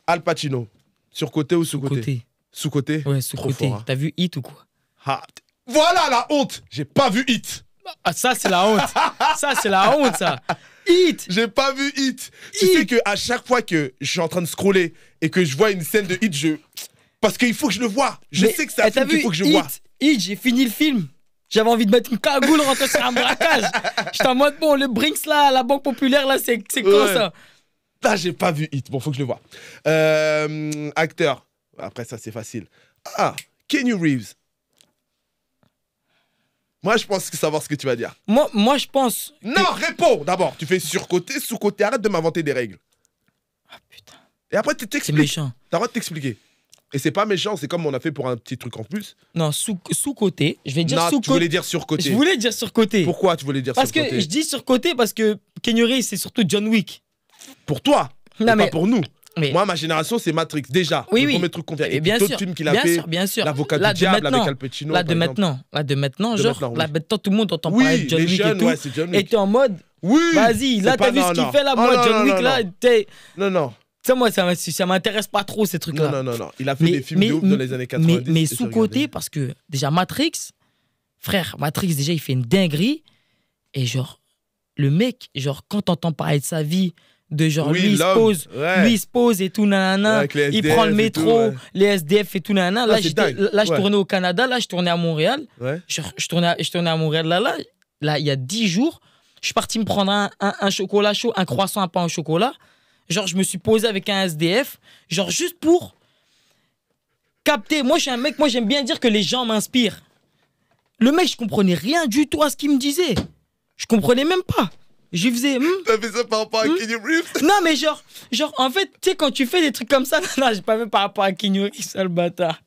S1: Al Pacino, surcoté ou sous-côté?
S2: Côté.
S1: Sous-côté?
S2: Ouais,
S1: Trop
S2: sous-côté.
S1: fort, hein.
S2: T'as vu Hit ou quoi?
S1: Ah, voilà la honte. J'ai pas vu Hit.
S2: Ah, ça, c'est la honte. Ça, c'est la honte, ça. Hit.
S1: J'ai pas vu Hit. Tu sais que à chaque fois que je suis en train de scroller et que je vois une scène de Hit, parce qu'il faut que je le vois. Je sais que c'est un film qu'il faut que je vois.
S2: Hit, j'ai fini le film. J'avais envie de mettre une cagoule, rentrer sur un braquage. J'étais en mode, bon, le Brinks, là, la Banque Populaire, là, c'est quoi ça?
S1: Là, j'ai pas vu Hit. Bon, faut que je le vois. Acteur. Après, ça, c'est facile. Ah, Keanu Reeves. Moi, je pense savoir ce que tu vas dire.
S2: Moi je pense...
S1: Non, réponds d'abord. Tu fais surcoté, sous-côté. Arrête de m'inventer des règles.
S2: Ah, putain.
S1: Et après, tu
S2: C'est
S1: t'expliques.
S2: méchant.
S1: T'as le droit de t'expliquer. Et c'est pas méchant, c'est comme on a fait pour un petit truc en plus.
S2: Non, sous-côté. Je vais dire
S1: Non,
S2: sous-côté.
S1: tu voulais dire surcoté.
S2: Je voulais dire sur-côté.
S1: Pourquoi tu voulais dire
S2: Parce
S1: surcoté?
S2: que je dis sur-côté parce que Keanu Reeves, c'est surtout John Wick.
S1: Pour toi,
S2: Non,
S1: mais
S2: mais...
S1: pas pour nous.
S2: mais-
S1: Moi, ma génération, c'est Matrix. Déjà,
S2: Oui,
S1: le
S2: oui.
S1: premier truc qu'on vient.
S2: Et
S1: Et
S2: bien
S1: d'autres
S2: sûr,
S1: films qu'il a
S2: bien
S1: fait.
S2: sûr, bien sûr.
S1: L'avocat
S2: Là,
S1: du
S2: de
S1: diable
S2: maintenant,
S1: avec Al Pacino.
S2: Là,
S1: par
S2: de
S1: exemple.
S2: maintenant. Là, de maintenant,
S1: De
S2: genre,
S1: maintenant, oui.
S2: là, maintenant, tout le monde entend parler
S1: Oui,
S2: de John
S1: les
S2: Wick
S1: jeunes,
S2: et tout.
S1: ouais, c'est John
S2: Et
S1: Wick.
S2: t'es en mode,
S1: Oui.
S2: vas-y,
S1: c'est
S2: là,
S1: pas-
S2: t'as vu
S1: non,
S2: ce qu'il
S1: non.
S2: fait là,
S1: Oh,
S2: moi,
S1: non,
S2: John
S1: non,
S2: Wick,
S1: non,
S2: là,
S1: non.
S2: t'es...
S1: Non, non.
S2: Tu sais, moi, ça m'intéresse pas trop, ces trucs-là.
S1: Non, non, non, non. Il a fait des films de ouf dans les années 90.
S2: Mais
S1: et j'ai
S2: sous-côté,
S1: regardé.
S2: parce que déjà Matrix, frère, Matrix, déjà, il fait une dinguerie. Et genre, le mec, genre, quand t'entends parler de sa vie, de genre,
S1: Oui,
S2: lui, il se
S1: l'homme,
S2: pose,
S1: ouais.
S2: lui, il se pose et tout, nanana.
S1: Ouais, avec les
S2: Il
S1: SDF
S2: prend le
S1: et
S2: métro,
S1: tout, ouais.
S2: les SDF et tout, nanana. Là,
S1: Ah, c'est dingue.
S2: je
S1: Ouais.
S2: tournais au Canada, là, je tournais à Montréal.
S1: Ouais.
S2: Je tournais à Montréal, là, il y a 10 jours, je suis parti me prendre un chocolat chaud, un croissant, un pain au chocolat. Genre, je me suis posé avec un SDF, genre, juste pour capter. Moi, je suis un mec, moi, j'aime bien dire que les gens m'inspirent. Le mec, je comprenais rien du tout à ce qu'il me disait. Je comprenais même pas. Je faisais...
S1: T'as fait ça par rapport à Keanu Reeves?
S2: Non, mais genre, en fait, tu sais, quand tu fais des trucs comme ça, non, j'ai pas fait par rapport à Keanu Reeves, sale bâtard.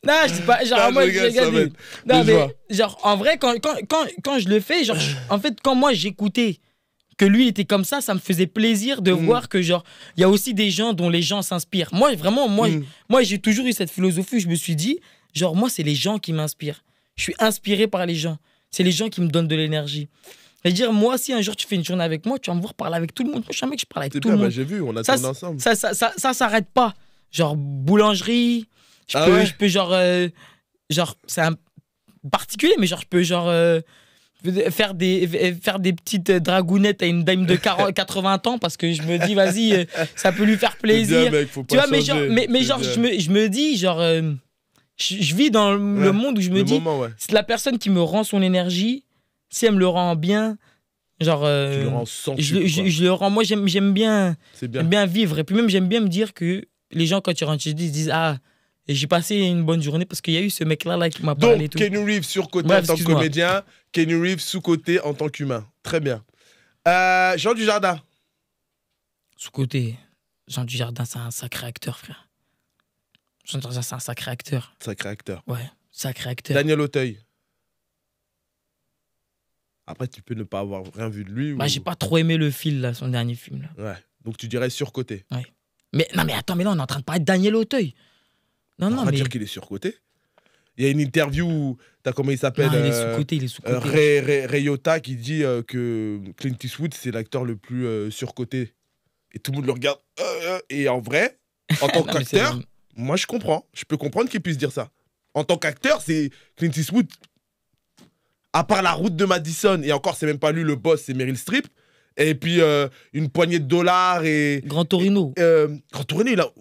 S2: Non, je dis pas, genre,
S1: Non,
S2: moi,
S1: je rigole, ça va être-
S2: non,
S1: mais je vois.
S2: mais, genre, en vrai, quand je le fais, genre, en fait, quand moi, j'écoutais que lui, il était comme ça me faisait plaisir de voir que, genre, il y a aussi des gens dont les gens s'inspirent. Moi, vraiment, moi, j'ai toujours eu cette philosophie, je me suis dit, genre, moi, c'est les gens qui m'inspirent. Je suis inspiré par les gens. C'est les gens qui me donnent de l'énergie. C'est-à-dire, moi, si un jour tu fais une journée avec moi, tu vas me voir parler avec tout le monde. Moi, je suis un mec, je parle avec
S1: C'est
S2: tout
S1: bien,
S2: le
S1: bah,
S2: monde.
S1: j'ai vu, on a
S2: Ça,
S1: tourné ensemble.
S2: ça s'arrête pas. Genre, boulangerie,
S1: Ah ouais?
S2: je peux genre, c'est un particulier, mais genre, je peux, genre, faire des petites dragounettes à une dame de 80 ans parce que je me dis, vas-y, ça peut lui faire
S1: C'est bien,
S2: plaisir.
S1: mec, faut
S2: Tu
S1: pas
S2: vois, mais genre,
S1: changer, c'est
S2: genre
S1: bien.
S2: je me dis, genre, je vis dans le monde où je me
S1: Le
S2: dis,
S1: moment, ouais.
S2: c'est la personne qui me rend son énergie, si elle me le rend bien, genre,
S1: Tu le rends sans sucre, quoi.
S2: je le rends. Moi, j'aime bien,
S1: C'est bien.
S2: j'aime bien vivre. Et puis même, j'aime bien me dire que les gens, quand ils rentrent chez eux, ils se disent, ah, j'ai passé une bonne journée parce qu'il y a eu ce mec-là qui m'a parlé et
S1: Donc,
S2: tout.
S1: Keanu Reeves surcoté
S2: Bref,
S1: en tant que
S2: excuse-moi.
S1: comédien, Keanu Reeves sous-côté en tant qu'humain. Très bien. Jean Dujardin.
S2: Sous-côté, Jean Dujardin, c'est un sacré acteur, frère. Jean Dujardin, c'est un sacré acteur.
S1: Sacré acteur.
S2: Ouais, sacré acteur.
S1: Daniel Auteuil. Après, tu peux ne pas avoir rien vu de lui.
S2: Bah,
S1: ou...
S2: j'ai pas trop aimé le fil, là, son dernier film. Là.
S1: Ouais. Donc, tu dirais surcoté.
S2: Mais non, mais attends, mais là, on est en train de parler de Daniel Auteuil. Non,
S1: On
S2: non,
S1: va
S2: mais.
S1: dire qu'il est surcoté. Il y a une interview où t'as comment il s'appelle
S2: Non, il est sous-côté, il est sous-côté.
S1: Ray Liotta qui dit que Clint Eastwood c'est l'acteur le plus surcoté. Et tout le monde le regarde. Et en vrai, en tant
S2: Non, mais c'est
S1: qu'acteur,
S2: vrai.
S1: moi je comprends. Je peux comprendre qu'il puisse dire ça. En tant qu'acteur, c'est Clint Eastwood. À part la route de Madison, et encore, c'est même pas lui le boss, c'est Meryl Streep. Et puis une poignée de dollars et.
S2: Grand Torino.
S1: Quand Tourné, il a.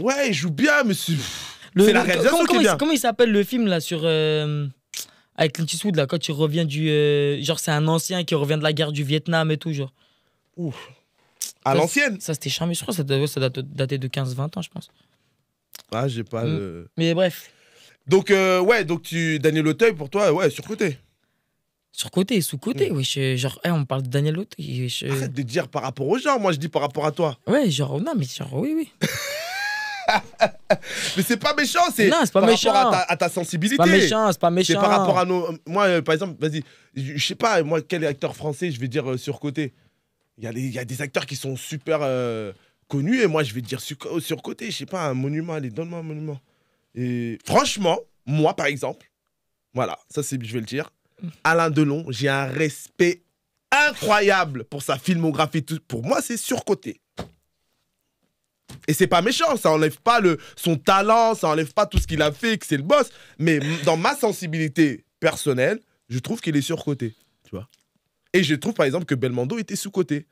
S1: Ouais, il joue bien, mais c'est la réalisation qui est bien.
S2: Comment il s'appelle le film là sur avec Clint Eastwood là quand il revient du genre c'est un ancien qui revient de la guerre du Vietnam et tout genre.
S1: Ouf. À
S2: Ça,
S1: l'ancienne.
S2: Ça c'était charmé, je crois que ça datait de 15-20 ans je pense.
S1: Ah, j'ai pas le.
S2: Mais bref,
S1: Donc, ouais, donc Daniel Auteuil, pour toi, ouais, surcoté.
S2: surcoté, sous-côté, ouais, genre on parle de Daniel Auteuil.
S1: Arrête de dire par rapport aux gens, moi je dis par rapport à toi.
S2: Ouais, genre non mais genre oui.
S1: Mais c'est pas méchant, c'est
S2: Non, c'est pas
S1: par
S2: méchant.
S1: rapport à ta sensibilité.
S2: C'est pas méchant.
S1: C'est par rapport à nos. Moi, par exemple, vas-y, je sais pas, moi, quel acteur français, je vais dire surcoté. Il y a des acteurs qui sont super connus et moi, je vais dire surcoté. Je sais pas, un monument, allez, donne-moi un monument. Et franchement, moi, par exemple, Voilà, ça, je vais le dire. Alain Delon, j'ai un respect incroyable pour sa filmographie. Pour moi, c'est surcoté. Et c'est pas méchant, ça enlève pas son talent, ça enlève pas tout ce qu'il a fait, que c'est le boss. Mais dans ma sensibilité personnelle, je trouve qu'il est surcoté, tu vois. Et je trouve, par exemple, que Belmondo était sous-coté.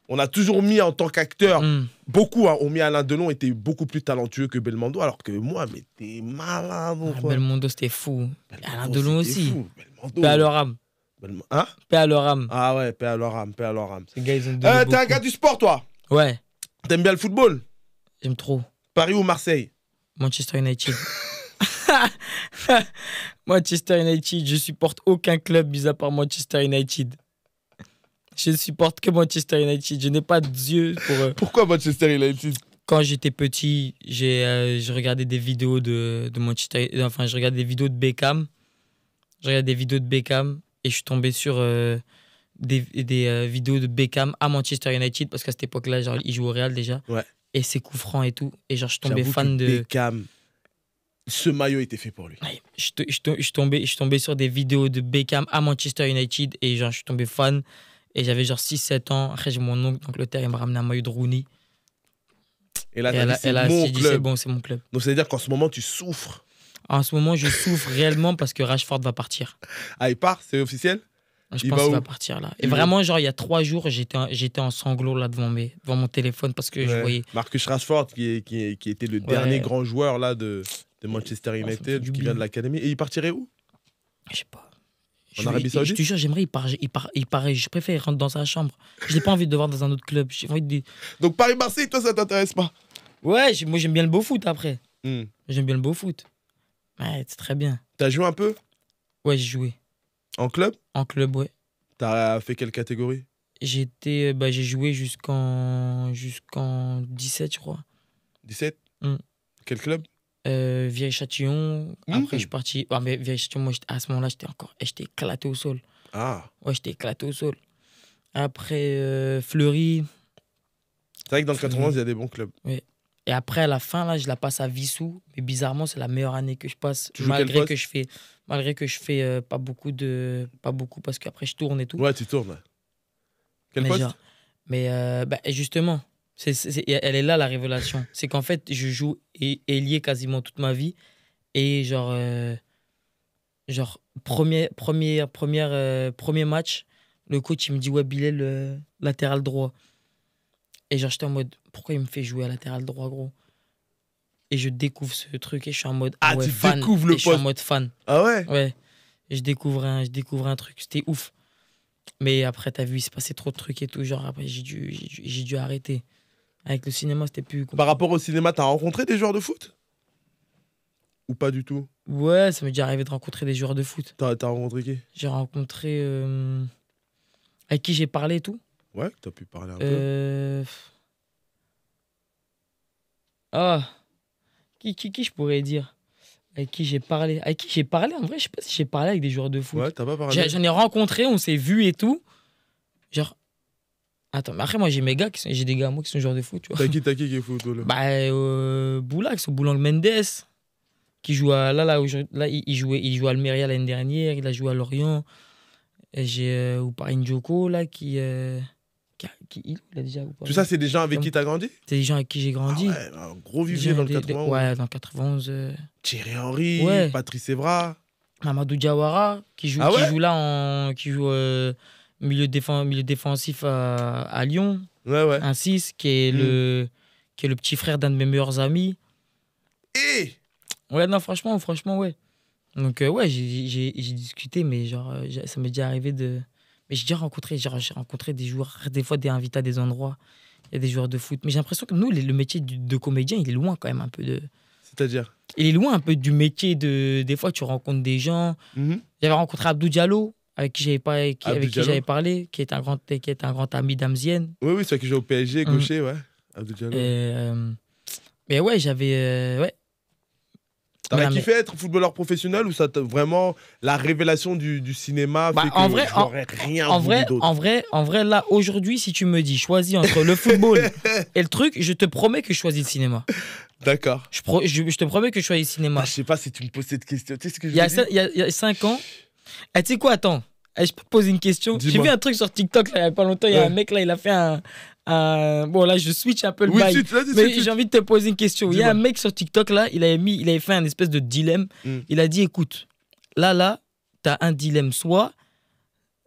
S1: On a toujours mis en tant qu'acteur, beaucoup ont mis Alain Delon était beaucoup plus talentueux que Belmondo, alors que moi, mais t'es malade.
S2: Belmondo, c'était fou. Alain Delon aussi.
S1: Belmondo.
S2: Paix à leur âme.
S1: Hein?
S2: Paix à leur âme.
S1: Ah ouais, paix à leur âme, paix à leur âme.
S2: Ces gars, ils ont
S1: T'es un gars du sport, toi?
S2: Ouais.
S1: T'aimes bien le football?
S2: J'aime trop.
S1: Paris ou Marseille?
S2: Manchester United. Manchester United, je supporte aucun club mis à part Manchester United. Je ne supporte que Manchester United. Je n'ai pas d'yeux pour...
S1: Pourquoi Manchester United?
S2: Quand j'étais petit, je regardais des vidéos de Manchester... Enfin, je regardais des vidéos de Beckham. Je regardais des vidéos de Beckham et je suis tombé sur des vidéos de Beckham à Manchester United parce qu'à cette époque-là, genre, il jouait au Real déjà.
S1: Ouais.
S2: Et ses coups francs et tout. Et genre, je suis tombé fan de...
S1: Beckham, ce maillot était fait pour lui.
S2: Ouais, je suis tombé sur des vidéos de Beckham à Manchester United et genre, je suis tombé fan. Et j'avais genre 6-7 ans. Après, j'ai mon oncle d'Angleterre, il m'a ramené un maillot de Rooney.
S1: Et là, c'est mon club.
S2: C'est bon, c'est mon club.
S1: Donc, ça veut dire qu'en ce moment, tu souffres.
S2: En ce moment, je souffre réellement parce que Rashford va partir.
S1: Ah, il part? C'est officiel?
S2: Je pense qu'il va partir là. Et vraiment, genre, il y a 3 jours, j'étais en sanglots là devant mon téléphone parce que je voyais...
S1: Marcus Rashford, qui était le dernier grand joueur là de Manchester United, qui vient de l'académie. Et il partirait où?
S2: Je sais pas.
S1: En Arabie Saoudite?
S2: Je te jure, j'aimerais, il part, je préfère rentrer dans sa chambre. Je n'ai pas envie de le voir dans un autre club. J'ai envie de...
S1: Donc Paris-Marseille, toi, ça t'intéresse pas?
S2: Ouais, moi j'aime bien le beau foot après.
S1: J'aime
S2: bien le beau foot. Ouais, c'est très bien.
S1: T'as joué un peu?
S2: Ouais, j'ai joué.
S1: En club?
S2: En club, ouais.
S1: T'as fait quelle catégorie?
S2: J'ai joué jusqu'en 17, je crois.
S1: 17? Quel club?
S2: Vielle-Châtillon. Après, je suis parti. Ah, mais Vielle-Châtillon, moi, à ce moment-là, j'étais éclaté au sol.
S1: Ah.
S2: Ouais, j'étais éclaté au sol. Après, Fleury.
S1: C'est vrai que dans le 91, il y a des bons clubs.
S2: Ouais. Et après, à la fin, là, je la passe à Vissou. Mais bizarrement, c'est la meilleure année que je passe. Malgré que je fais pas beaucoup parce qu'après, je tourne et tout.
S1: Ouais, tu tournes. Quel poste?
S2: Justement, elle est là, la révélation. C'est qu'en fait, je joue ailier quasiment toute ma vie. Et premier match, le coach, il me dit, ouais, Bilal, latéral droit. Et genre, j'étais en mode, pourquoi il me fait jouer à latéral droit, gros? Et je découvre ce truc et je suis en mode,
S1: ah ouais, tu
S2: fan.
S1: découvres le
S2: poste. Je suis en mode fan.
S1: Ah ouais?
S2: Ouais. Et je découvre un truc, c'était ouf. Mais après, t'as vu, il s'est passé trop de trucs et tout. Genre, après, j'ai dû arrêter. Avec le cinéma, c'était plus compliqué.
S1: Par rapport au cinéma, t'as rencontré des joueurs de foot? Ou pas du tout?
S2: Ouais, ça m'est déjà arrivé de rencontrer des joueurs de foot.
S1: T'as rencontré qui?
S2: J'ai rencontré... avec qui j'ai parlé et tout.
S1: Ouais, t'as pu parler un peu.
S2: Ah, qui je pourrais dire? Avec qui j'ai parlé? En vrai, je sais pas si j'ai parlé avec des joueurs de foot.
S1: Ouais, t'as pas parlé.
S2: J'en ai rencontré, on s'est vu et tout. Genre... Attends, mais après, moi, j'ai des gars, moi, qui sont joueurs de foot, tu vois.
S1: T'as qui est foot, là?
S2: Boulax, Boulang Mendes, qui joue à... il joue à Almeria l'année dernière, il a joué à Lorient. Et j'ai Oupar Ndjoko, là, qui il a déjà...
S1: Tout ça, c'est des gens avec qui t'as grandi?
S2: C'est des gens avec qui j'ai grandi.
S1: Ah ouais, un gros vivier dans le 91.
S2: Ouais, dans le 91.
S1: Thierry Henry,
S2: ouais.
S1: Patrice Evra.
S2: Mamadou Diawara, qui joue milieu défensif à Lyon.
S1: Ouais.
S2: Un 6, qui est le petit frère d'un de mes meilleurs amis. Ouais, non, franchement, ouais. Donc, ouais, j'ai discuté, mais genre, ça m'est déjà arrivé de... Mais j'ai rencontré des joueurs, des fois des invités à des endroits, il y a des joueurs de foot. Mais j'ai l'impression que nous, le métier de comédien, il est loin quand même un peu de...
S1: C'est-à-dire?
S2: Il est loin un peu du métier de... Des fois, tu rencontres des gens. J'avais rencontré Abdou Diallo, avec qui j'avais parlé, qui est un grand ami d'Amzienne.
S1: Oui, c'est qui joue au PSG, gaucher, ouais. Abdou Diallo.
S2: Mais ouais, j'avais... ouais.
S1: T'aurais
S2: Non, mais-
S1: kiffé être footballeur professionnel ou ça t'a vraiment la révélation du cinéma
S2: Bah,
S1: fait que
S2: en vrai,
S1: j'aurais rien
S2: En
S1: voulu
S2: vrai,
S1: d'autre.
S2: en vrai, là, aujourd'hui, si tu me dis choisis entre le football et le truc, je te promets que je choisis le cinéma.
S1: D'accord.
S2: Je te promets que je choisis le cinéma.
S1: Ah, je sais pas si tu me poses cette question. Tu sais ce que je
S2: Il y a,
S1: veux dire
S2: il y a 5 ans. Eh, tu sais quoi, attends. Eh, je peux te poser une question. J'ai
S1: Dis-moi.
S2: vu un truc sur TikTok là, il y a pas longtemps. Il y a
S1: Ouais.
S2: un mec là, il a fait Bon, là, je switch un peu le
S1: Oui,
S2: bail.
S1: vas-y,
S2: Mais
S1: suite.
S2: j'ai envie de te poser une question. Il y a un
S1: Dis-moi.
S2: mec sur TikTok là, il avait fait un espèce de dilemme.
S1: Mm.
S2: Il a dit écoute, là, t'as un dilemme. Soit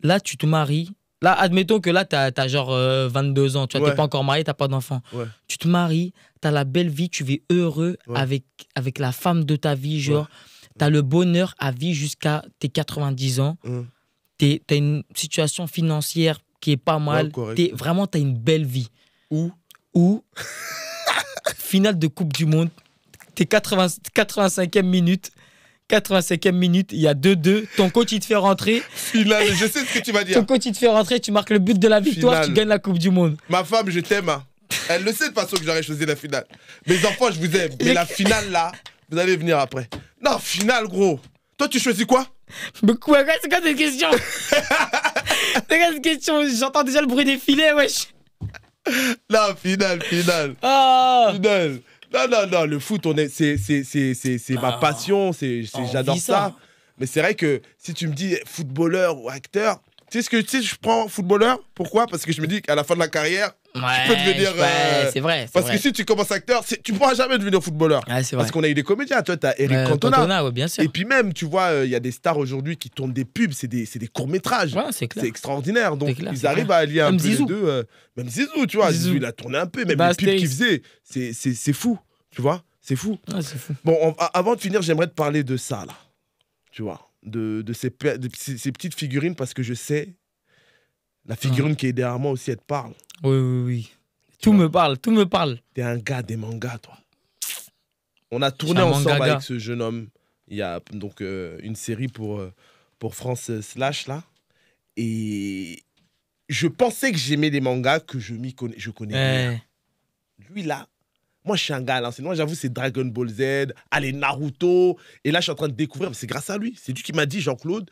S2: là, tu te maries. Là, admettons que là, t'as genre 22 ans. Tu vois,
S1: Ouais.
S2: t'es pas encore marié, t'as pas d'enfant.
S1: Ouais.
S2: Tu te maries, t'as la belle vie, tu vis heureux
S1: Ouais.
S2: avec la femme de ta vie. Genre, t'as le bonheur à vie jusqu'à tes 90 ans.
S1: Hum.
S2: T'as une situation financière qui est pas mal.
S1: correct.
S2: Vraiment, t'as une belle vie.
S1: Ou
S2: Ou, finale de Coupe du Monde, t'es 85e minute. 85e minute, il y a 2-2. Ton coach, il te fait rentrer.
S1: finale, je sais ce que tu vas dire.
S2: Ton coach, il te fait rentrer. Tu marques le but de la victoire.
S1: Finale.
S2: Tu gagnes la Coupe du Monde.
S1: Ma femme, je t'aime. Hein. Elle le sait de toute façon que j'aurais choisi la finale. Mes enfants, je vous aime. Mais la finale là, vous allez venir après. Non, finale, gros. Toi, tu choisis quoi?
S2: Mais quoi, c'est quoi cette question? C'est quoi cette question? J'entends déjà le bruit des filets, wesh.
S1: Non, finale.
S2: Ah.
S1: Finale. Non, le foot, c'est ma passion,
S2: On
S1: j'adore
S2: vit
S1: ça. Mais c'est vrai que si tu me dis footballeur ou acteur, tu sais, je prends footballeur. Pourquoi? Parce que je me dis qu'à la fin de la carrière,
S2: Ouais,
S1: peux devenir,
S2: ouais, c'est vrai.
S1: parce que si tu commences acteur, tu pourras jamais devenir footballeur.
S2: Ouais, c'est
S1: Parce
S2: vrai.
S1: qu'on a eu des comédiens. Toi, t'as Eric Cantona.
S2: Ouais, bien sûr.
S1: Et puis même, tu vois, il y a des stars aujourd'hui qui tournent des pubs, c'est des courts-métrages.
S2: Ouais, c'est clair.
S1: C'est extraordinaire. Donc,
S2: C'est clair,
S1: ils
S2: c'est
S1: arrivent
S2: clair.
S1: à allier un
S2: Même
S1: peu
S2: Zizou.
S1: les deux. Même Zizou, tu vois.
S2: Zizou.
S1: Zizou, il a tourné un peu. Même
S2: Bah,
S1: les pubs qu'il
S2: Astérix.
S1: faisait, c'est fou. Tu vois, c'est fou.
S2: Ouais, c'est fou.
S1: Bon, avant de finir, j'aimerais te parler de ça, là. Tu vois, de ces petites figurines, parce que je sais, la figurine qui est derrière moi aussi, elle te parle.
S2: Oui. Tout me parle.
S1: T'es un gars des mangas, toi. On a tourné
S2: Je suis un
S1: ensemble
S2: mangaka.
S1: avec ce jeune homme. Il y a donc une série pour France Slash, là. Et je pensais que j'aimais les mangas, que je connais rien. Lui, là, moi, je suis un gars à l'ancienne. Moi, j'avoue, c'est Dragon Ball Z, allez, Naruto. Et là, je suis en train de découvrir. C'est grâce à lui. C'est lui qui m'a dit, Jean-Claude,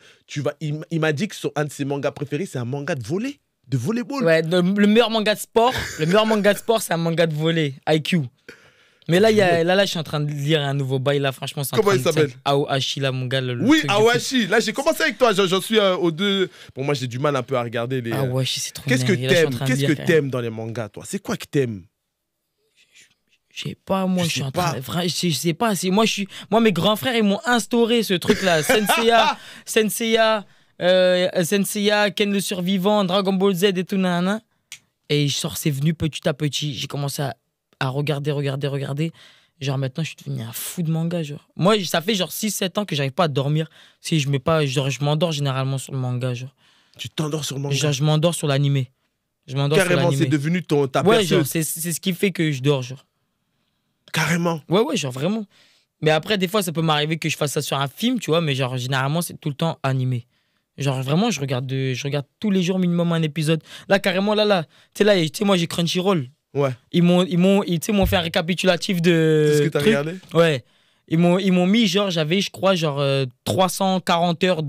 S1: il m'a dit que un de ses mangas préférés, c'est un manga de volley, de volleyball.
S2: Ouais, le meilleur manga de sport, c'est un manga de volley, IQ. Mais là, je suis en train de lire un nouveau bail, là, franchement, c'est en
S1: Comment
S2: train
S1: il
S2: de-
S1: s'appelle?
S2: Aohashi, là, mon gars. Le
S1: Oui,
S2: truc du
S1: Awashi. Là, j'ai commencé avec toi. J'en suis aux deux. Bon, moi, j'ai du mal un peu à regarder les.
S2: foot. Aohashi, c'est trop
S1: Qu'est-ce que
S2: dingue. Là, je suis en
S1: t'aimes
S2: train de
S1: Qu'est-ce
S2: lire
S1: que
S2: quand même.
S1: t'aimes dans les mangas, toi? C'est quoi que t'aimes?
S2: Je sais pas, moi,
S1: Je
S2: je suis
S1: sais
S2: en
S1: pas.
S2: train. Je sais pas. Moi, mes grands frères, ils m'ont instauré ce truc-là. Senseiya, Ken le survivant, Dragon Ball Z et tout, nanana. Et c'est venu petit à petit. J'ai commencé à regarder. Genre, maintenant, je suis devenu un fou de manga, genre. Moi, ça fait genre 6-7 ans que j'arrive pas à dormir. Si je mets pas. Genre, je m'endors généralement sur le manga, genre.
S1: Tu t'endors sur le manga.
S2: Genre, je m'endors sur l'animé.
S1: Carrément, c'est devenu ta
S2: Ouais,
S1: personne.
S2: genre, c'est ce qui fait que je dors, genre.
S1: Carrément.
S2: Ouais, genre vraiment. Mais après, des fois, ça peut m'arriver que je fasse ça sur un film, tu vois, mais genre, généralement, c'est tout le temps animé. Genre, vraiment, je regarde tous les jours minimum un épisode. Là, carrément, là. Tu sais, moi, j'ai Crunchyroll.
S1: Ouais.
S2: Ils m'ont fait un récapitulatif de.
S1: C'est ce que t'as
S2: trucs.
S1: regardé?
S2: Ouais. Ils m'ont mis, genre, j'avais, je crois, genre 340 heures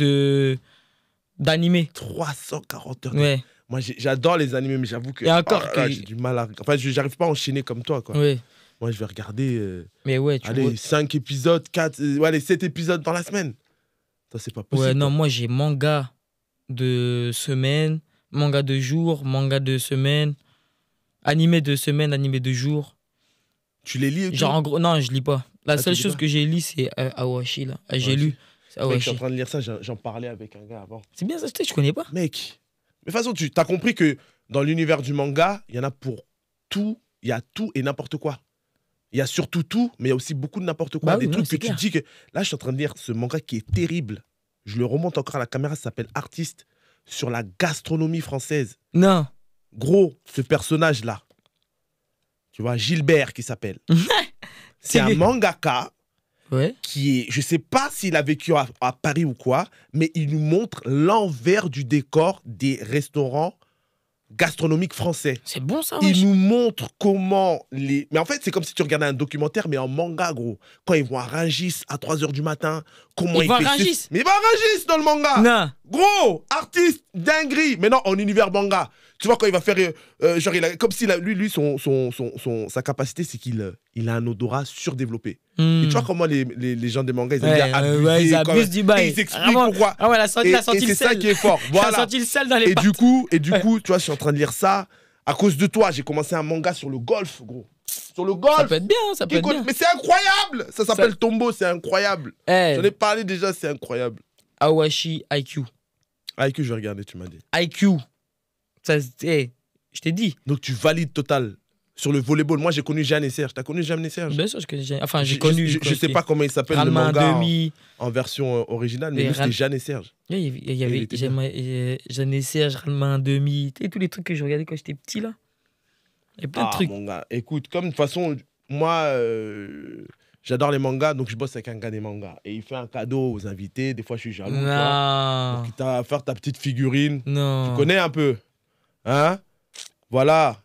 S2: d'animé.
S1: 340 heures.
S2: Ouais.
S1: Moi, j'adore les animés, mais j'avoue que.
S2: Et encore
S1: oh là là,
S2: que-
S1: j'ai du mal à. Enfin, j'arrive pas à enchaîner comme toi, quoi.
S2: Ouais.
S1: Moi, je vais regarder.
S2: Mais ouais, tu vois.
S1: Allez, 5 épisodes, 4. Allez, 7 épisodes dans la semaine. Ça, c'est pas possible.
S2: Ouais, non,
S1: quoi.
S2: moi, j'ai manga de semaine, manga de jour, manga de semaine, animé de semaine, animé de jour.
S1: Tu les lis et tout?
S2: Genre, en gros, non, je lis pas. La
S1: Ah, tu
S2: seule
S1: lis
S2: chose
S1: pas?
S2: que j'ai lu, c'est Awashi, là. J'ai
S1: Awashi.
S2: lu. C'est
S1: Mec, je suis en
S2: Awashi.
S1: train de lire ça, j'en parlais avec un gars avant.
S2: C'est bien ça, je connais pas.
S1: Mec, mais de toute façon, tu as compris que dans l'univers du manga, il y en a pour tout, il y a tout et n'importe quoi. Il y a surtout tout, mais il y a aussi beaucoup de n'importe quoi.
S2: Bah
S1: des
S2: oui,
S1: trucs
S2: non,
S1: que
S2: c'est
S1: tu
S2: clair.
S1: dis que. Là, je suis en train de lire ce manga qui est terrible. Je le remonte encore à la caméra, ça s'appelle Artiste, sur la gastronomie française.
S2: Non.
S1: Gros, ce personnage-là, tu vois, Gilbert qui s'appelle. C'est un
S2: lui.
S1: mangaka
S2: Ouais.
S1: qui est, je sais pas s'il a vécu à Paris ou quoi, mais il nous montre l'envers du décor des restaurants gastronomique français.
S2: C'est bon ça,
S1: Il
S2: wesh.
S1: nous montre comment les... Mais en fait, c'est comme si tu regardais un documentaire, mais en manga, gros. Quand ils vont à Rungis à 3 h du matin, comment
S2: Ils vont à
S1: fait ce-
S2: Rungis?
S1: Mais ils vont à Rungis dans le manga.
S2: Non.
S1: Gros, artiste, dinguerie. Mais non, en univers manga. Tu vois, quand il va faire... genre, comme si sa capacité, c'est qu'il a un odorat surdéveloppé. Et tu vois comment les gens des mangas, ils aiment bien abuser.
S2: Ouais, ils
S1: quand
S2: abusent
S1: même.
S2: du bail.
S1: Et ils expliquent
S2: Vraiment.
S1: pourquoi.
S2: Ah ouais, il a senti
S1: Et
S2: le
S1: c'est ça
S2: sel.
S1: qui est fort.
S2: Il a
S1: Voilà.
S2: senti le sel dans les
S1: Et
S2: pattes.
S1: du coup, tu vois, je suis en train de lire ça. À cause de toi, j'ai commencé un manga sur le golf, gros. Sur le golf.
S2: Ça peut être bien, ça peut être bien.
S1: Mais c'est incroyable. Ça s'appelle Tombo, c'est incroyable.
S2: Eh,
S1: J'en ai parlé déjà, c'est incroyable.
S2: Awashi IQ.
S1: IQ, je vais regarder, tu m'as dit.
S2: IQ. Ça, je t'ai dit.
S1: Donc tu valides total. Sur le volleyball, moi j'ai connu Jeanne et Serge. T'as connu Jeanne et Serge?
S2: Bien sûr que j'ai. Enfin, j'ai connu.
S1: Je sais pas comment il s'appelle le
S2: Ranma
S1: manga
S2: demi.
S1: en version originale, mais
S2: Et
S1: lui c'était
S2: Ran-
S1: Jeanne et Serge.
S2: Il y
S1: Il
S2: avait
S1: était bien.
S2: j'en essayé, je Ranma un demi. Tu sais, tous les trucs que je regardais quand j'étais petit là. Il y a plein de trucs.
S1: Mon gars, écoute, comme de toute façon, moi j'adore les mangas, donc je bosse avec un gars des mangas. Et il fait un cadeau aux invités, des fois je suis jaloux. tu vois.
S2: Non.
S1: Donc, t'as à faire ta petite figurine.
S2: Non.
S1: Tu connais un peu. Hein? Voilà.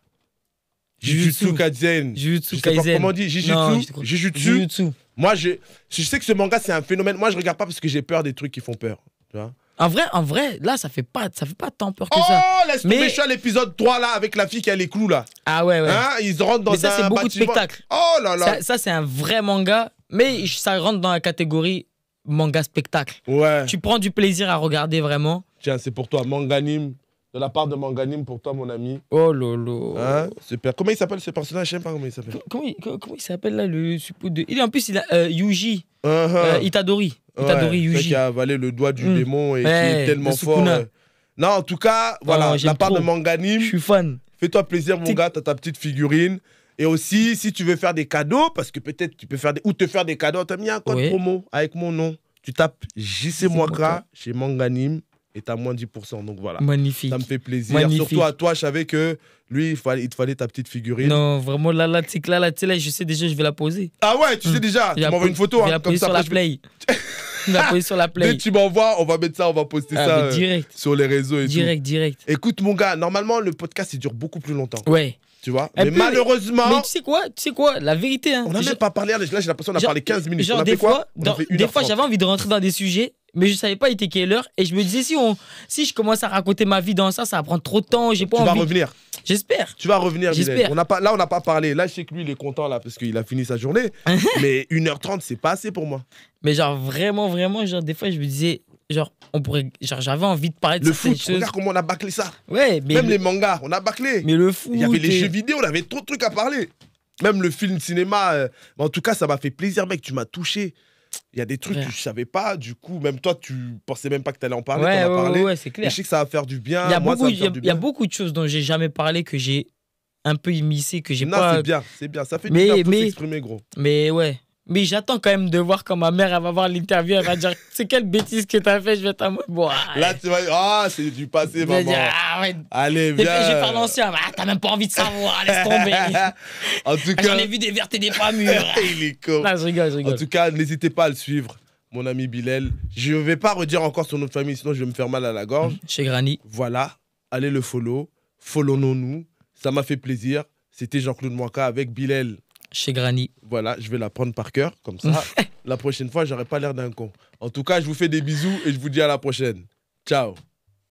S1: Jujutsu Kaisen.
S2: Jujutsu
S1: Je sais pas
S2: Kaisen.
S1: comment on dit.
S2: Non,
S1: Jujutsu.
S2: Jujutsu.
S1: Moi, je sais que ce manga, c'est un phénomène. Moi, je regarde pas parce que j'ai peur des trucs qui font peur. Tu vois?
S2: En vrai, là, ça fait pas tant peur que
S1: Oh,
S2: ça.
S1: laisse tomber,
S2: Mais-
S1: je suis à l'épisode 3, là, avec la fille qui a les clous, là.
S2: Ah ouais.
S1: Hein? Ils rentrent dans
S2: Mais ça,
S1: un
S2: c'est beaucoup de
S1: bâtiment.
S2: spectacles.
S1: Oh là là.
S2: Ça, c'est un vrai manga, mais ça rentre dans la catégorie manga spectacle.
S1: Ouais.
S2: Tu prends du plaisir à regarder vraiment.
S1: Tiens, c'est pour toi, Manganime. De la part de Manganime, pour toi, mon ami.
S2: Oh lolo.
S1: Hein? Super. Comment il s'appelle ce personnage? Je sais pas comment il s'appelle.
S2: Comment il s'appelle là le suppôt de. En plus, il a Yuji.
S1: Uh-huh.
S2: Itadori.
S1: Ouais,
S2: Itadori
S1: celui
S2: Yuji.
S1: qui a avalé le doigt du
S2: Mm.
S1: démon et qui
S2: Ouais,
S1: est tellement
S2: de
S1: fort.
S2: Sukuna.
S1: Non, en tout cas, voilà,
S2: Oh,
S1: de la
S2: j'aime
S1: part de
S2: trop.
S1: Manganime,
S2: Je suis fan.
S1: fais-toi plaisir, mon
S2: T'es-
S1: gars, t'as ta petite figurine. Et aussi, si tu veux faire des cadeaux, parce que peut-être tu peux faire ou te faire des cadeaux, t'as mis un code
S2: Ouais.
S1: promo avec mon nom. Tu tapes JC Moikra
S2: Moikra
S1: chez Manganime et t'as moins 10%. Donc voilà.
S2: Magnifique.
S1: Ça me fait plaisir.
S2: Magnifique.
S1: Surtout à toi, je savais que lui, il te fallait ta petite figurine.
S2: Non, vraiment, là, tu sais que là, tu sais, là, je sais déjà, je vais la poser.
S1: Ah ouais, tu sais déjà, tu m'envoies une photo.
S2: Je vais
S1: Hein,
S2: la
S1: comme
S2: poser
S1: ça,
S2: sur la
S1: après,
S2: play. Je vais la poser sur la
S1: dès
S2: play.
S1: que tu m'envoies, on va mettre ça, on va poster
S2: Ah,
S1: ça
S2: mais direct.
S1: sur les réseaux et tout.
S2: Direct.
S1: Écoute, mon gars, normalement, le podcast, il dure beaucoup plus longtemps.
S2: Ouais.
S1: Tu vois?
S2: Un
S1: Mais
S2: peu,
S1: malheureusement,
S2: Mais tu sais quoi, la vérité, hein.
S1: on n'a même pas parlé. Là, j'ai l'impression qu'on a
S2: Genre-
S1: parlé 15 minutes.
S2: Genre,
S1: on a
S2: des
S1: fait quoi?
S2: fois,
S1: On a fait
S2: des fois
S1: 1h30.
S2: j'avais envie de rentrer dans des sujets, mais je savais pas il était quelle heure. Et je me disais, si je commence à raconter ma vie dans ça, ça va prendre trop de temps. J'ai pas
S1: Tu vas
S2: envie.
S1: revenir.
S2: J'espère.
S1: Tu vas revenir,
S2: J'espère.
S1: Bilal. Là, on n'a pas parlé. Là, je sais que lui, il est content là parce qu'il a fini sa journée. Mais 1h30, c'est pas assez pour moi.
S2: Mais genre, vraiment, genre, des fois, je me disais, genre, j'avais envie de parler de
S1: Le
S2: certaines
S1: foot,
S2: choses.
S1: regarde comment on a bâclé ça.
S2: Ouais, mais,
S1: Même les mangas, on a bâclé.
S2: mais le foot.
S1: Il y avait les
S2: et-
S1: jeux vidéo, on avait trop de trucs à parler. Même le film cinéma. Mais en tout cas, ça m'a fait plaisir, mec. Tu m'as touché. Il y a des trucs
S2: Ouais.
S1: que je savais pas. Du coup, même toi, tu pensais même pas que tu allais en parler.
S2: Ouais,
S1: t'en as parlé.
S2: ouais, c'est
S1: Et
S2: clair.
S1: je sais que ça va faire du bien.
S2: Il y a
S1: Moi,
S2: beaucoup,
S1: ça va me faire du
S2: il y a
S1: bien.
S2: beaucoup de choses dont j'ai jamais parlé que j'ai un peu immiscé, que j'ai
S1: Non,
S2: pas.
S1: c'est bien, c'est bien. Ça fait du
S2: Mais-
S1: bien, faut
S2: mais-
S1: s'exprimer, gros.
S2: Mais ouais. Mais j'attends quand même de voir quand ma mère elle va voir l'interview, elle va dire c'est quelle bêtise que t'as fait, je vais être en mode bon.
S1: Là, tu vas ah, c'est du passé,
S2: je vais
S1: maman.
S2: dire ah ouais.
S1: Allez,
S2: Des fois,
S1: viens.
S2: je vais faire l'ancien, ah, t'as même pas envie de savoir, laisse tomber.
S1: En tout
S2: J'en
S1: cas,
S2: ai vu des vertes et des pas mûres.
S1: il est con.
S2: Non, je rigole.
S1: En tout cas, n'hésitez pas à le suivre, mon ami Bilal. Je vais pas redire encore son nom de famille, sinon je vais me faire mal à la gorge.
S2: Chez Granny.
S1: Voilà, allez le followons-nous. Ça m'a fait plaisir. C'était Jean-Claude Moika avec Bilal.
S2: Chez Granny.
S1: Voilà, je vais la prendre par cœur, comme ça. La prochaine fois, j'aurai pas l'air d'un con. En tout cas, je vous fais des bisous et je vous dis à la prochaine. Ciao.